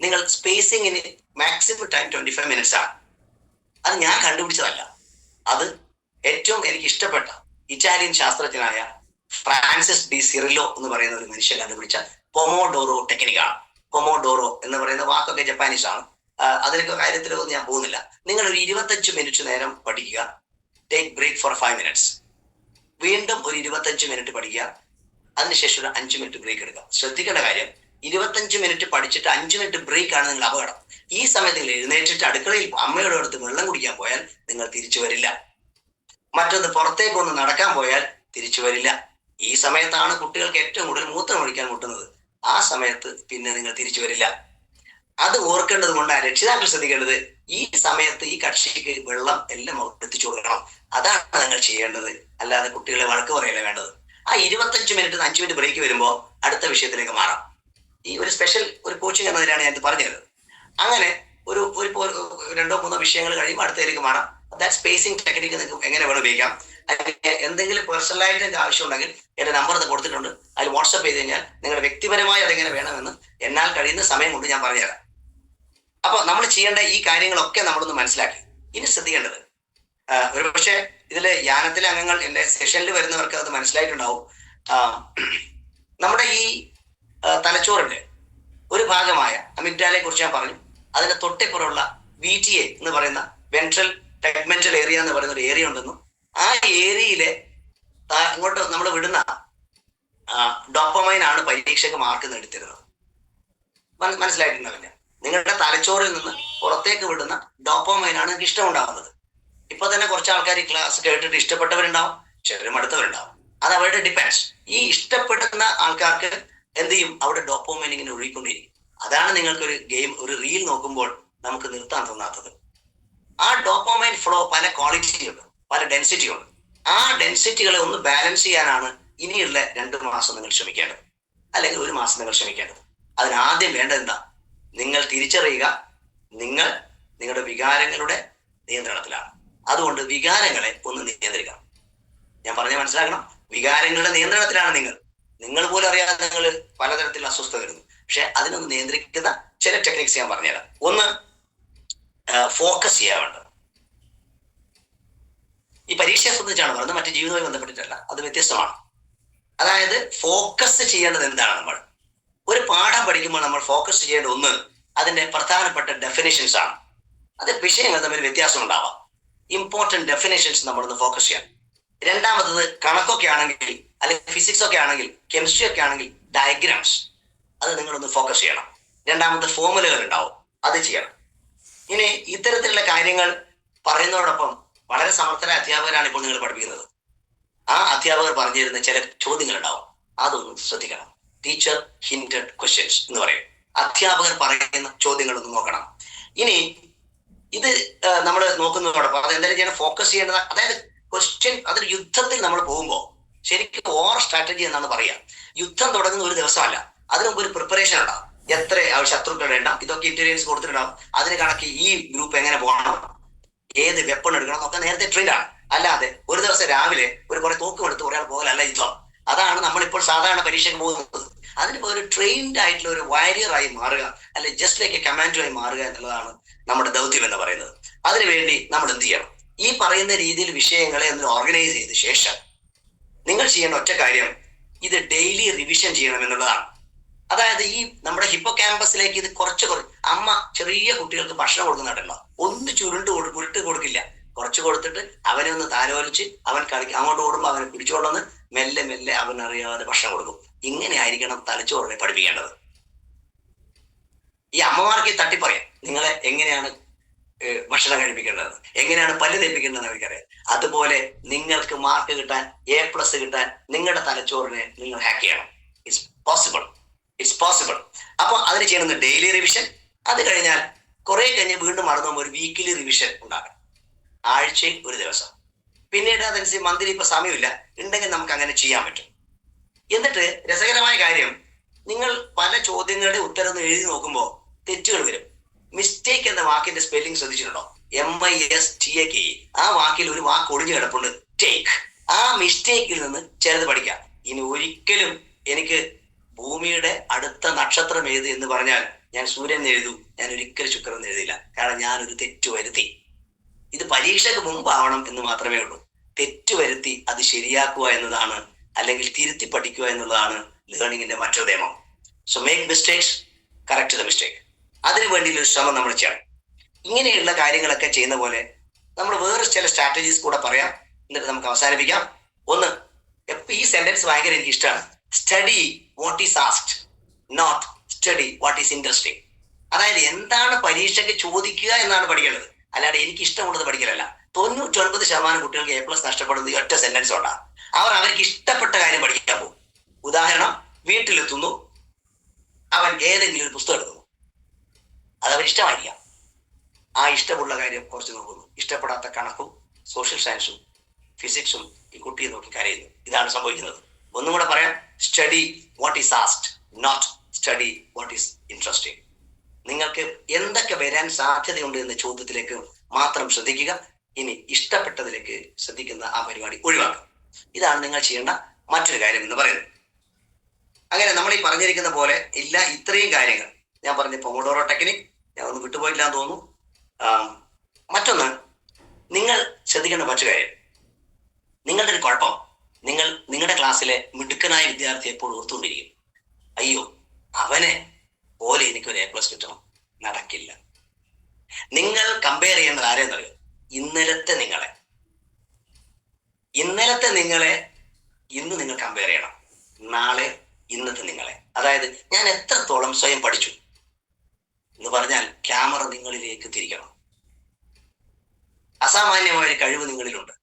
നിങ്ങൾ സ്പേസിങ്ങിന് മാക്സിമം ടൈം 25 മിനിറ്റ്സ് ആണ്. അത് ഞാൻ കണ്ടുപിടിച്ചതല്ല, അത് ഏറ്റവും എനിക്ക് ഇഷ്ടപ്പെട്ട ഇറ്റാലിയൻ ശാസ്ത്രജ്ഞനായ ഫ്രാൻസിസ് ഡി സിറിലോ എന്ന് പറയുന്ന ഒരു മനുഷ്യൻ കണ്ടുപിടിച്ച പൊമോഡോറോ ടെക്നിക്കാണ്. പൊമോഡോറോ എന്ന് പറയുന്ന വാക്കൊക്കെ ജപ്പാനീസ് ആണ്. അതിനൊക്കെ കാര്യത്തിലൊന്നും ഞാൻ പോകുന്നില്ല. നിങ്ങൾ ഒരു 25 മിനിറ്റ് നേരം പഠിക്കുക, ടേക്ക് ബ്രേക്ക് ഫോർ 5 മിനിറ്റ്സ്. വീണ്ടും ഒരു 25 മിനിറ്റ് പഠിക്കുക, അതിനുശേഷം ഒരു 5 മിനിറ്റ് ബ്രേക്ക് എടുക്കുക. ശ്രദ്ധിക്കേണ്ട കാര്യം, 25 മിനിറ്റ് പഠിച്ചിട്ട് 5 മിനിറ്റ് ബ്രേക്ക് ആണ് നിങ്ങൾ അപകടം. ഈ സമയത്ത് നിങ്ങൾ എഴുന്നേറ്റിട്ട് അടുക്കളയിൽ അമ്മയുടെ അടുത്ത് വെള്ളം കുടിക്കാൻ പോയാൽ നിങ്ങൾ തിരിച്ചു വരില്ല. മറ്റൊന്ന് പുറത്തേക്കൊന്ന് നടക്കാൻ പോയാൽ തിരിച്ചു വരില്ല. ഈ സമയത്താണ് കുട്ടികൾക്ക് ഏറ്റവും കൂടുതൽ മൂത്രം ഒഴിക്കാൻ മുട്ടുന്നത്. ആ സമയത്ത് പിന്നെ നിങ്ങൾ തിരിച്ചു വരില്ല. അത് ഓർക്കേണ്ടത് കൊണ്ടാണ് രക്ഷിതാക്കൾ ശ്രദ്ധിക്കേണ്ടത്. ഈ സമയത്ത് ഈ കക്ഷിക്ക് വെള്ളം എല്ലാം എത്തിച്ചു കൊടുക്കണം. അതാണ് നിങ്ങൾ ചെയ്യേണ്ടത്. അല്ലാതെ കുട്ടികളെ വഴക്ക് പറയല്ല വേണ്ടത്. ആ 25 മിനിറ്റ് 5 മിനിറ്റ് ബ്രേക്ക് വരുമ്പോൾ അടുത്ത വിഷയത്തിലേക്ക് മാറാം. ഈ ഒരു സ്പെഷ്യൽ ഒരു കോച്ചിങ് എന്നതിലാണ് ഞാൻ പറഞ്ഞത്. അങ്ങനെ ഒരു 2-3 വിഷയങ്ങൾ കഴിയുമ്പോൾ അടുത്തതിലേക്ക് മാറാം. ദാറ്റ് സ്പേസിംഗ് ടെക്നിക്ക് നിങ്ങൾക്ക് എങ്ങനെ വേണം ഉപയോഗിക്കാം. എന്തെങ്കിലും പേഴ്സണലായിട്ട് എനിക്ക് ആവശ്യമുണ്ടെങ്കിൽ എന്റെ നമ്പർ അത് കൊടുത്തിട്ടുണ്ട്, അതിൽ വാട്സപ്പ് ചെയ്ത് കഴിഞ്ഞാൽ നിങ്ങളുടെ വ്യക്തിപരമായി അതെങ്ങനെ വേണമെന്ന് എന്നാൽ കഴിയുന്ന സമയം കൊണ്ട് ഞാൻ പറഞ്ഞുതരാം. അപ്പൊ നമ്മൾ ചെയ്യേണ്ട ഈ കാര്യങ്ങളൊക്കെ നമ്മളൊന്ന് മനസ്സിലാക്കി. ഇനി ശ്രദ്ധിക്കേണ്ടത്, ഒരു പക്ഷേ ഇതില് യാനത്തിലെ അംഗങ്ങൾ എന്റെ സെഷനിൽ വരുന്നവർക്ക് അത് മനസ്സിലായിട്ടുണ്ടാവും. നമ്മുടെ ഈ തലച്ചോറിന്റെ ഒരു ഭാഗമായ അമിഗ്ഡാലയെ കുറിച്ച് ഞാൻ പറഞ്ഞു. അതിന്റെ തൊട്ടിപ്പുറമുള്ള VTA എന്ന് പറയുന്ന വെൻട്രൽ ടെഗ്മെന്റൽ ഏരിയ എന്ന് പറയുന്ന ഒരു ഏരിയ ഉണ്ടെന്നും ആ ഏരിയയിലെ ഇങ്ങോട്ട് നമ്മൾ വിടുന്ന ഡോപ്പമൈൻ ആണ് പരീക്ഷയ്ക്ക് മാർക്ക് നേടിത്തരുന്നത്. മനസ്സിലായിട്ടുണ്ടാവില്ല. നിങ്ങളുടെ തലച്ചോറിൽ നിന്ന് പുറത്തേക്ക് വിടുന്ന ഡോപ്പമൈൻ ആണ് നിങ്ങൾക്ക് ഇഷ്ടം ഉണ്ടാകുന്നത്. ഇപ്പൊ തന്നെ കുറച്ച് ആൾക്കാർ ഈ ക്ലാസ് കേട്ടിട്ട് ഇഷ്ടപ്പെട്ടവരുണ്ടാവും, ചിലരും അടുത്തവരുണ്ടാവും. അത് അവരുടെ ഡിപ്പെൻഡ്സ്. ഈ ഇഷ്ടപ്പെടുന്ന ആൾക്കാർക്ക് എന്ത് ചെയ്യും, അവിടെ ഡോപ്പമൈൻ ഇങ്ങനെ ഒഴുകിക്കൊണ്ടിരിക്കും. അതാണ് നിങ്ങൾക്ക് ഒരു ഗെയിം, ഒരു റീൽ നോക്കുമ്പോൾ നമുക്ക് നിർത്താൻ തോന്നാത്തത്. ആ ഡോപ്പമൈൻ ഫ്ലോ പല ക്വാളിറ്റിയുണ്ട്, പല ഡെൻസിറ്റിയുണ്ട്. ആ ഡെൻസിറ്റികളെ ഒന്ന് ബാലൻസ് ചെയ്യാനാണ് ഇനിയുള്ള 2 മാസം നിങ്ങൾ ശ്രമിക്കേണ്ടത്, അല്ലെങ്കിൽ 1 മാസം നിങ്ങൾ ശ്രമിക്കേണ്ടത്. അതിനാദ്യം വേണ്ടത് എന്താ? നിങ്ങൾ തിരിച്ചറിയുക, നിങ്ങൾ നിങ്ങളുടെ വികാരങ്ങളുടെ നിയന്ത്രണത്തിലാണ്. അതുകൊണ്ട് വികാരങ്ങളെ ഒന്ന് നിയന്ത്രിക്കണം. ഞാൻ പറഞ്ഞ മനസ്സിലാക്കണം. വികാരങ്ങളുടെ നിയന്ത്രണത്തിലാണ് നിങ്ങൾ പോലും അറിയാതെ നിങ്ങൾ പലതരത്തിലുള്ള അസ്വസ്ഥത വരുന്നു. പക്ഷെ അതിനൊന്ന് നിയന്ത്രിക്കുന്ന ചില ടെക്നിക്സ് ഞാൻ പറഞ്ഞുതരാം. ഒന്ന്, ഫോക്കസ് ചെയ്യാൻ വേണ്ടത്. ഈ പരീക്ഷയെ സംബന്ധിച്ചാണ് പറയുന്നത്, മറ്റു ജീവിതവുമായി ബന്ധപ്പെട്ടിട്ടല്ല, അത് വ്യത്യസ്തമാണ്. അതായത് ഫോക്കസ് ചെയ്യേണ്ടത് എന്താണ്? നമ്മൾ ഒരു പാഠം പഠിക്കുമ്പോൾ നമ്മൾ ഫോക്കസ് ചെയ്യേണ്ട ഒന്ന് അതിന്റെ പ്രധാനപ്പെട്ട ഡെഫിനിഷൻസ് ആണ്. അത് വിഷയങ്ങൾ തമ്മിൽ വ്യത്യാസം ഉണ്ടാവാം. ഇമ്പോർട്ടന്റ് ഡെഫിനേഷൻസ് നമ്മളൊന്ന് ഫോക്കസ് ചെയ്യാം. രണ്ടാമത്തത് കണക്കൊക്കെ ആണെങ്കിൽ, അല്ലെങ്കിൽ ഫിസിക്സ് ഒക്കെ ആണെങ്കിൽ, കെമിസ്ട്രി ഒക്കെ ആണെങ്കിൽ ഡയഗ്രാംസ്, അത് നിങ്ങളൊന്ന് ഫോക്കസ് ചെയ്യണം. രണ്ടാമത്തെ ഫോർമുലകൾ ഉണ്ടാവും, അത് ചെയ്യണം. ഇനി ഇത്തരത്തിലുള്ള കാര്യങ്ങൾ പറയുന്നതോടൊപ്പം വളരെ സമർത്ഥരായ അധ്യാപകരാണ് ഇപ്പോൾ നിങ്ങൾ പഠിപ്പിക്കുന്നത്. ആ അധ്യാപകർ പറഞ്ഞു തരുന്ന ചില ചോദ്യങ്ങൾ ഉണ്ടാവും, അതൊന്ന് ശ്രദ്ധിക്കണം. ടീച്ചർ ഹിന്റഡ് ക്വസ്റ്റ്യൻസ് എന്ന് പറയും. അധ്യാപകർ പറയുന്ന ചോദ്യങ്ങളൊന്ന് നോക്കണം. ഇനി ഇത് നമ്മൾ നോക്കുന്നതോടൊപ്പം അത് എന്തായാലും ചെയ്യണം, ഫോക്കസ് ചെയ്യേണ്ടത്. അതായത് ക്വസ്റ്റ്യൻ, അതൊരു യുദ്ധത്തിൽ നമ്മൾ പോകുമ്പോൾ ശരിക്കും വാർ സ്ട്രാറ്റജി എന്നാണ് പറയുക. യുദ്ധം തുടങ്ങുന്ന ഒരു ദിവസമല്ല, അതിന് മുമ്പ് ഒരു പ്രിപ്പറേഷൻ ഉണ്ടാവും. എത്ര ശത്രുക്കളുടെ എണ്ണം, ഇതൊക്കെ ഇന്റലിജൻസ് കൊടുത്തിട്ടുണ്ടാവും. അതിന് കണക്ക് ഈ ഗ്രൂപ്പ് എങ്ങനെ പോകണം, ഏത് വെപ്പൺ എടുക്കണം എന്നൊക്കെ നേരത്തെ ട്രെയിൻഡ് ആണ്. അല്ലാതെ ഒരു ദിവസം രാവിലെ കുറെ തോക്കും എടുത്ത് ഒരാൾ പോകലല്ല യുദ്ധം. അതാണ് നമ്മളിപ്പോൾ സാധാരണ പരീക്ഷയ്ക്ക് പോകുന്നത്. അതിന് ഒരു ട്രെയിൻഡ് ആയിട്ടുള്ള ഒരു വാരിയർ ആയി മാറുക, അല്ലെ ജസ്റ്റ് ലൈക്ക് എ കമാൻഡോ ആയി മാറുക എന്നുള്ളതാണ് നമ്മുടെ ദൗത്യം എന്ന് പറയുന്നത്. അതിനുവേണ്ടി നമ്മൾ എന്ത് ചെയ്യണം? ഈ പറയുന്ന രീതിയിൽ വിഷയങ്ങളെ ഒന്ന് ഓർഗനൈസ് ചെയ്ത ശേഷം നിങ്ങൾ ചെയ്യേണ്ട ഒറ്റ കാര്യം, ഇത് ഡെയിലി റിവിഷൻ ചെയ്യണം എന്നുള്ളതാണ്. അതായത് ഈ നമ്മുടെ ഹിപ്പോ ക്യാമ്പസിലേക്ക് ഇത് കുറച്ച് അമ്മ ചെറിയ കുട്ടികൾക്ക് ഭക്ഷണം കൊടുക്കുന്നുണ്ടല്ലോ, ഒന്ന് ഉരുട്ട് കൊടുക്കില്ല. കുറച്ച് കൊടുത്തിട്ട് അവനെ ഒന്ന് താലോലിച്ച് അവൻ അങ്ങോട്ട് ഓടുമ്പോൾ അവനെ പിടിച്ചോണ്ടെന്ന് മെല്ലെ മെല്ലെ അവനറിയാതെ ഭക്ഷണം കൊടുക്കും. ഇങ്ങനെ ആയിരിക്കണം തലച്ചോറിനെ പഠിപ്പിക്കേണ്ടത്. ഈ അമ്മമാർക്ക് ഈ തട്ടിപ്പറയാം, നിങ്ങളെ എങ്ങനെയാണ് ഭക്ഷണം കഴിപ്പിക്കേണ്ടത്, എങ്ങനെയാണ് പല്ല് തേപ്പിക്കേണ്ടതെന്ന് അവർക്കറിയാം. അതുപോലെ നിങ്ങൾക്ക് മാർക്ക് കിട്ടാൻ, A+ കിട്ടാൻ നിങ്ങളുടെ തലച്ചോറിനെ നിങ്ങൾ ഹാക്ക് ചെയ്യണം. It's possible. അപ്പൊ അതിന് ചെയ്യുന്നത് ഡെയിലി റിവിഷൻ. അത് കഴിഞ്ഞാൽ കുറെ കഴിഞ്ഞ് വീണ്ടും മറന്നു ഒരു വീക്കിലി റിവിഷൻ ഉണ്ടാകണം, ആഴ്ചയിൽ ഒരു ദിവസം. പിന്നീട് അതനുസരിച്ച് മന്ത്ലി ഇപ്പൊ സമയമില്ല ഉണ്ടെങ്കിൽ നമുക്ക് അങ്ങനെ ചെയ്യാൻ പറ്റും. എന്നിട്ട് രസകരമായ കാര്യം, നിങ്ങൾ പല ചോദ്യങ്ങളുടെ ഉത്തരം എഴുതി നോക്കുമ്പോൾ തെറ്റുകൾ വരും. മിസ്റ്റേക്ക് എന്ന വാക്കിന്റെ സ്പെല്ലിംഗ് ശ്രദ്ധിച്ചിട്ടുണ്ടോ? MISTAKE. ആ വാക്കിൽ ഒരു വാക്ക് ഒളിഞ്ഞു കിടപ്പുണ്ട്, ടേക്ക്. ആ മിസ്റ്റേക്കിൽ നിന്ന് ചിലത് പഠിക്കാം. ഇനി ഒരിക്കലും എനിക്ക് ഭൂമിയുടെ അടുത്ത നക്ഷത്രം ഏത് എന്ന് പറഞ്ഞാൽ ഞാൻ സൂര്യൻ എഴുതൂ, ഞാൻ ഒരിക്കലും ശുക്രൻ എഴുതില്ല. കാരണം ഞാനൊരു തെറ്റ് വരുത്തി. ഇത് പരീക്ഷയ്ക്ക് മുമ്പാവണം എന്ന് മാത്രമേ ഉള്ളൂ. തെറ്റ് വരുത്തി അത് ശരിയാക്കുക എന്നതാണ്, അല്ലെങ്കിൽ തിരുത്തി പഠിക്കുക എന്നുള്ളതാണ് ലേണിങ്ങിന്റെ മറ്റൊരു നിയമം. So make mistakes, correct the mistake. അതിനു വേണ്ടിയുള്ള ശ്രമം നമ്മൾ ചെയ്യണം. ഇങ്ങനെയുള്ള കാര്യങ്ങളൊക്കെ ചെയ്യുന്ന പോലെ നമ്മൾ വേറെ ചില സ്ട്രാറ്റജീസ് കൂടെ പറയാം, എന്നിട്ട് നമുക്ക് അവസാനിപ്പിക്കാം. ഒന്ന്, ഈ സെന്റൻസ് ഭയങ്കര എനിക്ക് ഇഷ്ടമാണ്. Study what is asked, not study what is interesting. അതായത് എന്താണ് പരീക്ഷയ്ക്ക് ചോദിക്കുക എന്നാണ് പഠിക്കേണ്ടത്, അല്ലാതെ എനിക്ക് ഇഷ്ടമുള്ളത് പഠിക്കലല്ല. 99% കുട്ടികൾക്ക് A+ നഷ്ടപ്പെടുന്നത് ഒറ്റ സെന്റൻസ് കൊണ്ടാണ്. അവർക്ക് ഇഷ്ടപ്പെട്ട കാര്യം പഠിക്കാൻ പോകും. ഉദാഹരണം, വീട്ടിലെത്തുന്നു, അവൻ ഏതെങ്കിലും ഒരു പുസ്തകം എടുക്കുന്നു, അതവൻ ഇഷ്ടമായിരിക്കാം. ആ ഇഷ്ടമുള്ള കാര്യം കുറച്ച് നോക്കുന്നു, ഇഷ്ടപ്പെടാത്ത കണക്കും സോഷ്യൽ സയൻസും ഫിസിക്സും ഈ കുട്ടിയെ നോക്കി കരയുന്നു. ഇതാണ് സംഭവിക്കുന്നത്. ഒന്നും കൂടെ പറയാം, study what is asked, not study what is interesting. നിങ്ങൾക്ക് എന്തൊക്കെ വരാൻ സാധ്യതയുണ്ട് എന്ന ചോദ്യത്തിലേക്ക് മാത്രം ശ്രദ്ധിക്കുക. ഇനി ഇഷ്ടപ്പെട്ടതിലേക്ക് ശ്രദ്ധിക്കുന്ന ആ പരിപാടി ഒഴിവാക്കുക. ഇതാണ് നിങ്ങൾ ചെയ്യേണ്ട മറ്റൊരു കാര്യം എന്ന് പറയുന്നത്. അങ്ങനെ നമ്മൾ ഈ പറഞ്ഞിരിക്കുന്ന പോലെ ഇല്ല, ഇത്രയും കാര്യങ്ങൾ ഞാൻ പറഞ്ഞ പൊമോഡോറോ ടെക്നിക് ഞാൻ ഒന്ന് വിട്ടുപോയില്ല എന്ന് തോന്നുന്നു. മറ്റൊന്ന്, നിങ്ങൾ ശ്രദ്ധിക്കേണ്ട മറ്റു കാര്യം, നിങ്ങളുടെ ഒരു കുഴപ്പം, നിങ്ങളുടെ ക്ലാസ്സിലെ മിടുക്കനായ വിദ്യാർത്ഥി എപ്പോഴും ഓർത്തുകൊണ്ടിരിക്കും, അയ്യോ അവനെ പോലെ എനിക്കൊരു A+ കിട്ടണം. നടക്കില്ല. നിങ്ങൾ കമ്പയർ ചെയ്യേണ്ടത് ആരെന്നറിയോ? ഇന്നലത്തെ നിങ്ങളെ ഇന്ന് നിങ്ങൾ കമ്പയർ ചെയ്യണം. നാളെ ഇന്നത്തെ നിങ്ങളെ. അതായത് ഞാൻ എത്രത്തോളം സ്വയം പഠിച്ചു എന്ന് പറഞ്ഞാൽ ക്യാമറ നിങ്ങളിലേക്ക് തിരിക്കണം. അസാമാന്യമായ ഒരു കഴിവ് നിങ്ങളിലുണ്ട്.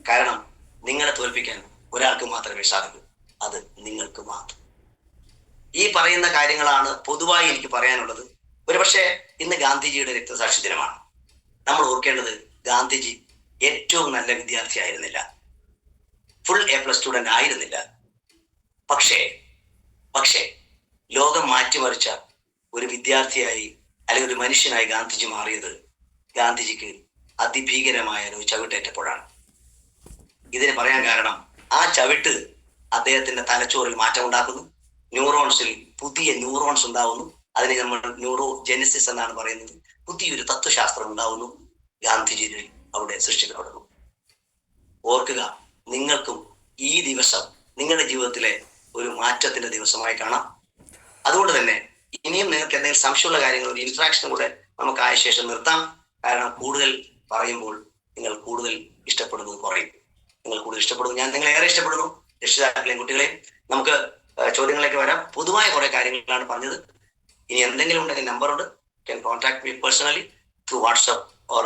കാരണം നിങ്ങളെ തോൽപ്പിക്കാൻ ഒരാൾക്ക് മാത്രമേ സാധിക്കൂ, അത് നിങ്ങൾക്ക് മാത്രം. ഈ പറയുന്ന കാര്യങ്ങളാണ് പൊതുവായി എനിക്ക് പറയാനുള്ളത്. ഒരുപക്ഷെ ഇന്ന് ഗാന്ധിജിയുടെ രക്തസാക്ഷി ദിനമാണ്. നമ്മൾ ഓർക്കേണ്ടത്, ഗാന്ധിജി ഏറ്റവും നല്ല വിദ്യാർത്ഥി ആയിരുന്നില്ല, ഫുൾ A+ സ്റ്റുഡന്റ് ആയിരുന്നില്ല. പക്ഷേ ലോകം മാറ്റിമറിച്ച ഒരു വിദ്യാർത്ഥിയായി അല്ലെങ്കിൽ ഒരു മനുഷ്യനായി ഗാന്ധിജി മാറിയത് ഗാന്ധിജിക്ക് അതിഭീകരമായ ഒരു ചവിട്ടേറ്റപ്പോഴാണ്. ഇതിന് പറയാൻ കാരണം, ആ ചവിട്ട് അദ്ദേഹത്തിന്റെ തലച്ചോറിൽ മാറ്റം ഉണ്ടാക്കുന്നു, ന്യൂറോൺസിൽ പുതിയ ന്യൂറോൺസ് ഉണ്ടാവുന്നു. അതിനെ നമ്മൾ ന്യൂറോ ജെനിസിസ് എന്നാണ് പറയുന്നത്. പുതിയൊരു തത്വശാസ്ത്രം ഉണ്ടാവുന്നു, ഗാന്ധിജി അവിടെ സൃഷ്ടിക്കപ്പെടുന്നു. ഓർക്കുക, നിങ്ങൾക്കും ഈ ദിവസം നിങ്ങളുടെ ജീവിതത്തിലെ ഒരു മാറ്റത്തിന്റെ ദിവസമായി കാണാം. അതുകൊണ്ട് തന്നെ ഇനിയും നിങ്ങൾക്ക് എന്തെങ്കിലും സംശയമുള്ള കാര്യങ്ങൾ, ഒരു ഇന്ററാക്ഷൻ കൂടെ നമുക്ക് ആയ ശേഷം നിർത്താം. കാരണം കൂടുതൽ പറയുമ്പോൾ നിങ്ങൾ കൂടുതൽ ഇഷ്ടപ്പെടുന്നത് കുറയും. നിങ്ങൾ കൂടുതൽ ഇഷ്ടപ്പെടുന്നു, ഞാൻ നിങ്ങളെ ഏറെ ഇഷ്ടപ്പെടുന്നു, രക്ഷിതാക്കളെയും കുട്ടികളെയും. നമുക്ക് ചോദ്യങ്ങളിലേക്ക് വരാം. പൊതുവായ കുറെ കാര്യങ്ങളാണ് പറഞ്ഞത്. ഇനി എന്തെങ്കിലും ഉണ്ടെങ്കിൽ നമ്പറുണ്ട്, can contact me personally through WhatsApp or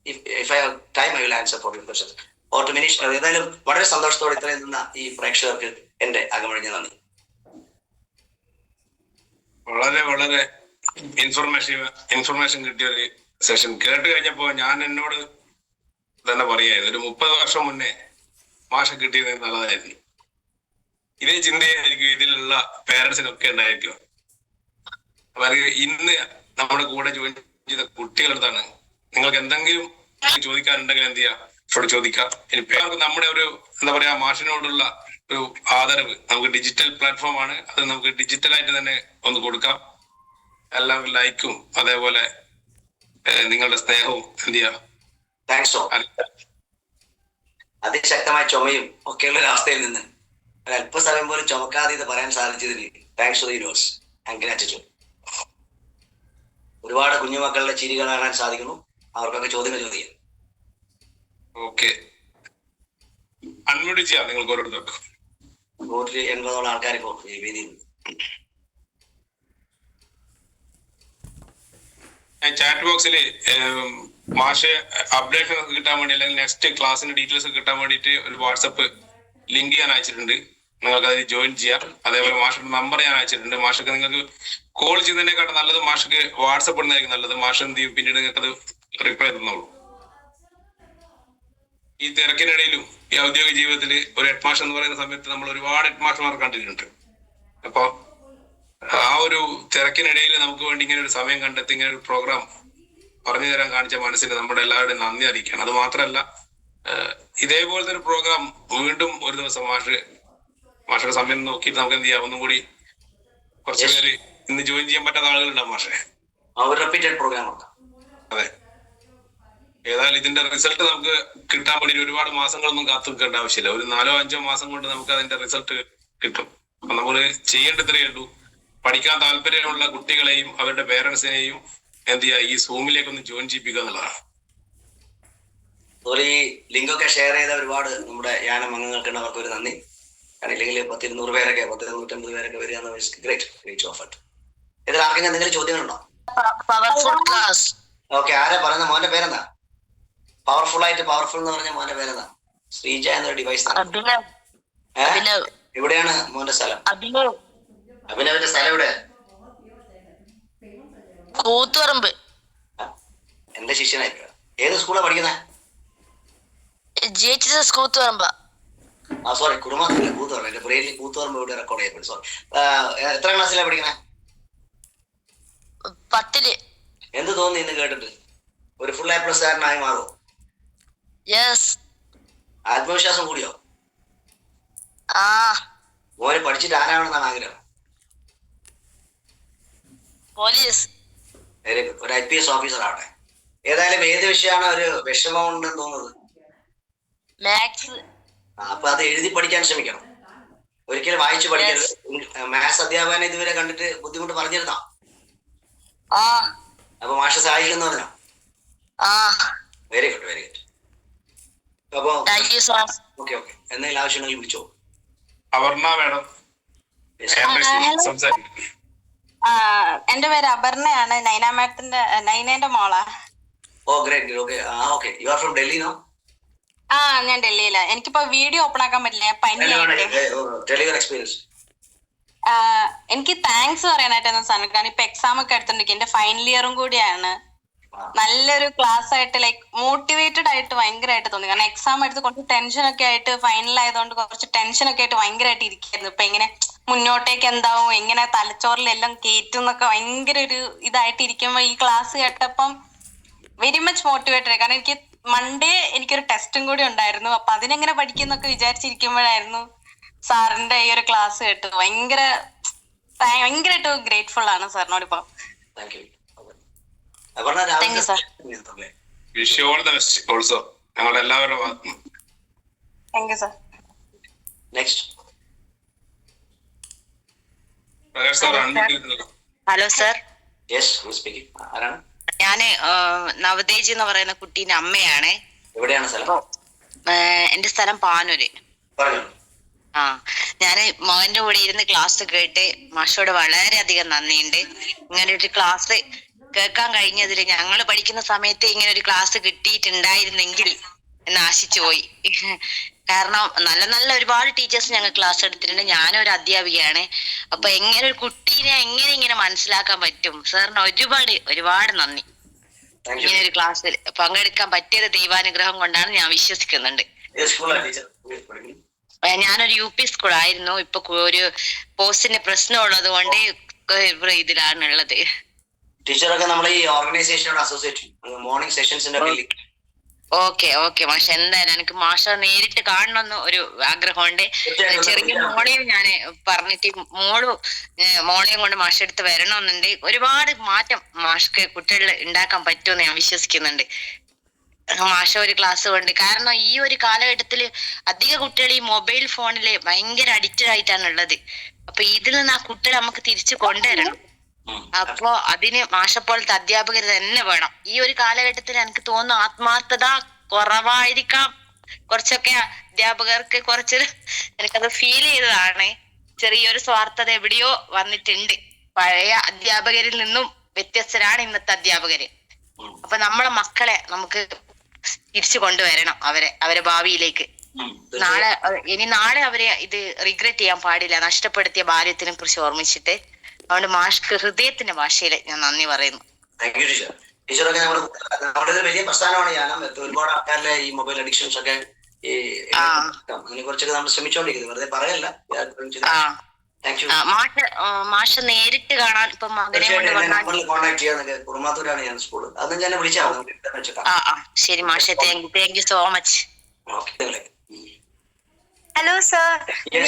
if I have time I will answer for your questions. Or to finish, ഏതായാലും വളരെ സന്തോഷത്തോടെ ഇത്രയും നിന്ന ഈ പ്രേക്ഷകർക്ക് എന്റെ അകമഴിഞ്ഞ നന്ദി. വളരെ വളരെ ഇൻഫർമേഷൻ കിട്ടിയ ഒരു സെഷൻ കേട്ട് കഴിഞ്ഞപ്പോ ഞാൻ എന്നോട് തന്നെ പറയായത്, ഒരു 30 വർഷം മുന്നേ മാഷ കിട്ടിയത് നല്ലതായിരുന്നു. ഇതേ ചിന്തയായിരിക്കും ഇതിലുള്ള പേരൻസിനൊക്കെ ഉണ്ടായിരിക്കും. അവർക്ക് ഇന്ന് നമ്മുടെ കൂടെ ജോയിൻ ചെയ്ത കുട്ടികളടുത്താണ് നിങ്ങൾക്ക് എന്തെങ്കിലും ചോദിക്കാനുണ്ടെങ്കിൽ എന്ത് ചെയ്യാം, ഇവിടെ ചോദിക്കാം. ഇനിയിപ്പോ നമ്മുടെ ഒരു എന്താ പറയാ മാഷിനോടുള്ള ഒരു ആദരവ് നമുക്ക് ഡിജിറ്റൽ പ്ലാറ്റ്ഫോം ആണ്, അത് നമുക്ക് ഡിജിറ്റലായിട്ട് തന്നെ ഒന്ന് കൊടുക്കാം. എല്ലാം ലൈക്കും അതേപോലെ നിങ്ങളുടെ സ്നേഹവും എന്ത് ചെയ്യാം. താങ്ക്സ്. അതിശക്തമായ ചുമയും ഒക്കെയുള്ള ഒരു അവസ്ഥയിൽ നിന്ന് അല്പസമയം പോലും ചുമക്കാതെ ഇത് പറയാൻ സാധിച്ചതിന് thanks to the universe and gratitude. ഒരുപാട് കുഞ്ഞുമക്കളുടെ ചിരി കാണാൻ സാധിക്കുന്നു. അവർക്കൊക്കെ ചോദ്യങ്ങൾ ചോദിക്കാം. ഓക്കെ, അൺമ്യൂട്ട് ചെയ്യാം നിങ്ങൾക്ക് ഓരോരുത്തർക്കും. 180 ആൾക്കാർ ഇപ്പോൾ വേദിയിൽ. ചാറ്റ് ബോക്സിൽ മാഷ് അപ്ഡേഷൻ കിട്ടാൻ വേണ്ടി അല്ലെങ്കിൽ നെക്സ്റ്റ് ക്ലാസ്സിന്റെ ഡീറ്റെയിൽസ് കിട്ടാൻ വേണ്ടിയിട്ട് ഒരു വാട്സപ്പ് ലിങ്ക് ഞാൻ അയച്ചിട്ടുണ്ട്. നിങ്ങൾക്ക് അതിൽ ജോയിൻ ചെയ്യാം. അതേപോലെ മാഷിന്റെ നമ്പർ ഞാൻ അയച്ചിട്ടുണ്ട്. മാഷക്ക് നിങ്ങൾക്ക് കോൾ ചെയ്യുന്നതിനെക്കാട്ടും നല്ലത് മാഷക്ക് വാട്സപ്പ് ഇടുന്നതായിരിക്കും നല്ലത്. മാഷ് എന്ത് ചെയ്യും, പിന്നീട് നിങ്ങൾക്ക് അത് റിപ്ലൈ തന്നോളൂ. ഈ തിരക്കിനിടയിലും ഈ ഔദ്യോഗിക ജീവിതത്തിൽ ഒരു ഹെഡ് മാഷ് എന്ന് പറയുന്ന സമയത്ത് നമ്മൾ ഒരുപാട് ഹെഡ് മാഷ്മാർ കണ്ടിട്ടുണ്ട്. അപ്പൊ ആ ഒരു തിരക്കിനിടയിൽ നമുക്ക് വേണ്ടി ഇങ്ങനെ ഒരു സമയം കണ്ടെത്തി ഇങ്ങനെ ഒരു പ്രോഗ്രാം പറഞ്ഞു തരാൻ കാണിച്ച മനസ്സിന് നമ്മുടെ എല്ലാവരുടെയും നന്ദി അറിയിക്കണം. അത് മാത്രമല്ല, ഇതേപോലത്തെ ഒരു പ്രോഗ്രാം വീണ്ടും ഒരു ദിവസം മാഷയുടെ സമയം നോക്കിയിട്ട് നമുക്ക് എന്ത് ചെയ്യാം, ഒന്നും കൂടി കുറച്ച് പേര് ഇന്ന് ജോയിൻ ചെയ്യാൻ പറ്റാത്ത ആളുകളുണ്ടാവും മാഷെ. അതെ, ഏതായാലും ഇതിന്റെ റിസൾട്ട് നമുക്ക് കിട്ടാൻ വേണ്ടി ഒരുപാട് മാസങ്ങളൊന്നും കാത്തു നിൽക്കേണ്ട ആവശ്യമില്ല. ഒരു 4-5 മാസം കൊണ്ട് നമുക്ക് അതിന്റെ റിസൾട്ട് കിട്ടും. അപ്പൊ നമ്മൾ ചെയ്യേണ്ടത്രേ ഉള്ളൂ, പഠിക്കാൻ താല്പര്യമുള്ള കുട്ടികളെയും അവരുടെ പേരൻസിനെയും എന്ത് ചെയ്യുക, ഈ സൂമിലേക്ക് ഒന്ന് ജോയിൻ ചെയ്യിപ്പിക്കുക എന്നുള്ളതാണ്. ഈ ലിങ്കൊക്കെ ഷെയർ ചെയ്ത ഒരുപാട് നമ്മുടെ യാനം അംഗങ്ങൾക്ക് അവർക്ക് ഒരു നന്ദി. ഇല്ലെങ്കിൽ 10-200 പേരൊക്കെ 10-150 പേരൊക്കെ വരിക. Great of it. ഇതിൽ ആർക്കെങ്കിലും എന്തെങ്കിലും ചോദ്യങ്ങളുണ്ടോ? ഓക്കെ, ആരാ പറയുന്ന? മോന്റെ പേരെന്താ? പവർഫുൾ എന്ന് പറഞ്ഞ മോന്റെ പേരെന്താ? ശ്രീജ എന്നൊരു ഡിവൈസ്. എവിടെയാണ് മോന്റെ സ്ഥലം? അഭിനവിന്റെ സ്ഥലം എവിടെ? കൂത്തുപറമ്പ്. എന്റെ ശിഷ്യനായിരിക്കും. ഏത് സ്കൂളാ പഠിക്കുന്നത്? കൂത്തുപറമ്പ. സോറി, കുടുംബത്തിലെ കൂത്തുപറമ്പ്. എന്റെ ബ്രെയിനിൽ കൂത്തുപറമ്പ് ഇവിടെ റെക്കോർഡ് ചെയ്യപ്പെടും. സോറി. എത്ര ക്ലാസ്സിലാണ് പഠിക്കുന്നത്? 10ല്. എന്ത് തോന്നി ഇന്ന് കേട്ടിട്ട്? ഒരു ഫുൾ A+ കാരനായി മാറുമോ? ആത്മവിശ്വാസം കൂടിയോ? മോനെ പഠിച്ചിട്ട് ആരാവണമെന്നാണ് ആഗ്രഹം? പോലീസ്. Very good. ഒരു IPS ഓഫീസർ ആവട്ടെ. ഏതായാലും ഏത് വിഷയമാണ് ഒരു വിഷമം ഉണ്ടെന്ന് തോന്നുന്നത്? മാത്സ്. അപ്പൊ അത് എഴുതി പഠിക്കാൻ ശ്രമിക്കണം, ഒരിക്കലും വായിച്ചു പഠിക്കരുത്. മാത്സ് അധ്യാപകനെ ഇതുവരെ കണ്ടിട്ട് ബുദ്ധിമുട്ട് പറഞ്ഞിരുന്നോ? അപ്പൊ മാഷ് സഹായിക്കുന്നു പറഞ്ഞോ? Very good, very good. അപ്പൊ ഓക്കെ, എന്തെങ്കിലും ആവശ്യമുണ്ടെങ്കിൽ വിളിച്ചോ. അപർണ മേഡം എന്റെ പേര് അപർണയാണ്. നൈനേന്റെ മോളാ. Oh great. Okay, okay. You are from Delhi no? ഞാൻ ഡൽഹിയിലാ. എനിക്കിപ്പോ വീഡിയോ ഓപ്പൺ ആക്കാൻ പറ്റില്ല, എനിക്ക് താങ്ക്സ് പറയാനായിട്ടാണ് സാധനം. കാരണം ഇപ്പൊ എക്സാം ഒക്കെ എടുത്തിട്ടുണ്ടെങ്കിൽ എന്റെ ഫൈനൽ ഇയറും കൂടിയാണ്. നല്ലൊരു ക്ലാസ് ആയിട്ട് ലൈക്ക് മോട്ടിവേറ്റഡ് ആയിട്ട് ഭയങ്കരമായിട്ട് തോന്നി. കാരണം എക്സാം എടുത്ത് കുറച്ച് ടെൻഷനൊക്കെ ആയിട്ട്, ഫൈനൽ ആയതുകൊണ്ട് കുറച്ച് ടെൻഷനൊക്കെ ആയിട്ട് ഭയങ്കരമായിട്ട് ഇരിക്കായിരുന്നു. ഇപ്പൊ എങ്ങനെ മുന്നോട്ടേക്ക് എന്താവും, എങ്ങനെ തലച്ചോറിലെല്ലാം കേറ്റും എന്നൊക്കെ ഭയങ്കര ഒരു ഇതായിട്ട് ഇരിക്കുമ്പോ ഈ ക്ലാസ് കേട്ടപ്പം വെരി മച്ച് മോട്ടിവേറ്റഡ്. കാരണം എനിക്ക് മൺഡേ എനിക്കൊരു ടെസ്റ്റും കൂടി ഉണ്ടായിരുന്നു. അപ്പൊ അതിനെങ്ങനെ പഠിക്കുന്നൊക്കെ വിചാരിച്ചിരിക്കുമ്പോഴായിരുന്നു സാറിന്റെ ഈ ഒരു ക്ലാസ് കേട്ടു. ഭയങ്കരമായിട്ട് ഗ്രേറ്റ്ഫുൾ ആണ് സാറിനോട് ഇപ്പൊ. Thank you sir. Wish you all the best also ഞങ്ങളുടെ എല്ലാവരുടെ ഭാഗത്തും. Thank you sir. Next. Hello sir. Yes, who speaking? ആരാണ്? ഞാന് നവതേജ് എന്ന് പറയുന്ന കുട്ടീന്റെ അമ്മയാണ്. എവിടെയാണ് സ്ഥലം? എന്റെ സ്ഥലം പാനൂര്. പറഞ്ഞു. ആ, ഞാന് മകന്റെ കൂടെ ഇരുന്ന് ക്ലാസ് കേട്ട് മാഷോട് വളരെയധികം നന്ദിയുണ്ട്. ഇങ്ങനെ ഒരു ക്ലാസ് കേൾക്കാൻ കഴിഞ്ഞതിൽ ഞങ്ങൾ പഠിക്കുന്ന സമയത്ത് ഇങ്ങനെ ഒരു ക്ലാസ് കിട്ടിയിട്ടുണ്ടായിരുന്നെങ്കിൽ എന്ന് ആശിച്ചു പോയി. കാരണം നല്ല നല്ല ഒരുപാട് ടീച്ചേഴ്സ് ഞങ്ങൾ ക്ലാസ് എടുത്തിട്ടുണ്ട്. ഞാനും ഒരു അധ്യാപികയാണ്. അപ്പൊ എങ്ങനെ ഒരു കുട്ടീനെ ഇങ്ങനെ മനസ്സിലാക്കാൻ പറ്റും? സാറിന് ഒരുപാട് നന്ദി. ഇങ്ങനെ ഒരു ക്ലാസ്സിൽ പങ്കെടുക്കാൻ പറ്റിയത് ദൈവാനുഗ്രഹം കൊണ്ടാണ് ഞാൻ വിശ്വസിക്കുന്നുണ്ട്. ഞാനൊരു UP സ്കൂളായിരുന്നു. ഇപ്പൊ ഒരു പോസ്റ്റിന്റെ പ്രശ്നം ഉള്ളത് കൊണ്ട് ഇതിലാണുള്ളത്. ടീച്ചറൊക്കെ നമ്മളെ ഈ ഓർഗനൈസേഷനോട് അസോസിയേറ്റ് മോർണിംഗ് സെഷൻസിന്റെ ഓക്കെ മാഷ, എന്തായാലും എനിക്ക് മാഷ നേരിട്ട് കാണണമെന്ന് ഒരു ആഗ്രഹമുണ്ട്. ചെറിയ മോളെയും ഞാൻ പറഞ്ഞിട്ട് മോളെയും കൊണ്ട് മാഷ അടുത്ത് വരണമെന്നുണ്ട്. ഒരുപാട് മാറ്റം മാഷ്ക്ക് കുട്ടികളിൽ ഉണ്ടാക്കാൻ പറ്റുമെന്ന് ഞാൻ വിശ്വസിക്കുന്നുണ്ട്. മാഷ ഒരു ക്ലാസ് കൊണ്ട്. കാരണം ഈ ഒരു കാലഘട്ടത്തില് അധിക കുട്ടികൾ ഈ മൊബൈൽ ഫോണില് ഭയങ്കര അഡിക്റ്റഡ് ആയിട്ടാണ് ഉള്ളത്. അപ്പൊ ഇതിൽ നിന്ന് ആ കുട്ടികളെ നമുക്ക് തിരിച്ചു കൊണ്ടുവരണം. അപ്പോ അതിന് മാഷ പോലത്തെ അധ്യാപകർ തന്നെ വേണം. ഈ ഒരു കാലഘട്ടത്തിൽ എനിക്ക് തോന്നുന്നു ആത്മാർത്ഥത കുറവായിരിക്കാം. കുറച്ചൊക്കെ അധ്യാപകർക്ക് എനിക്കത് ഫീൽ ചെയ്തതാണ്. ചെറിയൊരു സ്വാർത്ഥത എവിടെയോ വന്നിട്ടുണ്ട്. പഴയ അധ്യാപകരിൽ നിന്നും വ്യത്യസ്തരാണ് ഇന്നത്തെ അധ്യാപകര്. അപ്പൊ നമ്മളെ മക്കളെ നമുക്ക് തിരിച്ചു കൊണ്ടുവരണം. അവരെ ഭാവിയിലേക്ക്. നാളെ അവരെ ഇത് റിഗ്രറ്റ് ചെയ്യാൻ പാടില്ല, നഷ്ടപ്പെടുത്തിയ ബാല്യത്തിനെ കുറിച്ച് ഓർമ്മിച്ചിട്ട്. അതുകൊണ്ട് മാഷ്ക്ക് ഹൃദയത്തിന്റെ ഭാഷയില് ഞാൻ നന്ദി പറയുന്നു. ടീച്ചറൊക്കെ നമ്മുടെ വലിയ പ്രസ്ഥാനമാണ്. ഞാൻ ഒരുപാട് ആൾക്കാരിലെ ഈ മൊബൈൽ അഡിക്ഷൻസ് ഒക്കെ അതിനെ കുറിച്ചൊക്കെ നമ്മൾ ശ്രമിച്ചോണ്ടിരിക്കുന്നത്, വെറുതെ പറയല്ല. മാഷ നേരിട്ട് കാണാൻ ഇപ്പൊ മകനെ കോൺടാക്ട് ചെയ്യാന്നൊക്കെ. കുറുമാത്തൂരാണ് ഞാൻ സ്കൂള്. അത് ഞാൻ വിളിച്ചാൽ ശരി മാഷ, thank you so much. Hello sir,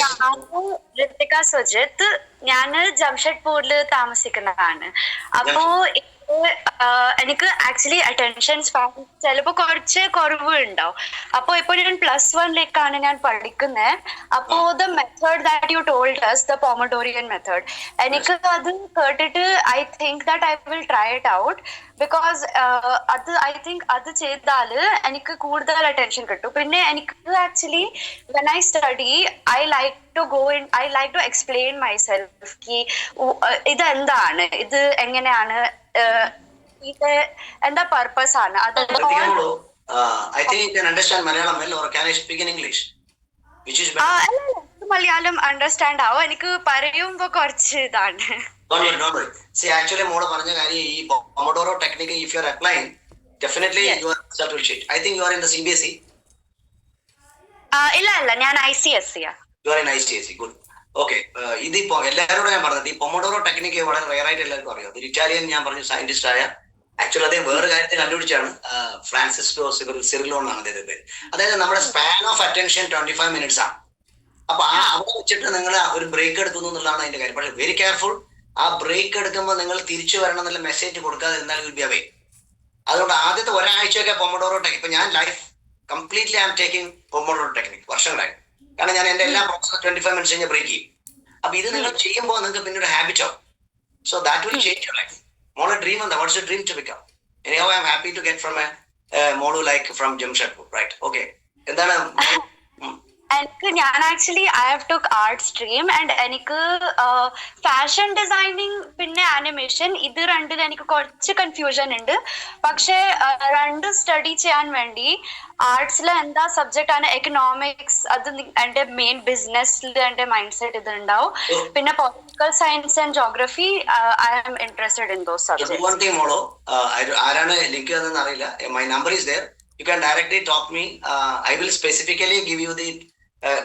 ഞാന് ഋത്തിക സുജിത്ത്. ഞാന് ജംഷഡ്പൂരില് താമസിക്കുന്നതാണ്. അപ്പോ എനിക്ക് ആക്ച്വലി അറ്റൻഷൻ സ്പാൻ ചിലപ്പോ കുറച്ച് കുറവ് ഉണ്ടാവും. അപ്പൊ ഇപ്പൊ ഞാൻ +1 ഞാൻ പഠിക്കുന്നത്. അപ്പോ the method that you told us, the pomodoro method, എനിക്ക് അത് കേട്ടിട്ട് I think that I will try it out. Because I think അത് ചെയ്താല് എനിക്ക് കൂടുതൽ അറ്റൻഷൻ കിട്ടും. പിന്നെ എനിക്ക് actually when I study I like to explain myself കി ഇതെന്താണ്, ഇത് എങ്ങനെയാണ്, ഇത് എന്താ പർപ്പസ് ആണ്. അത് മലയാളം അണ്ടർസ്റ്റാൻഡ് ആവും. എനിക്ക് പറയുമ്പോ കുറച്ച് ഇതാണ്. ആക്ച്വലി മോള് പറഞ്ഞ കാര്യം ഈ pomodoro technique if you are applying definitely you are result will sheet. I think you are in the CBSE. ഇല്ല ഞാൻ ICSE. You are in ICSE. Good. Okay, ഇതിപ്പോ എല്ലാവരോടും ഞാൻ പറഞ്ഞത് ഈ പൊമഡോറോ ടെക്നിക്ക് വളരെ റെയർ ആയിട്ട് എല്ലാവർക്കും അറിയാം. ഒരു ഇറ്റാലിയൻ ഞാൻ പറഞ്ഞു സയന്റിസ്റ്റ് ആയ, ആക്ച്വലി അദ്ദേഹം വേറെ കാര്യത്തെ കണ്ടുപിടിച്ചാണ്. ഫ്രാൻസിസ്കോ സിറിലോ എന്നാണ് അദ്ദേഹത്തിന്റെ പേര്. അതായത് നമ്മുടെ സ്പാൻ ഓഫ് അറ്റൻഷൻ 25 minutes ആണ്. അപ്പൊ അവിടെ വെച്ചിട്ട് നിങ്ങൾ ഒരു ബ്രേക്ക് എടുക്കുന്നു എന്നുള്ളതാണ് അതിന്റെ കാര്യം. പക്ഷെ വെരി കെയർഫുൾ. ആ ബ്രേക്ക് എടുക്കുമ്പോൾ നിങ്ങൾ തിരിച്ചു വരണം എന്നുള്ള മെസ്സേജ് കൊടുക്കാതെ എന്നാൽ വിൽ ബി അവേ. അതുകൊണ്ട് ആദ്യത്തെ ഒരാഴ്ചയൊക്കെ പൊമഡോറോ ടെക്നിക്, ഇപ്പൊ ഞാൻ life completely I am taking pomodoro technique വർഷങ്ങളായി. കാരണം ഞാൻ എന്റെ എല്ലാ 25 minutes കഴിഞ്ഞ് ബ്രേക്ക് ചെയ്യും. അപ്പൊ ഇത് നിങ്ങൾ ചെയ്യുമ്പോൾ നിങ്ങൾക്ക് പിന്നെ ഒരു ഹാബിറ്റ് ആവും. So that will change your life. മോളെ ഡ്രീം എന്താ? What's your dream to become? Anyhow I am happy to get from മോളു like from Jamshedpur, right? Okay, എന്താണ്? ഞാൻ actually I have took art stream and എനിക്ക് fashion designing പിന്നെ animation ഇത് രണ്ടിൽ എനിക്ക് കുറച്ച് കൺഫ്യൂഷൻ ഉണ്ട്. പക്ഷെ രണ്ട് സ്റ്റഡി ചെയ്യാൻ വേണ്ടി ആർട്സിൽ എന്താ സബ്ജക്റ്റ് ആണ്, എക്കണോമിക്സ്, അത് എന്റെ മെയിൻ ബിസിനസ്സിൽ എന്റെ മൈൻഡ് സെറ്റ് ഇത് ഉണ്ടാവും. പിന്നെ political science and geography I am interested in those subjects. ആരാണ് ലിങ്ക് തന്നെന്ന് അറിയില്ല. My number is there. You can directly talk me. I will specifically give you the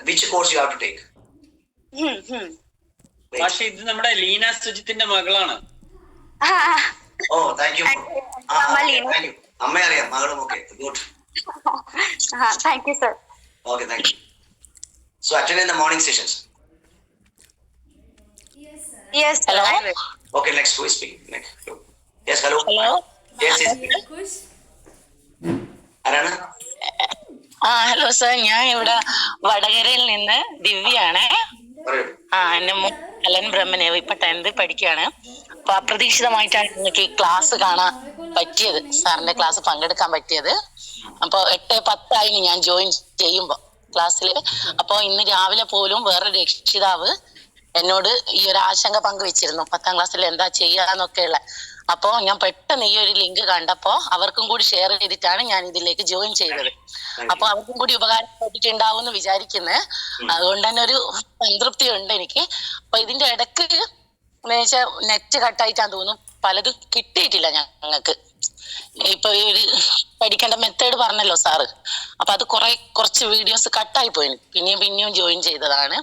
which course you have to take. പക്ഷേ ഇത് നമ്മുടെ ലീന സുജിത്തിന്റെ മകളാണ്. ഓ, thank you. അമ്മ അറിയാം, മകളും. Okay, good. Thank you sir. Okay, thank you. So attend in the morning sessions. Yes sir. Hello. Okay, next who is speaking? Next. Yes, hello. Yes, yes. ആരാണ്? Hello sir, ഞാൻ ഇവിടെ വടകരയിൽ നിന്ന് ദിവ്യയാണ്. എന്റെ Allen ബ്രഹ്മനെ ഇപ്പൊ 10th പഠിക്കുകയാണ്. അപ്രതീക്ഷിതമായിട്ടാണ് എനിക്ക് class കാണാൻ പറ്റിയത്, സാറിന്റെ ക്ലാസ് പങ്കെടുക്കാൻ പറ്റിയത്. അപ്പൊ 8:10 ഞാൻ ജോയിൻ ചെയ്യുമ്പോ ക്ലാസ്സില്. അപ്പൊ ഇന്ന് രാവിലെ പോലും വേറൊരു രക്ഷിതാവ് എന്നോട് ഈ ഒരു ആശങ്ക പങ്കുവെച്ചിരുന്നു, 10ാം ക്ലാസ്സിൽ എന്താ ചെയ്യാന്നൊക്കെയുള്ള. അപ്പോ ഞാൻ പെട്ടെന്ന് ഈ ഒരു ലിങ്ക് കണ്ടപ്പോ അവർക്കും കൂടി ഷെയർ ചെയ്തിട്ടാണ് ഞാൻ ഇതിലേക്ക് ജോയിൻ ചെയ്തത്. അപ്പൊ അവർക്കും കൂടി ഉപകാരപ്പെട്ടിട്ടുണ്ടാവും എന്ന് വിചാരിക്കുന്നത്. അതുകൊണ്ട് തന്നെ ഒരു സംതൃപ്തി ഉണ്ട് എനിക്ക്. അപ്പൊ ഇതിന്റെ ഇടക്ക് നെറ്റ് കട്ടായിട്ടാന്ന് തോന്നുന്നു, പലതും കിട്ടിയിട്ടില്ല ഞങ്ങൾക്ക്. ഇപ്പൊ ഈ ഒരു പഠിക്കേണ്ട മെത്തേഡ് പറഞ്ഞല്ലോ സാറ്, അപ്പൊ അത് കുറച്ച് വീഡിയോസ് കട്ടായി പോയി. പിന്നെയും ജോയിൻ ചെയ്തതാണ്.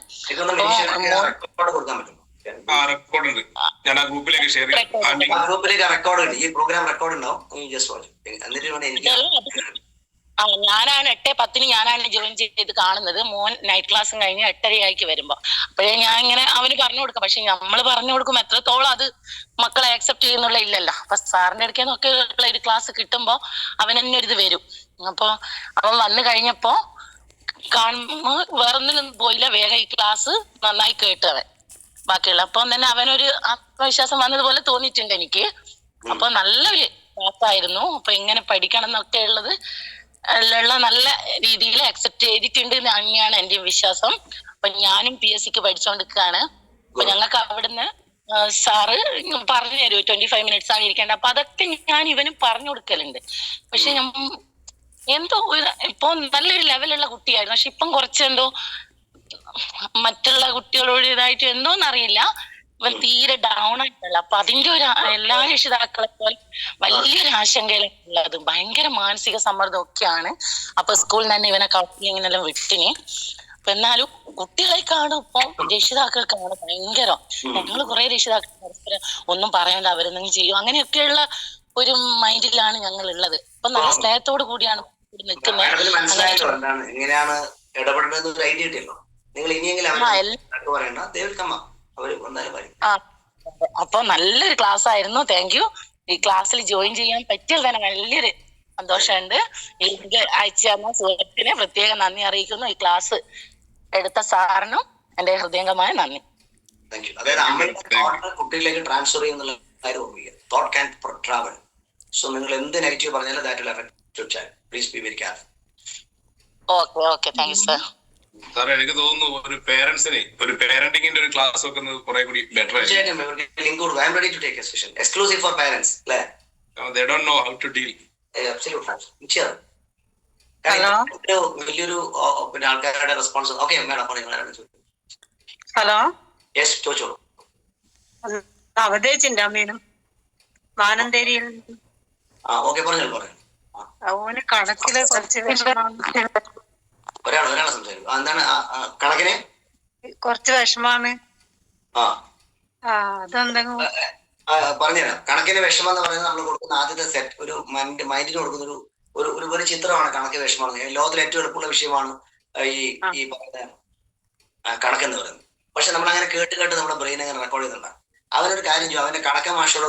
റെക്കോർഡ് ഉണ്ട്, ഞാൻ ആ ഗ്രൂപ്പിലേക്ക് ഷെയർ ചെയ്യാം. ഗ്രൂപ്പിലേക്ക് റെക്കോർഡ് ഉണ്ട്, ഈ പ്രോഗ്രാം റെക്കോർഡ് ഉണ്ടാവും. Just watch. എന്നിട്ട് ഞാനാണ് 8:10 ഞാനാണ് ജോയിൻ ചെയ്ത് കാണുന്നത്. മോൻ നൈറ്റ് ക്ലാസ്സും കഴിഞ്ഞ് 8:30 വരുമ്പോ. അപ്പോഴേ ഞാൻ ഇങ്ങനെ അവന് പറഞ്ഞു കൊടുക്കാം. പക്ഷെ നമ്മള് പറഞ്ഞു കൊടുക്കുമ്പോ എത്രത്തോളം അത് മക്കളെ ആക്സെപ്റ്റ് ചെയ്യുന്നുള്ള ഇല്ലല്ലോ. അപ്പൊ സാറിന്റെ അടുക്കേന്നൊക്കെ ഒരു ക്ലാസ് കിട്ടുമ്പോ അവൻ തന്നെ ഒരു ഇത് വരും. അപ്പൊ അവൻ വന്നു കഴിഞ്ഞപ്പോ കാണുമ്പോ വേറൊന്നിനും പോയില്ല, വേഗം ഈ ക്ലാസ് നന്നായി കേട്ടു അവൻ ബാക്കിയുള്ള. അപ്പൊ തന്നെ അവനൊരു ആത്മവിശ്വാസം വന്നതുപോലെ തോന്നിയിട്ടുണ്ട് എനിക്ക്. അപ്പൊ നല്ലൊരു ക്ലാസ്സായിരുന്നു. അപ്പൊ എങ്ങനെ പഠിക്കണം എന്നൊക്കെ ഉള്ളത് നല്ല രീതിയിൽ അക്സെപ്റ്റ് ചെയ്തിട്ടുണ്ട് തന്നെയാണ് എന്റെ വിശ്വാസം. അപ്പൊ ഞാനും PSCക്ക് പഠിച്ചുകൊണ്ടിരിക്കുകയാണ്. അപ്പൊ ഞങ്ങൾക്ക് അവിടുന്ന് സാറ് പറഞ്ഞു തരും 25 minutes ആണ് ഇരിക്കേണ്ടത്. അപ്പൊ അതൊക്കെ ഞാൻ ഇവനും പറഞ്ഞു കൊടുക്കലുണ്ട്. പക്ഷെ എന്തോ ഇപ്പൊ നല്ലൊരു ലെവലുള്ള കുട്ടിയായിരുന്നു. പക്ഷെ ഇപ്പം കുറച്ചെന്തോ മറ്റുള്ള കുട്ടികളോട് ഇതായിട്ട് എന്തോന്നറിയില്ല, ഇവൻ തീരെ ഡൗൺ ആയിട്ടുള്ള. അപ്പൊ അതിന്റെ ഒരു എല്ലാ രക്ഷിതാക്കളെ പോലെ വലിയൊരു ആശങ്കയിലുള്ളത്, ഭയങ്കര മാനസിക സമ്മർദ്ദം ഒക്കെയാണ്. അപ്പൊ സ്കൂളിൽ തന്നെ ഇവനെ കൗൺസിലിങ്ങിനെല്ലാം വിട്ടിന്. അപ്പൊ എന്നാലും കുട്ടികളെക്കാണ് ഇപ്പൊ രക്ഷിതാക്കൾക്കാണ് ഭയങ്കരം. ഞങ്ങള് കുറെ രക്ഷിതാക്കൾ പരസ്പരം ഒന്നും പറയണ്ട, അവരെന്തെങ്കിലും ചെയ്യും, അങ്ങനെയൊക്കെയുള്ള ഒരു മൈൻഡിലാണ് ഞങ്ങൾ ഉള്ളത്. അപ്പൊ നല്ല സ്നേഹത്തോടു കൂടിയാണ് നിൽക്കുന്നത്. എങ്ങനെയാണ് ഇടപെടേണ്ടത് ഒരു ഐഡിയ കിട്ടിയല്ലോ. നിങ്ങൾ ഇനിയെങ്കിലും പറയണ്ട, അപ്പൊ നല്ലൊരു ക്ലാസ് ആയിരുന്നു. Thank you. ഈ ക്ലാസ്സിൽ ജോയിൻ ചെയ്യാൻ പറ്റിയത് തന്നെ വലിയൊരു സന്തോഷമുണ്ട്. ഈ ലിങ്ക് അയച്ചു തന്ന സുഹൃത്തിനെ പ്രത്യേകം നന്ദി അറിയിക്കുന്നു. ഈ ക്ലാസ് എടുത്ത സാറിനും എന്റെ ഹൃദയംഗമായ നന്ദി. കുട്ടികളിലേക്ക് ട്രാൻസ്ഫർ ചെയ്യുന്നുള്ള കാര്യം ഓർമ്മിക്കുക. Thought can travel. സോ നിങ്ങൾ എന്ത് നെഗറ്റീവ് പറഞ്ഞാലും that will affect your child. Please be very careful. Okay thank you sir. സാറേ, എനിക്ക് തോന്നുന്നു ഒരു പേരന്റ്സിന് ഒരു പേരന്റിങ്ങിന്റെ ഒരു ക്ലാസ് വെക്കുന്നത് കുറെ കൂടി ബെറ്റർ ആയിരിക്കും. Exclusive for parents. They don't know how to deal. വലിയൊരു പിന്നെ ആൾക്കാരുടെ റെസ്പോൺസ്. ഓക്കെ മേഡം പറഞ്ഞു. ഹലോ, യെസ് ചോദിച്ചോളൂ. അവതേച്ചിന്റെ അമ്മീനും മാനന്തേരിയിൽ. ഓക്കെ പറഞ്ഞോളൂ. അവന് കണക്കിലെ കുറച്ച് വിഷമാണ്. ഒരാളെ സംസാരിക്കും. എന്താണ് കണക്കിന് കുറച്ച് വിഷമാണ്. അതെന്തെങ്കിലും പറഞ്ഞുതരാം. കണക്കിന് വിഷമം എന്ന് പറയുന്നത് നമ്മൾ കൊടുക്കുന്ന ആദ്യത്തെ സെറ്റ് ഒരു മൈൻഡിന് കൊടുക്കുന്ന ഒരു ചിത്രമാണ് കണക്ക് വിഷമം. ലോകത്തിലെ ഏറ്റവും എളുപ്പമുള്ള വിഷയമാണ് ഈ പറയുന്ന കണക്കെന്ന് പറയുന്നത്. പക്ഷെ നമ്മൾ അങ്ങനെ കേട്ട് നമ്മുടെ ബ്രെയിൻ അങ്ങനെ റെക്കോർഡ് ചെയ്യുന്നുണ്ടാകും. അവനൊരു കാര്യം ചെയ്യും, അവന്റെ കണക്ക് മാഷോട്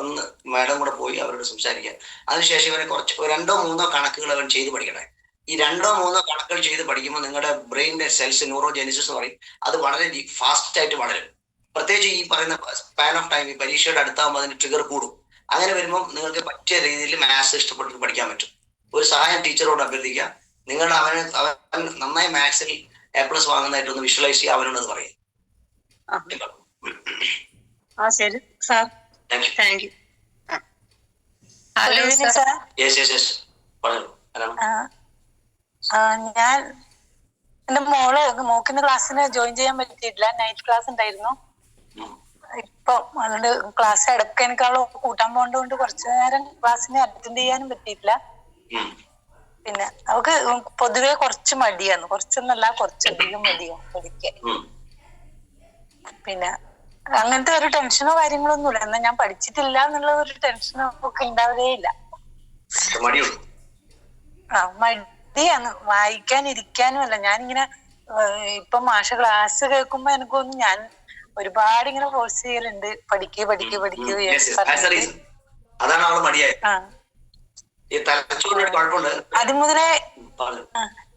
ഒന്ന് മാഡം കൂടെ പോയി അവരോട് സംസാരിക്കുക. അതിനുശേഷം ഇവനെ കുറച്ച് 2-3 കണക്കുകൾ അവൻ ചെയ്ത് പഠിക്കണേ. ഈ 2-3 കണക്കുകൾ ചെയ്ത് പഠിക്കുമ്പോൾ നിങ്ങളുടെ ബ്രെയിനിന്റെ സെൽസ് ന്യൂറോജെനിസിസ് എന്ന് പറയും, അത് വളരെ ഫാസ്റ്റ് ആയിട്ട് വളരും. പ്രത്യേകിച്ച് ഈ പറയുന്ന സ്പാൻ ഓഫ് ടൈം, ഈ പരീക്ഷയുടെ അടുത്താകുമ്പോൾ അതിന് ട്രിഗർ കൂടും. അങ്ങനെ വരുമ്പോൾ നിങ്ങൾക്ക് പറ്റിയ രീതിയിൽ മാത്സ് ഇഷ്ടപ്പെട്ട് പഠിക്കാൻ പറ്റും. ഒരു സഹായം ടീച്ചറോട് അഭ്യർത്ഥിക്കുക. നിങ്ങൾ അവൻ നന്നായി മാത്സിൽ A+ വാങ്ങുന്നതായിട്ടൊന്ന് വിഷ്വലൈസ് ചെയ്യുക, അവനോട് പറയും. ശരി sir, thank U. Hello sir. ഞാൻ എന്റെ മോക്കിന്റെ ക്ലാസ്സിന് ജോയിൻ ചെയ്യാൻ പറ്റിയിട്ടില്ല. നൈറ്റ് ക്ലാസ് ഉണ്ടായിരുന്നു. ഇപ്പൊ അതുകൊണ്ട് ക്ലാസ് എടുക്കാനേക്കാളും കൂട്ടാൻ പോകേണ്ടതുകൊണ്ട് കുറച്ചു നേരം ക്ലാസ്സിന് അറ്റൻഡ് ചെയ്യാനും പറ്റിയിട്ടില്ല. പിന്നെ അവക്ക് പൊതുവെ കുറച്ച് മടിയാണ്, കുറച്ചൊന്നല്ല കുറച്ചധികം മടിയാണ് പഠിക്കാൻ. പിന്നെ അങ്ങനത്തെ ഒരു ടെൻഷനോ കാര്യങ്ങളൊന്നുമില്ല. എന്നാ ഞാൻ പഠിച്ചിട്ടില്ല എന്നുള്ള ഒരു ടെൻഷനോ ഒക്കെ ഉണ്ടാവതേ ഇല്ല. മടിയാണ് വായിക്കാനിരിക്കാനും അല്ല. ഞാനിങ്ങനെ ഇപ്പൊ മാഷ ക്ലാസ് കേൾക്കുമ്പോ എനിക്കൊന്നും ഞാൻ ഒരുപാട് ഇങ്ങനെ ഫോഴ്സ് ചെയ്യലുണ്ട്, പഠിക്കുക. അത് മുതലേ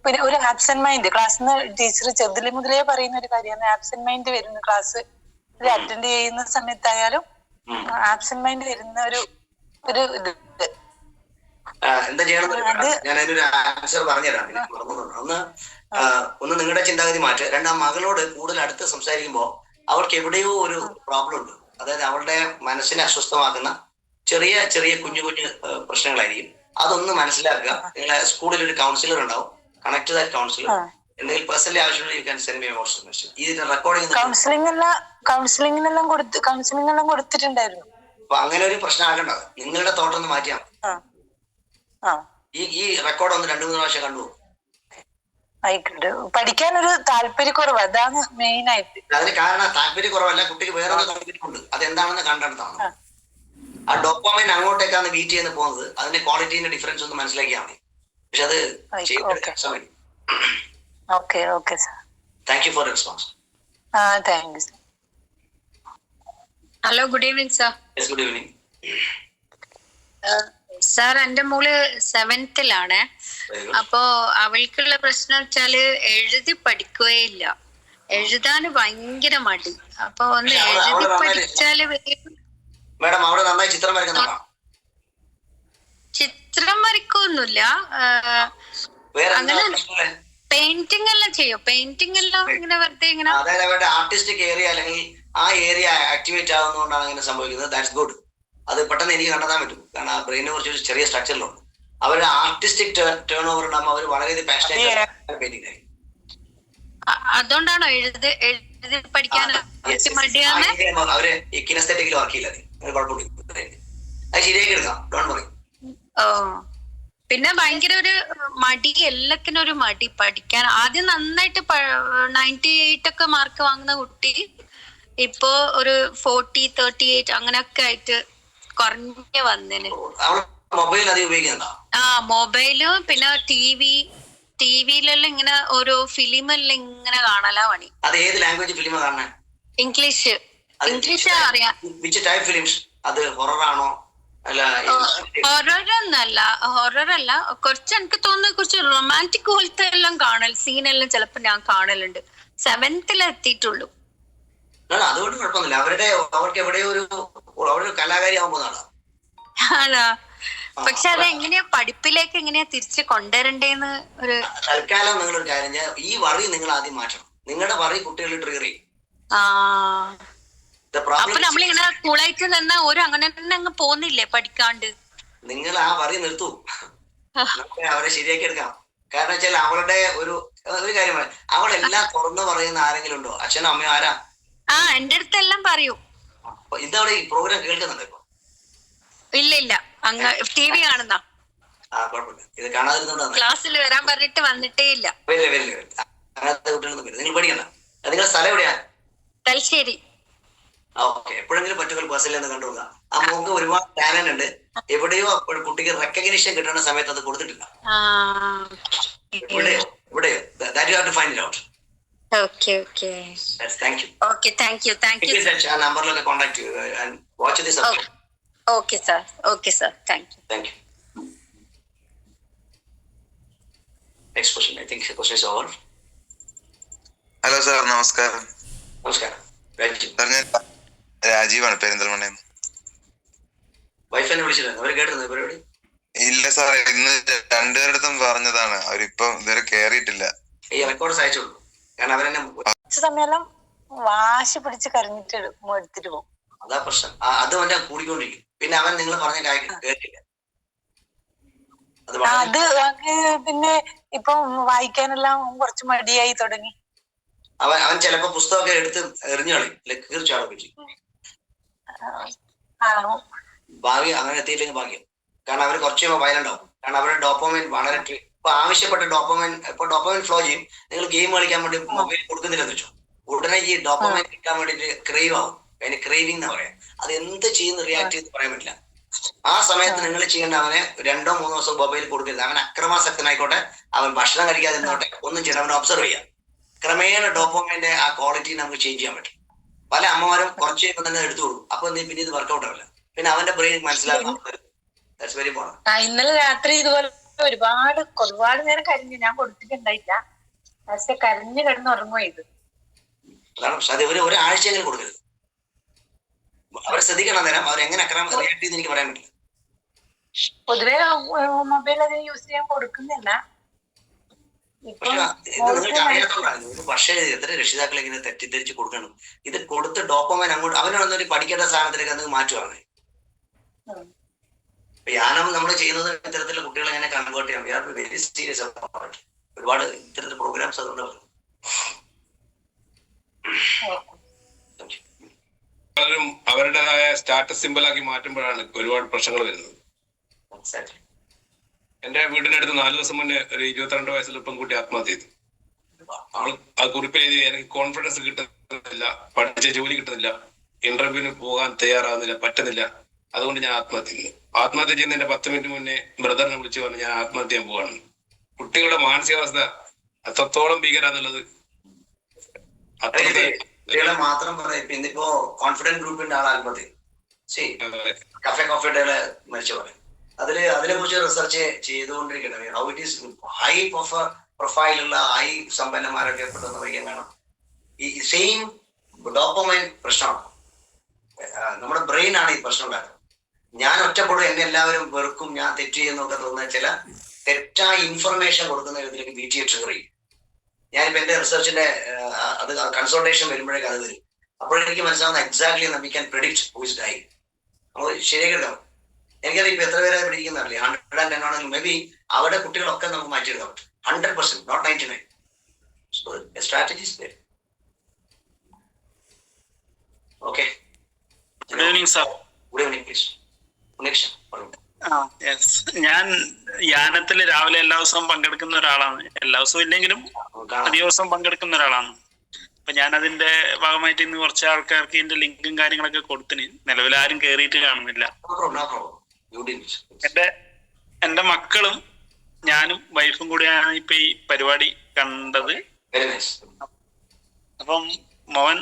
പിന്നെ ഒരു ആബ്സെന്റ് മൈൻഡ് ക്ലാസ്സിന്ന് ടീച്ചർ ചെറുതിൽ മുതലേ പറയുന്ന ഒരു കാര്യമാണ്. ആബ്സെന്റ് മൈൻഡ് വരുന്ന ക്ലാസ് അറ്റൻഡ് ചെയ്യുന്ന സമയത്തായാലും ആബ്സെന്റ് മൈൻഡ് വരുന്ന ഒരു ഇത്. എന്താ ചെയ്യണമെന്ന് ഞാൻ അതിനൊരു ആൻസർ പറഞ്ഞുതരാം. ഒന്ന് നിങ്ങളുടെ ചിന്താഗതി മാറ്റുക. രണ്ട്, ആ മകളോട് കൂടുതൽ അടുത്ത് സംസാരിക്കുമ്പോൾ അവൾക്ക് എവിടെയോ ഒരു പ്രോബ്ലം ഉണ്ട്. അതായത് അവളുടെ മനസ്സിനെ അസ്വസ്ഥമാക്കുന്ന ചെറിയ ചെറിയ കുഞ്ഞു കുഞ്ഞു പ്രശ്നങ്ങളായിരിക്കും. അതൊന്ന് മനസ്സിലാക്കുക. നിങ്ങളെ സ്കൂളിൽ ഒരു കൗൺസിലർ ഉണ്ടാവും, കണക്ട് ദാറ്റ് കൗൺസിലർ. എന്തെങ്കിലും പേഴ്സണലി ആവശ്യമുള്ള you can send me WhatsApp message. ഈ റെക്കോർഡിംഗ് കൗൺസിലിംഗ് എല്ലാം കൊടുത്തിട്ടുണ്ടായിരുന്നു. അപ്പൊ അങ്ങനെ ഒരു പ്രശ്നം ആക്കണ്ട. നിങ്ങളുടെ തോട്ടം ഒന്ന് മാറ്റിയാൽ ഈ റെക്കോർഡ് ഒന്ന് 2-3 പ്രാവശ്യം കണ്ടു. ആയിക്കോട്ടെ. പഠിക്കാനൊരു താല്പര്യക്കുറവ്, അതാണ് മെയിൻ ആയിട്ട്. അതിന് കാരണം താല്പര്യക്കുറവല്ല, കുട്ടിക്ക് വേറെ താല്പര്യമുണ്ട്. അതെന്താണെന്ന് കണ്ടെടുത്താണ്. ആ ഡോപ്പാമൈൻ അങ്ങോട്ടേക്കാണ് ബീറ്റ് ചെയ്യുന്ന പോകുന്നത്. അതിന്റെ ക്വാളിറ്റീന്റെ ഡിഫറൻസ് ഒന്ന് മനസ്സിലാക്കിയാൽ മതി. പക്ഷെ അത് ചെയ്തെടുക്കാൻ. Okay okay sir. Thank you for response. Thank you sir. Hello, good evening sir. Yes, good evening sir. എന്റെ മോള് 7th അപ്പോ അവൾക്കുള്ള പ്രശ്നം വെച്ചാല് എഴുതി പഠിക്കുകയില്ല. എഴുതാന് ഭയങ്കര മടി. അപ്പൊ ഒന്ന് എഴുതി പഠിച്ചാല് മാഡം അവിടെ നന്നായി ചിത്രം വരയ്ക്കുന്നതാണോ? ചിത്രം വരയ്ക്കൊന്നുമില്ല, അങ്ങനെ പെയിന്റിംഗ് എല്ലാം ചെയ്യും. പെയിന്റിംഗ് എല്ലാം ഇങ്ങനെ വെറുതെ ഇങ്ങനെ. അതായത് അവരുടെ ആർട്ടിസ്റ്റിക് ഏരിയ അല്ലെങ്കിൽ ആ ഏരിയ ആക്ടിവേറ്റ് ആവുന്നതുകൊണ്ടാണ് അങ്ങനെ സംഭവിക്കുന്നത്. That's good. അത് പെട്ടെന്ന് എനിക്ക് കണ്ടെത്താൻ പറ്റും. കാരണം ആ ബ്രെയിനെ കുറിച്ച് ചെറിയ സ്ട്രക്ചറിലുണ്ട്. അവരുടെ ആർട്ടിസ്റ്റിക് ടേൺ ഓവർ ഉണ്ടാകുമ്പോൾ അവർ വളരെയധികം പാഷനേറ്റ് പെയിന്റിംഗ് ആയി. അതുകൊണ്ടാണോ എഴുതി പഠിക്കാൻ മടിയാണ്? അവര് ഈ കിനസ്തെറ്റിക്കിൽ വർക്ക് ചെയ്യില്ല. കുഴപ്പമില്ല, അത് ശരിയാക്കി എടുക്കാം. Don't worry. ഓ, പിന്നെ ഭയങ്കര ഒരു മടി, എല്ലാത്തിനും ഒരു മടി പഠിക്കാൻ. ആദ്യം നന്നായിട്ട് 98 ഒക്കെ മാർക്ക് വാങ്ങുന്ന കുട്ടി ഇപ്പോ ഒരു 40, 38 അങ്ങനെയൊക്കെ ആയിട്ട് കുറഞ്ഞു വന്നേന്. മൊബൈലും പിന്നെ ടിവിയിലെല്ലാം ഇങ്ങനെ ഓരോ ഫിലിമെല്ലാം ഇങ്ങനെ കാണലാ പണി. ഇംഗ്ലീഷ് അറിയാം. ഹൊററല്ല, കുറച്ച് എനിക്ക് തോന്നുന്നു കുറച്ച് റൊമാൻറ്റിക് പോലത്തെ എല്ലാം സീനെല്ലാം ചിലപ്പോ ഞാൻ കാണലുണ്ട്. 7th എത്തിയിട്ടുള്ളൂ. അതുകൊണ്ട് കുഴപ്പമൊന്നുമില്ല. അവർക്ക് എവിടെയോ ഒരു കലാകാരി ആവുമ്പോഴാണ്. ആണോ? പക്ഷെ അത് എങ്ങനെയാ പഠിപ്പിലേക്ക് എങ്ങനെയാ തിരിച്ച് കൊണ്ടുവരണ്ടേന്ന് ഒരു തൽക്കാലം നിങ്ങളൊരു കാര്യം, ഈ വറി നിങ്ങൾ ആദ്യം മാറ്റണം. നിങ്ങളുടെ വറി കുട്ടികളിൽ ട്രിഗർ ചെയ്യും. അപ്പൊ നമ്മളിങ്ങനെ സ്കൂളായിട്ട് നിന്നാ ഒരു അങ്ങനെ തന്നെ അങ്ങ് പോന്നില്ലേ പഠിക്കാണ്ട്? നിങ്ങൾ ആ വറി നിർത്തൂ. അവരെ ശരിയാക്കി എടുക്കാം. കാരണം വെച്ചാൽ അവളുടെ ഒരു കാര്യം, അവളെല്ലാം തുറന്നു പറയുന്ന ആരെങ്കിലും ഉണ്ടോ? അച്ഛനും അമ്മയും ആരാ? എന്റെ അടുത്ത് എല്ലാം പറയൂ. ഇതവിടെ ഈ പ്രോഗ്രാം കേൾക്കുന്നുണ്ട് ഇപ്പൊ? ഇല്ല, അങ്ങ് TV കാണുന്ന. ഇത് കാണാതിരുന്നോണ്ടാണ് ക്ലാസ്സിൽ വരാൻ പറഞ്ഞിട്ട് വന്നിട്ടേ ഇല്ല. അങ്ങനത്തെ കുട്ടികളൊന്നും വരും. നിങ്ങൾ പഠിക്കണ്ട. നിങ്ങളുടെ സ്ഥലം എവിടെയാ? തലശ്ശേരി. ഓക്കെ, എപ്പോഴെങ്കിലും പറ്റുമെങ്കിൽ പേഴ്സണലി ഒന്ന് കണ്ടുപോകുക. ആ മോക്ക് ഒരുപാട് ടാലന്റ് ഉണ്ട്. എവിടെയോ കുട്ടിക്ക് റെക്കഗ്നിഷൻ കിട്ടുന്ന സമയത്ത് അത് കൊടുത്തിട്ടില്ല. ഇവിടെയോ that you have to find it out. Okay. Yes, thank you. Okay, thank you. ആ നമ്പറിലൊക്കെ കോൺടാക്ട് ചെയ്യുക and watch this update. Okay, sir. Thank you. Next question. I think the question is over. Hello sir, നമസ്കാരം. നമസ്കാരം. Sir, ഞാൻ രാജീവാണ്, പെരിന്തൽമണ്ണയിൽ. വൈഫിനെ വിളിച്ചിരുന്നു, അവര് കേട്ടിരുന്നു പരിപാടി? ഇല്ല സാർ, ഇന്ന് 2 പേരുടെ പറഞ്ഞതാണ്. അവരിപ്പം ഇതുവരെ കേറിയിട്ടില്ല. ഈ റെക്കോർഡ്സ് അയച്ചോളൂ. കാരണം അവരെന്നെ സമയം വാശി പിടിച്ച് കരഞ്ഞിട്ട് എടുത്തിട്ട് പോകും. അതാ പ്രശ്നം. അത് അവന്റെ കൂടിക്കൊണ്ടിരിക്കും. പിന്നെ അവൻ നിങ്ങൾ പറഞ്ഞ കാര്യം കേട്ടില്ല. അത് പിന്നെ ഇപ്പൊ വായിക്കാനെല്ലാം കുറച്ച് മടിയായി തുടങ്ങി. അവൻ ചിലപ്പോ പുസ്തകമൊക്കെ എടുത്ത് എറിഞ്ഞു കളയും, തീർച്ചയായിട്ടും ഭാഗ്യം. അങ്ങനെ എത്തിയില്ലെങ്കിൽ ഭാഗ്യം. കാരണം അവർ കുറച്ച് കഴിയുമ്പോൾ വയലന്റ് ആവും. കാരണം അവരുടെ ഡോപ്പമൈൻ വളരെ ഇപ്പൊ ആവശ്യപ്പെട്ട ഡോപ്പമൈൻ ഫ്ലോ ചെയ്യും. നിങ്ങൾ ഗെയിം കളിക്കാൻ വേണ്ടി മൊബൈൽ കൊടുക്കുന്നില്ലെന്ന് വെച്ചോ, ഉടനെ ഈ ഡോപ്പമൈൻ കിട്ടാൻ വേണ്ടിട്ട് ക്രേവ് ആവും. അതിന് ക്രേവിംഗ് എന്ന് പറയാം. അത് എന്ത് ചെയ്യുന്ന റിയാക്ട് ചെയ്ത് പറയാൻ പറ്റില്ല. ആ സമയത്ത് നിങ്ങൾ ചെയ്യേണ്ട, അവനെ 2-3 ദിവസം മൊബൈൽ കൊടുക്കരുത്. അവൻ അക്രമാസക്തനായിക്കോട്ടെ, അവൻ ഭക്ഷണം കഴിക്കാതെ ഇരുന്നോട്ടെ, ഒന്നും ചെയ്യണം. അവനെ ഒബ്സർവ് ചെയ്യാം. ക്രമേണ ഡോപ്പമൈന്റെ ആ ക്വാളിറ്റി നമുക്ക് ചേഞ്ച് ചെയ്യാൻ പറ്റും. പല അമ്മമാരും കുറച്ച് കഴിയുമ്പോൾ തന്നെ എടുത്തു കൊടുക്കും. അപ്പൊ പിന്നെ ഇത് വർക്ക്ഔട്ട് ആവില്ല. പിന്നെ അവന്റെ ബ്രെയിൻ മനസ്സിലാക്കാം. ഇന്നലെ രാത്രി ഇതുപോലെ ഒരുപാട് നേരം കരഞ്ഞു. ഞാൻ കൊടുത്തിട്ടുണ്ടായില്ല, പക്ഷെ കരഞ്ഞു കിടന്ന് ഉറങ്ങുക ഇത്. അതാണ് പക്ഷെ അത് ഒരാഴ്ചയെങ്കിലും കൊടുക്കരുത്. അവരെ ശ്രദ്ധിക്കണം. നേരം അവരെങ്ങനെ റിയാക്ട് ചെയ്ത് എനിക്ക് പറയാൻ പറ്റില്ല. പൊതുവെ മൊബൈൽ അതിന് യൂസ് ചെയ്യാൻ കൊടുക്കുന്നില്ല. പക്ഷെ ഇത് നിങ്ങൾക്ക് അറിയാത്തോണ്ടാണ്. പക്ഷേ എത്ര രക്ഷിതാക്കൾ ഇങ്ങനെ തെറ്റിദ്ധരിച്ച് കൊടുക്കണം. ഇത് കൊടുത്ത് ഡോപ്പമൈൻ അങ്ങോട്ട് അവനൊരു പഠിക്കേണ്ട സാധനത്തിലേക്ക് അത് മാറ്റുവാണ്. ധ്യാനം നമ്മൾ ചെയ്യുന്നത് ഇത്തരത്തിലുള്ള കുട്ടികളെ എങ്ങനെ കൺവേർട്ട് ചെയ്യാം. Very serious. ഒരുപാട് ഇത്തരത്തിൽ പ്രോഗ്രാംസ് അതുകൊണ്ട് പലരും അവരുടേതായ സ്റ്റാറ്റസ് സിമ്പിളാക്കി മാറ്റുമ്പോഴാണ് ഒരുപാട് പ്രശ്നങ്ങൾ വരുന്നത്. എന്റെ വീടിനടുത്ത് 4 ദിവസം മുന്നേ ഒരു 22 വയസ്സുള്ള പെൺകുട്ടി ആത്മഹത്യ ചെയ്തു. ആ കുറിപ്പ് എഴുതി എനിക്ക് കോൺഫിഡൻസ് കിട്ടുന്നില്ല, പഠിച്ച ജോലി കിട്ടുന്നില്ല, ഇന്റർവ്യൂവിന് പോകാൻ തയ്യാറാവുന്നില്ല, പറ്റുന്നില്ല, അതുകൊണ്ട് ഞാൻ ആത്മഹത്യ ചെയ്യുന്നു. ആത്മഹത്യ ചെയ്യുന്നതിന്റെ 10 മിനിറ്റ് മുന്നേ ബ്രദറിനെ വിളിച്ചു പറഞ്ഞു ഞാൻ ആത്മഹത്യ ചെയ്യാൻ പോവാണ്. കുട്ടികളുടെ മാനസികാവസ്ഥ അത്രത്തോളം ഭീകരാന്നുള്ളത് കുട്ടികളെ മാത്രം പറയാം. ഇന്നിപ്പോ കോൺഫിഡന്റ് ഗ്രൂപ്പിന്റെ ആൾ ആത്മഹത്യ കഫേ മരിച്ചു പറയാം. അതിനെ കുറിച്ച് റിസർച്ച് ചെയ്തുകൊണ്ടിരിക്കണം. ഹൗ ഇറ്റ് ഈസ് ഹൈ പ്രൊഫൈലുള്ള ഹൈ സമ്പന്നന്മാരൊക്കെ പെട്ടെന്ന് വയ്ക്കാൻ കാണാം. ഈ സെയിം ഡോപ്പമൈൻ പ്രശ്നമാണ്. നമ്മുടെ ബ്രെയിൻ ആണ് ഈ പ്രശ്നം ഉണ്ടാക്കുന്നത്. ഞാൻ ഒറ്റപ്പെടും, എന്നെ എല്ലാവരും വെറുക്കും, ഞാൻ തെറ്റ് ചെയ്യുന്നൊക്കെ തോന്നുന്ന ചില തെറ്റായ ഇൻഫർമേഷൻ കൊടുക്കുന്ന വിധത്തിലേക്ക് BTA ട്രിഗർ ചെയ്യും. ഞാനിപ്പോ എന്റെ റിസർച്ചിന്റെ അത് കൺസൾട്ടേഷൻ വരുമ്പോഴേക്കും അത് വരും. അപ്പോഴെനിക്ക് മനസ്സിലാവുന്ന exactly we can predict who is die. നമ്മൾ ശരിയാക്കിയെടുക്കാം. എനിക്കത് ഇപ്പൊ എത്ര പേരെ പിടിക്കുന്നറില്ലേ? 110 ആണെങ്കിൽ മേ ബി അവരുടെ കുട്ടികളൊക്കെ നമുക്ക് മാറ്റിയെടുക്കാൻ പറ്റും. 100%, not 99. So a strategy is there. Okay. Good evening, sir. Good evening, please. Next. ഞാൻ യാനത്തിൽ രാവിലെ എല്ലാ ദിവസവും പങ്കെടുക്കുന്ന ഒരാളാണ്. എല്ലാ ദിവസവും ഇല്ലെങ്കിലും അധിക ദിവസം പങ്കെടുക്കുന്ന ഒരാളാണ്. അപ്പൊ ഞാൻ അതിന്റെ ഭാഗമായിട്ട് ഇന്ന് കുറച്ച് ആൾക്കാർക്ക് ഇതിന്റെ ലിങ്കും കാര്യങ്ങളൊക്കെ കൊടുത്തിന്. നിലവിൽ ആരും കേറിയിട്ട് കാണുന്നില്ല. എന്റെ മക്കളും ഞാനും വൈഫും കൂടിയാണ് ഇപ്പൊ ഈ പരിപാടി കണ്ടത്. അപ്പം മോൻ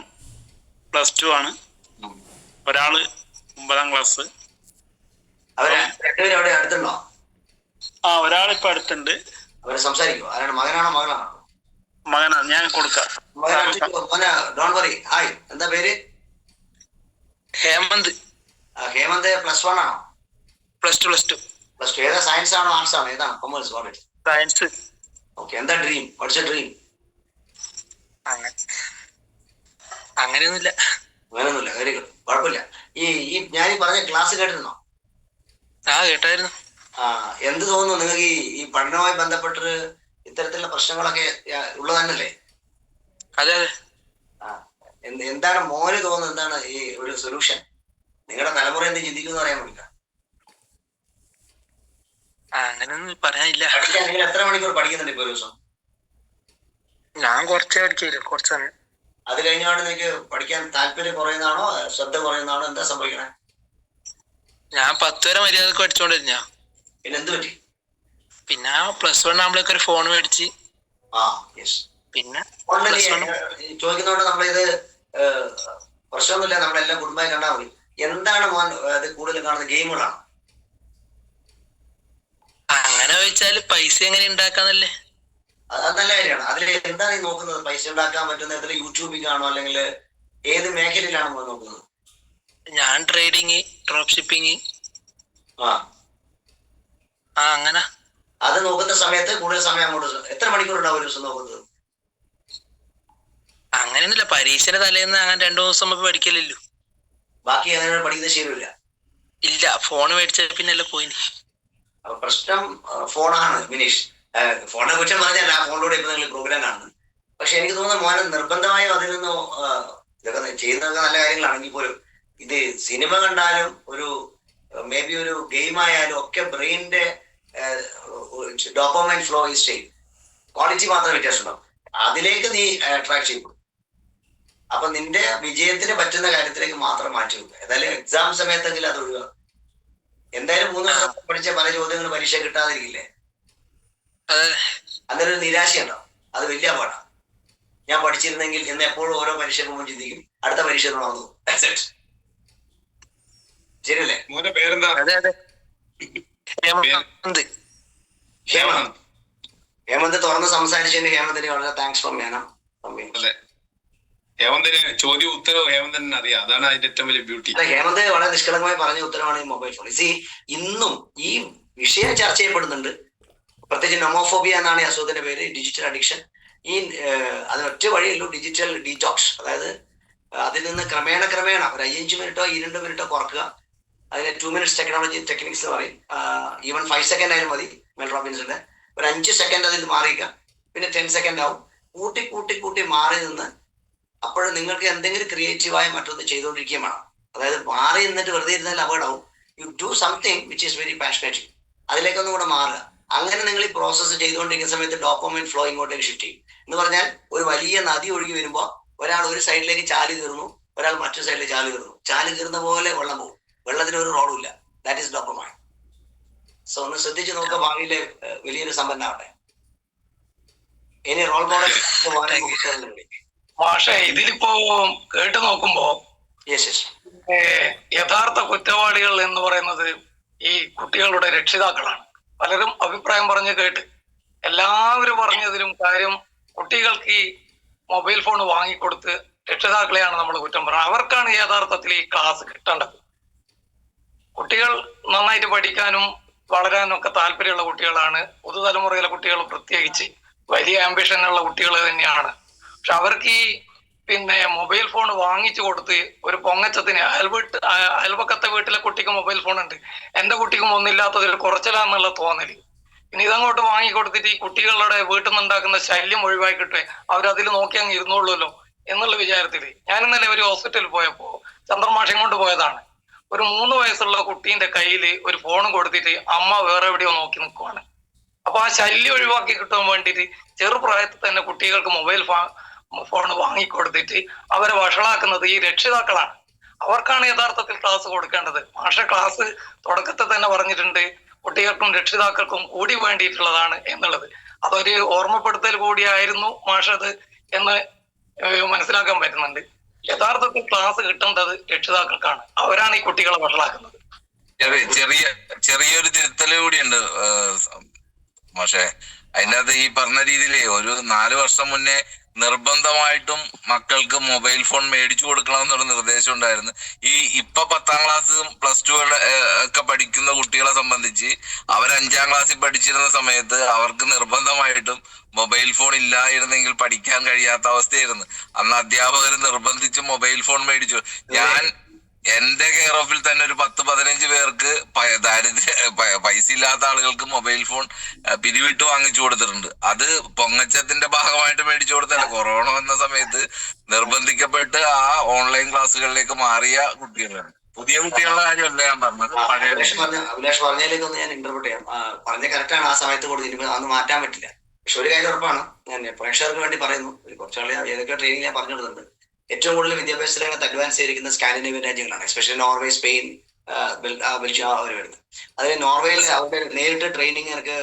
+2 ആണ്, ഒരാള് 9ാം ക്ലാസ്. ഒരാളിപ്പോ അടുത്തുണ്ട്. മകനാണ്. ഞാൻ കൊടുക്കാം. എന്താ പേര്? ഹേമന്ത്. ഹേമന്ത് +1 ആണോ? +2. ഏതാ? സയൻസ് ആണോ ആർട്സ് ആണോ? ഏതാണ്? കൊമേഴ്സ്? സയൻസ്. ഓക്കെ. എന്താ ഡ്രീം? പഠിച്ച ഡ്രീം? അങ്ങനെയൊന്നുമില്ല. Very good. കുഴപ്പമില്ല. ഈ ഞാൻ പറഞ്ഞ ക്ലാസ് കേട്ടിരുന്നോ? കേട്ടായിരുന്നു. എന്ത് തോന്നുന്നു നിങ്ങൾക്ക്? ഈ പഠനവുമായി ബന്ധപ്പെട്ട് ഇത്തരത്തിലുള്ള പ്രശ്നങ്ങളൊക്കെ ഉള്ളത് തന്നെയല്ലേ? അതെ. എന്താണ് മോന് തോന്നുന്നത്? എന്താണ് ഈ ഒരു സൊല്യൂഷൻ? നിങ്ങളുടെ തലമുറ എന്ത് ചിന്തിക്കുന്നു അറിയാൻ വേണ്ടിയിട്ടാ. അങ്ങനെയൊന്നും പറയാനില്ല. നിങ്ങൾ എത്ര മണിക്കൂർ പഠിക്കുന്നുണ്ട് ഇപ്പൊ ഒരു ദിവസം? ഞാൻ കുറച്ചേ പഠിക്കില്ല, കുറച്ച് സമയം. അത് കഴിഞ്ഞാണ് നിങ്ങൾക്ക് പഠിക്കാൻ താല്പര്യം കുറയുന്നതാണോ ശ്രദ്ധ കുറയുന്നതാണോ? എന്താ സംഭവിക്കണേ? ഞാൻ 10 വരെ മര്യാദക്ക് പഠിച്ചോണ്ടിരുന്ന. പിന്നെ എന്ത് പറ്റി? പിന്നെ +1 ആകുമ്പോഴേക്ക് ഒരു ഫോൺ മേടിച്ച്. പിന്നെ ചോദിക്കുന്നതുകൊണ്ട് നമ്മളിത് പ്രശ്നമൊന്നുമില്ല, നമ്മളെല്ലാം കുടുംബമായി കണ്ടാൽ മതി. എന്താണ് മോൻ അത് കൂടുതൽ കാണുന്നത്? ഗെയിമുകളാണ്? അങ്ങനെ ചോദിച്ചാല് പൈസ എങ്ങനെ ഉണ്ടാക്കാന്നല്ലേ? അത് നല്ല കാര്യമാണ്. അതിൽ എന്താണ് ഈ നോക്കുന്നത്? പൈസ ഉണ്ടാക്കാൻ പറ്റുന്ന ഇതിൽ യൂട്യൂബിൽ കാണോ അല്ലെങ്കിൽ ഏത് മേഖലയിലാണ് മോൻ നോക്കുന്നത്? ഞാൻ ട്രേഡിങ്, ഡ്രോപ്പ് ഷിപ്പിങ്. അങ്ങനെ. അത് നോക്കുന്ന സമയത്ത് കൂടുതൽ സമയം അങ്ങോട്ട് എത്ര മണിക്കൂർ ഉണ്ടാവും ഒരു ദിവസം നോക്കുന്നത്? അങ്ങനെയൊന്നുമില്ല. പരീക്ഷയുടെ തലേന്ന് അങ്ങനെ 2 ദിവസം നമുക്ക് പഠിക്കലല്ലോ. ബാക്കി അങ്ങനെ പഠിക്കുന്ന ശീലമില്ല? ഇല്ല. ഫോൺ മേടിച്ച പിന്നല്ലേ പോയി. അപ്പൊ പ്രശ്നം ഫോണാണ് വിനീഷ്. ഫോണിനെ കുറിച്ച് പറഞ്ഞല്ല, ആ ഫോണിലൂടെ ഇപ്പൊ നിങ്ങൾ പ്രോഗ്രാം കാണുന്നത്. പക്ഷെ എനിക്ക് തോന്നുന്നു മോനെ നിർബന്ധമായും അതിൽ നിന്ന് ഇതൊക്കെ ചെയ്യുന്നതൊക്കെ നല്ല കാര്യങ്ങളാണെങ്കിൽ പോലും ഇത് സിനിമ കണ്ടാലും ഒരു മേ ബി ഒരു ഗെയിം ആയാലും ഒക്കെ ബ്രെയിനിന്റെ ഡോപ്പമൈൻ ഫ്ലോ ഈസ് ചെയ്യും. ക്വാളിറ്റി മാത്രമേ വ്യത്യാസമുണ്ടാവും. അതിലേക്ക് നീ അട്രാക്ട് ചെയ്യും. അപ്പൊ നിന്റെ വിജയത്തിന് പറ്റുന്ന കാര്യത്തിലേക്ക് മാത്രം മാറ്റി വെക്കുക. ഏതായാലും എക്സാം സമയത്തെങ്കിലും അത് ഒഴിവാക്കും. എന്തായാലും 3 ദിവസം പഠിച്ച പല ചോദ്യങ്ങൾ പരീക്ഷ കിട്ടാതിരിക്കില്ലേ? അതൊരു നിരാശയുണ്ടാവും. അത് വലിയ പാടാണ്. ഞാൻ പഠിച്ചിരുന്നെങ്കിൽ എന്ന് എപ്പോഴും ഓരോ പരീക്ഷ പോകുമ്പോൾ ചിന്തിക്കും, അടുത്ത പരീക്ഷ നടന്നു. ശരിയല്ലേ? മോന്റെ പേരെന്താ? ഹേമന്ത് തുറന്ന് സംസാരിച്ചതിന് ഹേമന്തിന് വളരെ താങ്ക്സ്. ഹേമന്തിന് ചോദ്യം ഉത്തരവ് ഹേമന്തന് അറിയാം. അതാണ് അതിന്റെ ഏറ്റവും വലിയ ബ്യൂട്ടി. ഹേമന്ത് വളരെ നിഷ്കളങ്കമായി പറഞ്ഞ ഉത്തരവാണ് ഈ മൊബൈൽ ഫോൺ. ഇന്നും ഈ വിഷയം ചർച്ച ചെയ്യപ്പെടുന്നുണ്ട്. പ്രത്യേകിച്ച് നൊമോഫോബിയ എന്നാണ് ഈ അസുഖത്തിന്റെ പേര്, ഡിജിറ്റൽ അഡിക്ഷൻ. അതിനൊറ്റ വഴിയുള്ളൂ, ഡിജിറ്റൽ ഡീറ്റോക്സ്. അതായത് അതിൽ നിന്ന് ക്രമേണ ഒരു 5 മിനിറ്റോ 2 മിനിറ്റോ കുറക്കുക. അതിന് 2 minutes ടെക്നോളജി ടെക്നിക്സ് എന്ന് പറയും. ഈവൻ 5 സെക്കൻഡ് ആയാലും മതി. മെൽ റോബിൻസിന്റെ ഒരു 5 സെക്കൻഡ് അതിൽ മാറിയിക്കുക, പിന്നെ 10 സെക്കൻഡ് ആവും. കൂട്ടി മാറി നിന്ന് അപ്പോൾ നിങ്ങൾക്ക് എന്തെങ്കിലും ക്രിയേറ്റീവായ മറ്റൊന്ന് ചെയ്തുകൊണ്ടിരിക്കുകയും വേണം. അതായത് മാറി നിന്നിട്ട് വെറുതെ ഇരുന്നാൽ അപകടമാവും. You do something which is very passionate. അതിലേക്കൊന്നും കൂടെ മാറുക. അങ്ങനെ നിങ്ങൾ ഈ പ്രോസസ്സ് ചെയ്തുകൊണ്ടിരിക്കുന്ന സമയത്ത് ഡോപ്പമൈൻ ഫ്ലോ ഇങ്ങോട്ടേക്ക് ഷിഫ്റ്റ് ചെയ്യും. എന്ന് പറഞ്ഞാൽ ഒരു വലിയ നദി ഒഴുകി വരുമ്പോൾ ഒരാൾ ഒരു സൈഡിലേക്ക് ചാലി കയറുന്നു, ഒരാൾ മറ്റു സൈഡിലേക്ക് ചാലി കയറുന്ന പോലെ വെള്ളം പോകും. വെള്ളത്തിന് ഒരു റോളും ഇല്ല. That is dopamine. സോ ഒന്ന് ശ്രദ്ധിച്ച് നോക്കുക, ഭാവിയിലെ വലിയൊരു സമ്പന്നാവട്ടെ. ഇനി റോൾ മോഡൽ പക്ഷേ ഇതിലിപ്പോ കേട്ട് നോക്കുമ്പോ യഥാർത്ഥ കുറ്റവാളികൾ എന്ന് പറയുന്നത് ഈ കുട്ടികളുടെ രക്ഷിതാക്കളാണ്. പലരും അഭിപ്രായം പറഞ്ഞ് കേട്ട് എല്ലാവരും പറഞ്ഞതിലും കാര്യം കുട്ടികൾക്ക് ഈ മൊബൈൽ ഫോൺ വാങ്ങിക്കൊടുത്ത് രക്ഷിതാക്കളെയാണ് നമ്മൾ കുറ്റം പറയുന്നത്. അവർക്കാണ് യഥാർത്ഥത്തിൽ ഈ ക്ലാസ് കിട്ടേണ്ടത്. കുട്ടികൾ നന്നായിട്ട് പഠിക്കാനും വളരാനും ഒക്കെ താല്പര്യമുള്ള കുട്ടികളാണ്. പുതുതലമുറയിലെ കുട്ടികൾ പ്രത്യേകിച്ച് വലിയ ആംബിഷനുള്ള കുട്ടികൾ തന്നെയാണ്. പക്ഷെ അവർക്ക് ഈ മൊബൈൽ ഫോൺ വാങ്ങിച്ചു കൊടുത്ത് ഒരു പൊങ്ങച്ചത്തിന് അയൽപക്കത്തെ വീട്ടിലെ കുട്ടിക്ക് മൊബൈൽ ഫോൺ ഉണ്ട്, എന്റെ കുട്ടിക്കും ഒന്നില്ലാത്തതിൽ കുറച്ചിലാന്നുള്ള തോന്നല്. ഇനി ഇതങ്ങോട്ട് വാങ്ങിക്കൊടുത്തിട്ട് ഈ കുട്ടികളുടെ വീട്ടിൽ നിന്നുണ്ടാക്കുന്ന ശല്യം ഒഴിവാക്കിട്ടെ അവരതിൽ നോക്കി അങ്ങ് ഇരുന്നോളൂല്ലോ എന്നുള്ള വിചാരത്തില് ഞാൻ ഇന്നലെ ഒരു ഹോസ്പിറ്റലിൽ പോയപ്പോ ചന്ദ്രമാഷം കൊണ്ട് പോയതാണ്. ഒരു 3 വയസ്സുള്ള കുട്ടീന്റെ കയ്യിൽ ഒരു ഫോൺ കൊടുത്തിട്ട് അമ്മ വേറെ എവിടെയോ നോക്കി നിൽക്കുവാണ്. അപ്പൊ ആ ശല്യം ഒഴിവാക്കി കിട്ടാൻ വേണ്ടിയിട്ട് ചെറുപ്രായത്തിൽ തന്നെ കുട്ടികൾക്ക് മൊബൈൽ ഫോൺ വാങ്ങിക്കൊടുത്തിട്ട് അവരെ വഷളാക്കുന്നത് ഈ രക്ഷിതാക്കളാണ്. അവർക്കാണ് യഥാർത്ഥത്തിൽ ക്ലാസ് കൊടുക്കേണ്ടത്. മാഷ ക്ലാസ് തുടക്കത്തിൽ തന്നെ പറഞ്ഞിട്ടുണ്ട് കുട്ടികൾക്കും രക്ഷിതാക്കൾക്കും കൂടി വേണ്ടിയിട്ടുള്ളതാണ് എന്നുള്ളത്. അതൊരു ഓർമ്മപ്പെടുത്തൽ കൂടിയായിരുന്നു മാഷത് എന്ന് മനസ്സിലാക്കാൻ പറ്റുന്നുണ്ട്. യഥാർത്ഥത്തിൽ ക്ലാസ് കിട്ടേണ്ടത് രക്ഷിതാക്കൾക്കാണ്. അവരാണ് ഈ കുട്ടികളെ വഷളാക്കുന്നത്. ചെറിയൊരു തിരുത്തല് കൂടിയുണ്ട് പക്ഷേ അതിനകത്ത് ഈ പറഞ്ഞ രീതിയിലേ ഒരു 4 വർഷം മുന്നേ നിർബന്ധമായിട്ടും മക്കൾക്ക് മൊബൈൽ ഫോൺ മേടിച്ചു കൊടുക്കണം എന്നുള്ള നിർദ്ദേശം ഉണ്ടായിരുന്നു. ഇപ്പൊ 10ാം ക്ലാസ്സും +2 ഒക്കെ പഠിക്കുന്ന കുട്ടികളെ സംബന്ധിച്ച് അവർ 5ാം ക്ലാസ്സിൽ പഠിച്ചിരുന്ന സമയത്ത് അവർക്ക് നിർബന്ധമായിട്ടും മൊബൈൽ ഫോൺ ഇല്ലായിരുന്നെങ്കിൽ പഠിക്കാൻ കഴിയാത്ത അവസ്ഥയായിരുന്നു. അന്ന് അധ്യാപകർ നിർബന്ധിച്ച് മൊബൈൽ ഫോൺ മേടിച്ചു. ഞാൻ എന്റെ കെയർ ഓഫിൽ തന്നെ ഒരു 10-15 പേർക്ക് പൈസ ഇല്ലാത്ത ആളുകൾക്ക് മൊബൈൽ ഫോൺ പിരിവിട്ട് വാങ്ങിച്ചു കൊടുത്തിട്ടുണ്ട്. അത് പൊങ്ങച്ചത്തിന്റെ ഭാഗമായിട്ട് മേടിച്ചു കൊടുത്തല്ല, കൊറോണ വന്ന സമയത്ത് നിർബന്ധിക്കപ്പെട്ട് ആ ഓൺലൈൻ ക്ലാസ്സുകളിലേക്ക് മാറിയ കുട്ടികളാണ്. പുതിയ കുട്ടികളുടെ കാര്യമല്ല ഞാൻ പറഞ്ഞത്. അഭിലാഷ് പറഞ്ഞതിലേക്കൊന്ന് ഞാൻ ഇന്റർപ്രറ്റ് ചെയ്യാം. പറഞ്ഞ കറക്റ്റാണ്. ആ സമയത്ത് കൊടുത്തിട്ട് അന്ന് മാറ്റാൻ പറ്റില്ല. പക്ഷെ ഒരു കാര്യം ഉറപ്പാണ്, ഞാൻ പ്രേക്ഷകർക്ക് വേണ്ടി പറയുന്നു, കുറച്ചാളെ ഏതൊക്കെ ട്രെയിനിങ് ഞാൻ പറഞ്ഞു കൊടുത്തിട്ടുണ്ട്. ഏറ്റവും കൂടുതൽ വിദ്യാഭ്യാസ രംഗത്ത് അഡ്വാൻസ് ചെയ്തിരിക്കുന്ന സ്കാൻഡിനേവിയൻ രാജ്യങ്ങളാണ്, എസ്പെഷ്യലി നോർവേ, സ്പെയിൻ, ബെൽജിയം അവർ വരുന്നത്. അതിൽ നോർവേയിൽ അവരുടെ നേരിട്ട് ട്രെയിനിങ് എനിക്ക്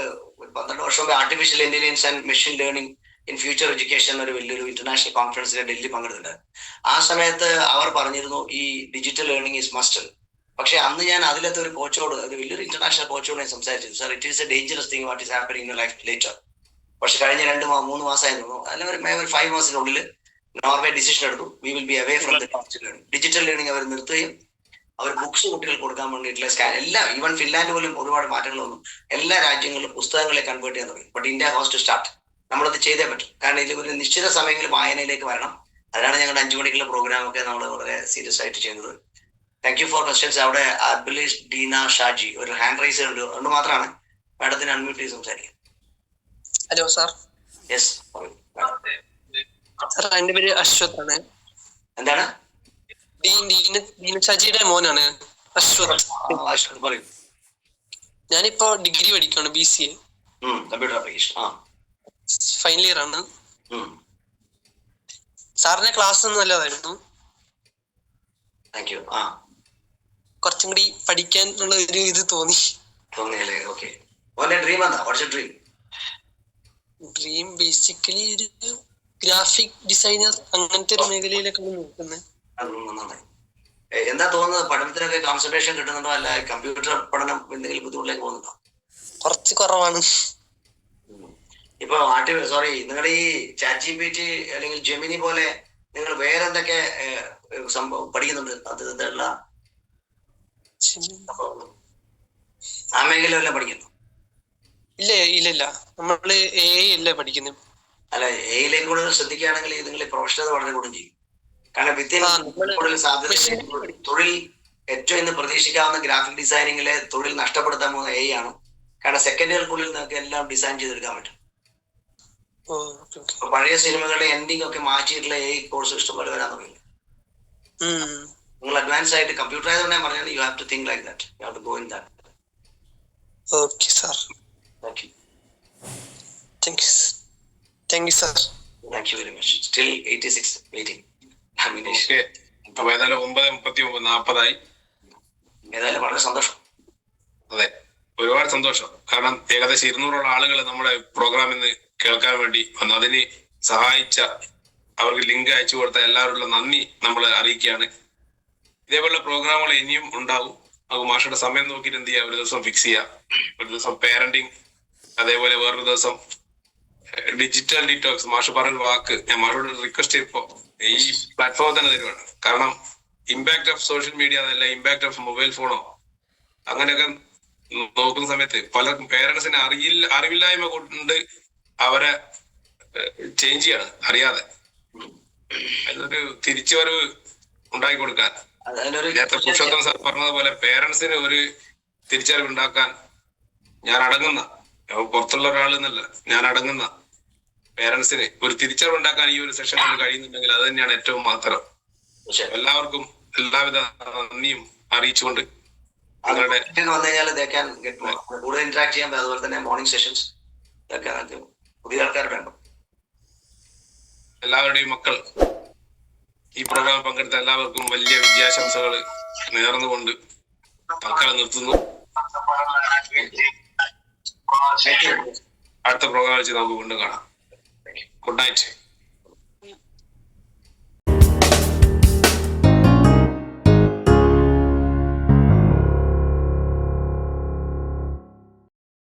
12 വർഷം മുമ്പ് artificial intelligence and machine learning in future education ഒരു വലിയൊരു ഇന്റർനാഷണൽ കോൺഫറൻസിൽ ഡൽഹി പങ്കെടുത്തിട്ടുണ്ട്. ആ സമയത്ത് അവർ പറഞ്ഞിരുന്നു ഈ ഡിജിറ്റൽ ലേണിംഗ് ഈസ് മസ്റ്റ്. പക്ഷെ അന്ന് ഞാൻ അതിലത്തെ ഒരു കോച്ചോട്, ഒരു വലിയൊരു ഇന്റർനാഷണൽ കോച്ചോട് ഞാൻ സംസാരിച്ചു, sir it is a dangerous thing what is happening in life later. പക്ഷെ കഴിഞ്ഞ 2-3 മാസമായിരുന്നു, അല്ലെങ്കിൽ ഒരു 5 മാസത്തിനുള്ളിൽ നോർവേ ഡിസിഷൻ എടുത്തു, we will be away from the digital learning. Digital learning അവർ നിർത്തുകയും അവർ ബുക്സ് കുട്ടികൾക്ക് കൊടുക്കാൻ വേണ്ടിയിട്ടുള്ള സ്കാൻ എല്ലാം, ഈവൻ ഫിൻലാൻഡ് പോലും ഒരുപാട് മാറ്റങ്ങൾ വന്നു. എല്ലാ രാജ്യങ്ങളിലും പുസ്തകങ്ങളെ കൺവേർട്ട് ചെയ്യാൻ തുടങ്ങി. But India has to start. നമ്മളത് ചെയ്തേ പറ്റും. കാരണം ഇതിൽ ഒരു നിശ്ചിത സമയങ്ങളിൽ വായനയിലേക്ക് വരണം. അതിനാണ് ഞങ്ങളുടെ 5 മണിക്കുള്ള പ്രോഗ്രാം ഒക്കെ നമ്മൾ വളരെ സീരിയസ് ആയിട്ട് ചെയ്യുന്നത്. Thank you for questions. അവിടെ അബ്ദുലീസ്, ഡീന, ഷാജി ഒരു ഹാൻഡ് റൈസ് ഉണ്ട്, അതുകൊണ്ട് മാത്രമാണ് മാഡത്തിന് അൺമ്യൂട്ട് ചെയ്ത് സംസാരിക്കാം. Hello sir. യെസ് സാർ, എന്റെ പേര് അശ്വത് ആണ്. എന്താണ്? ഷാജിയുടെ മോനാണ് അശ്വത്. ഞാനിപ്പോ ഡിഗ്രി പഠിക്കാണ്, BCA computer application final year ആണ്. സാറിന്റെ ക്ലാസ് ഒന്നും നല്ലതായിരുന്നു. കുറച്ചും കൂടി പഠിക്കാനുള്ള ഒരു ഇത് തോന്നിയല്ലേ? ഓക്കെ. ഡ്രീം എന്താ? What's your dream? Dream basically ഒരു ഗ്രാഫിക് ഡിസൈനർ അങ്ങനത്തെ ഒരു മേഖലയിലൊക്കെ നോക്കുന്നത്. എന്താ തോന്നുന്നത്? പഠനത്തിനൊക്കെ കോൺസെൻട്രേഷൻ കിട്ടുന്നുണ്ടോ? അല്ല കമ്പ്യൂട്ടർ പഠനം എന്തെങ്കിലും ബുദ്ധിമുട്ടിലേക്ക് പോകുന്നുണ്ടോ? കുറച്ച് കുറവാണ്. ഇപ്പൊ നിങ്ങളുടെ ഈ ChatGPT അല്ലെങ്കിൽ ജെമിനി പോലെ നിങ്ങൾ വേറെ എന്തൊക്കെ സംഭവം പഠിക്കുന്നുണ്ട്? അത് ഇതല്ല ആ മേഖലയെല്ലാം പഠിക്കുന്നു? ഇല്ല നമ്മള് അല്ലേ പഠിക്കുന്നത്. അല്ല, എയിലേക്ക് കൂടുതൽ ശ്രദ്ധിക്കുകയാണെങ്കിൽ നിങ്ങൾ പ്രൊഫഷണൽ വളരെ കൂടും ചെയ്യും. കാരണം വിത്തിൻ കൂടുതൽ സാധ്യത തൊഴിൽ ഏറ്റവും ഇന്ന് പ്രതീക്ഷിക്കാവുന്ന ഗ്രാഫിക് ഡിസൈനിങ്ങിലെ തൊഴിൽ നഷ്ടപ്പെടുത്താൻ പോകുന്ന എ ആണ്. കാരണം സെക്കൻഡുകൾക്കുള്ളിൽ നിങ്ങൾക്ക് എല്ലാം ഡിസൈൻ ചെയ്തെടുക്കാൻ പറ്റും. പഴയ സിനിമകളുടെ എൻഡിങ് ഒക്കെ മാറ്റിയിട്ടുള്ള എ കോഴ്സ് ഇഷ്ടംപോലെ വരാൻ തുടങ്ങി. നിങ്ങൾ അഡ്വാൻസ് ആയിട്ട് കമ്പ്യൂട്ടർ ആയതുകൊണ്ട് ഞാൻ പറഞ്ഞാൽ you have to think like that. You have to go in that. Okay sir. Thank you. Thank you sir. Thank you very much. Still 86 waiting. Okay, അപ്പൊ ഏതായാലും 9:39 ഏതായാലും വളരെ സന്തോഷം. അതെ, ഒരുപാട് സന്തോഷം. കാരണം ഏകദേശം 200 ആളുകൾ നമ്മുടെ പ്രോഗ്രാമിൽ നിന്ന് കേൾക്കാൻ വേണ്ടി വന്നു. അതിന് സഹായിച്ച, അവർക്ക് ലിങ്ക് അയച്ചു കൊടുത്ത എല്ലാവരുള്ള നന്ദി നമ്മൾ അറിയിക്കുകയാണ്. ഇതേപോലുള്ള പ്രോഗ്രാമുകൾ ഇനിയും ഉണ്ടാവും. അത് മാഷയുടെ സമയം നോക്കിയിട്ട് എന്ത് ചെയ്യുക, ഒരു ദിവസം ഫിക്സ് ചെയ്യുക. ഒരു ദിവസം പേരന്റിങ്, അതേപോലെ വേറൊരു ദിവസം ഡിജിറ്റൽ ഡീറ്റോക്സ്. മാഷ് പറഞ്ഞ വാക്ക് ഞാൻ മാഷോട് റിക്വസ്റ്റ് ചെയ്തപ്പോ ഈ പ്ലാറ്റ്ഫോം തന്നെ തരുവാണ്. കാരണം ഇമ്പാക്ട് ഓഫ് സോഷ്യൽ മീഡിയ എന്നല്ല, ഇമ്പാക്ട് ഓഫ് മൊബൈൽ ഫോണോ അങ്ങനെയൊക്കെ നോക്കുന്ന സമയത്ത് പലർക്കും പേരൻസിന് അറിവില്ലായ്മ കൊണ്ട് അവരെ ചേഞ്ച് ചെയ്യാണ് അറിയാതെ. അതിനൊരു തിരിച്ചുവരവ് ഉണ്ടാക്കി കൊടുക്കാൻ നേരത്തെ പുരുഷോത്തമൻ സാർ പറഞ്ഞതുപോലെ പേരൻസിന് ഒരു തിരിച്ചറിവ് ഉണ്ടാക്കാൻ ഞാൻ അടങ്ങുന്ന, പുറത്തുള്ള ഒരാൾ എന്നല്ല, ഞാൻ അടങ്ങുന്ന പേരൻസിന് ഒരു തിരിച്ചറിവ് ഉണ്ടാക്കാൻ ഈ ഒരു സെഷനിൽ കഴിയുന്നുണ്ടെങ്കിൽ അത് തന്നെയാണ് ഏറ്റവും മാത്രം. എല്ലാവർക്കും എല്ലാവിധ നന്ദിയും അറിയിച്ചുകൊണ്ട് വന്നു കഴിഞ്ഞാൽ കൂടുതൽ ഇന്ററാക്ട് ചെയ്യാൻ. അതുപോലെ തന്നെ മോർണിംഗ് സെഷൻസ് പുതിയ ആൾക്കാരുടെ ഉണ്ടോ? എല്ലാവരുടെയും മക്കൾ ഈ പ്രോഗ്രാം പങ്കെടുത്ത എല്ലാവർക്കും വലിയ വിദ്യാശംസകൾ നേർന്നുകൊണ്ട് തൽക്കാലം നിർത്തുന്നു. അടുത്ത പ്രോഗ്രാം വെച്ച് നമുക്ക് വീണ്ടും കാണാം. Good night.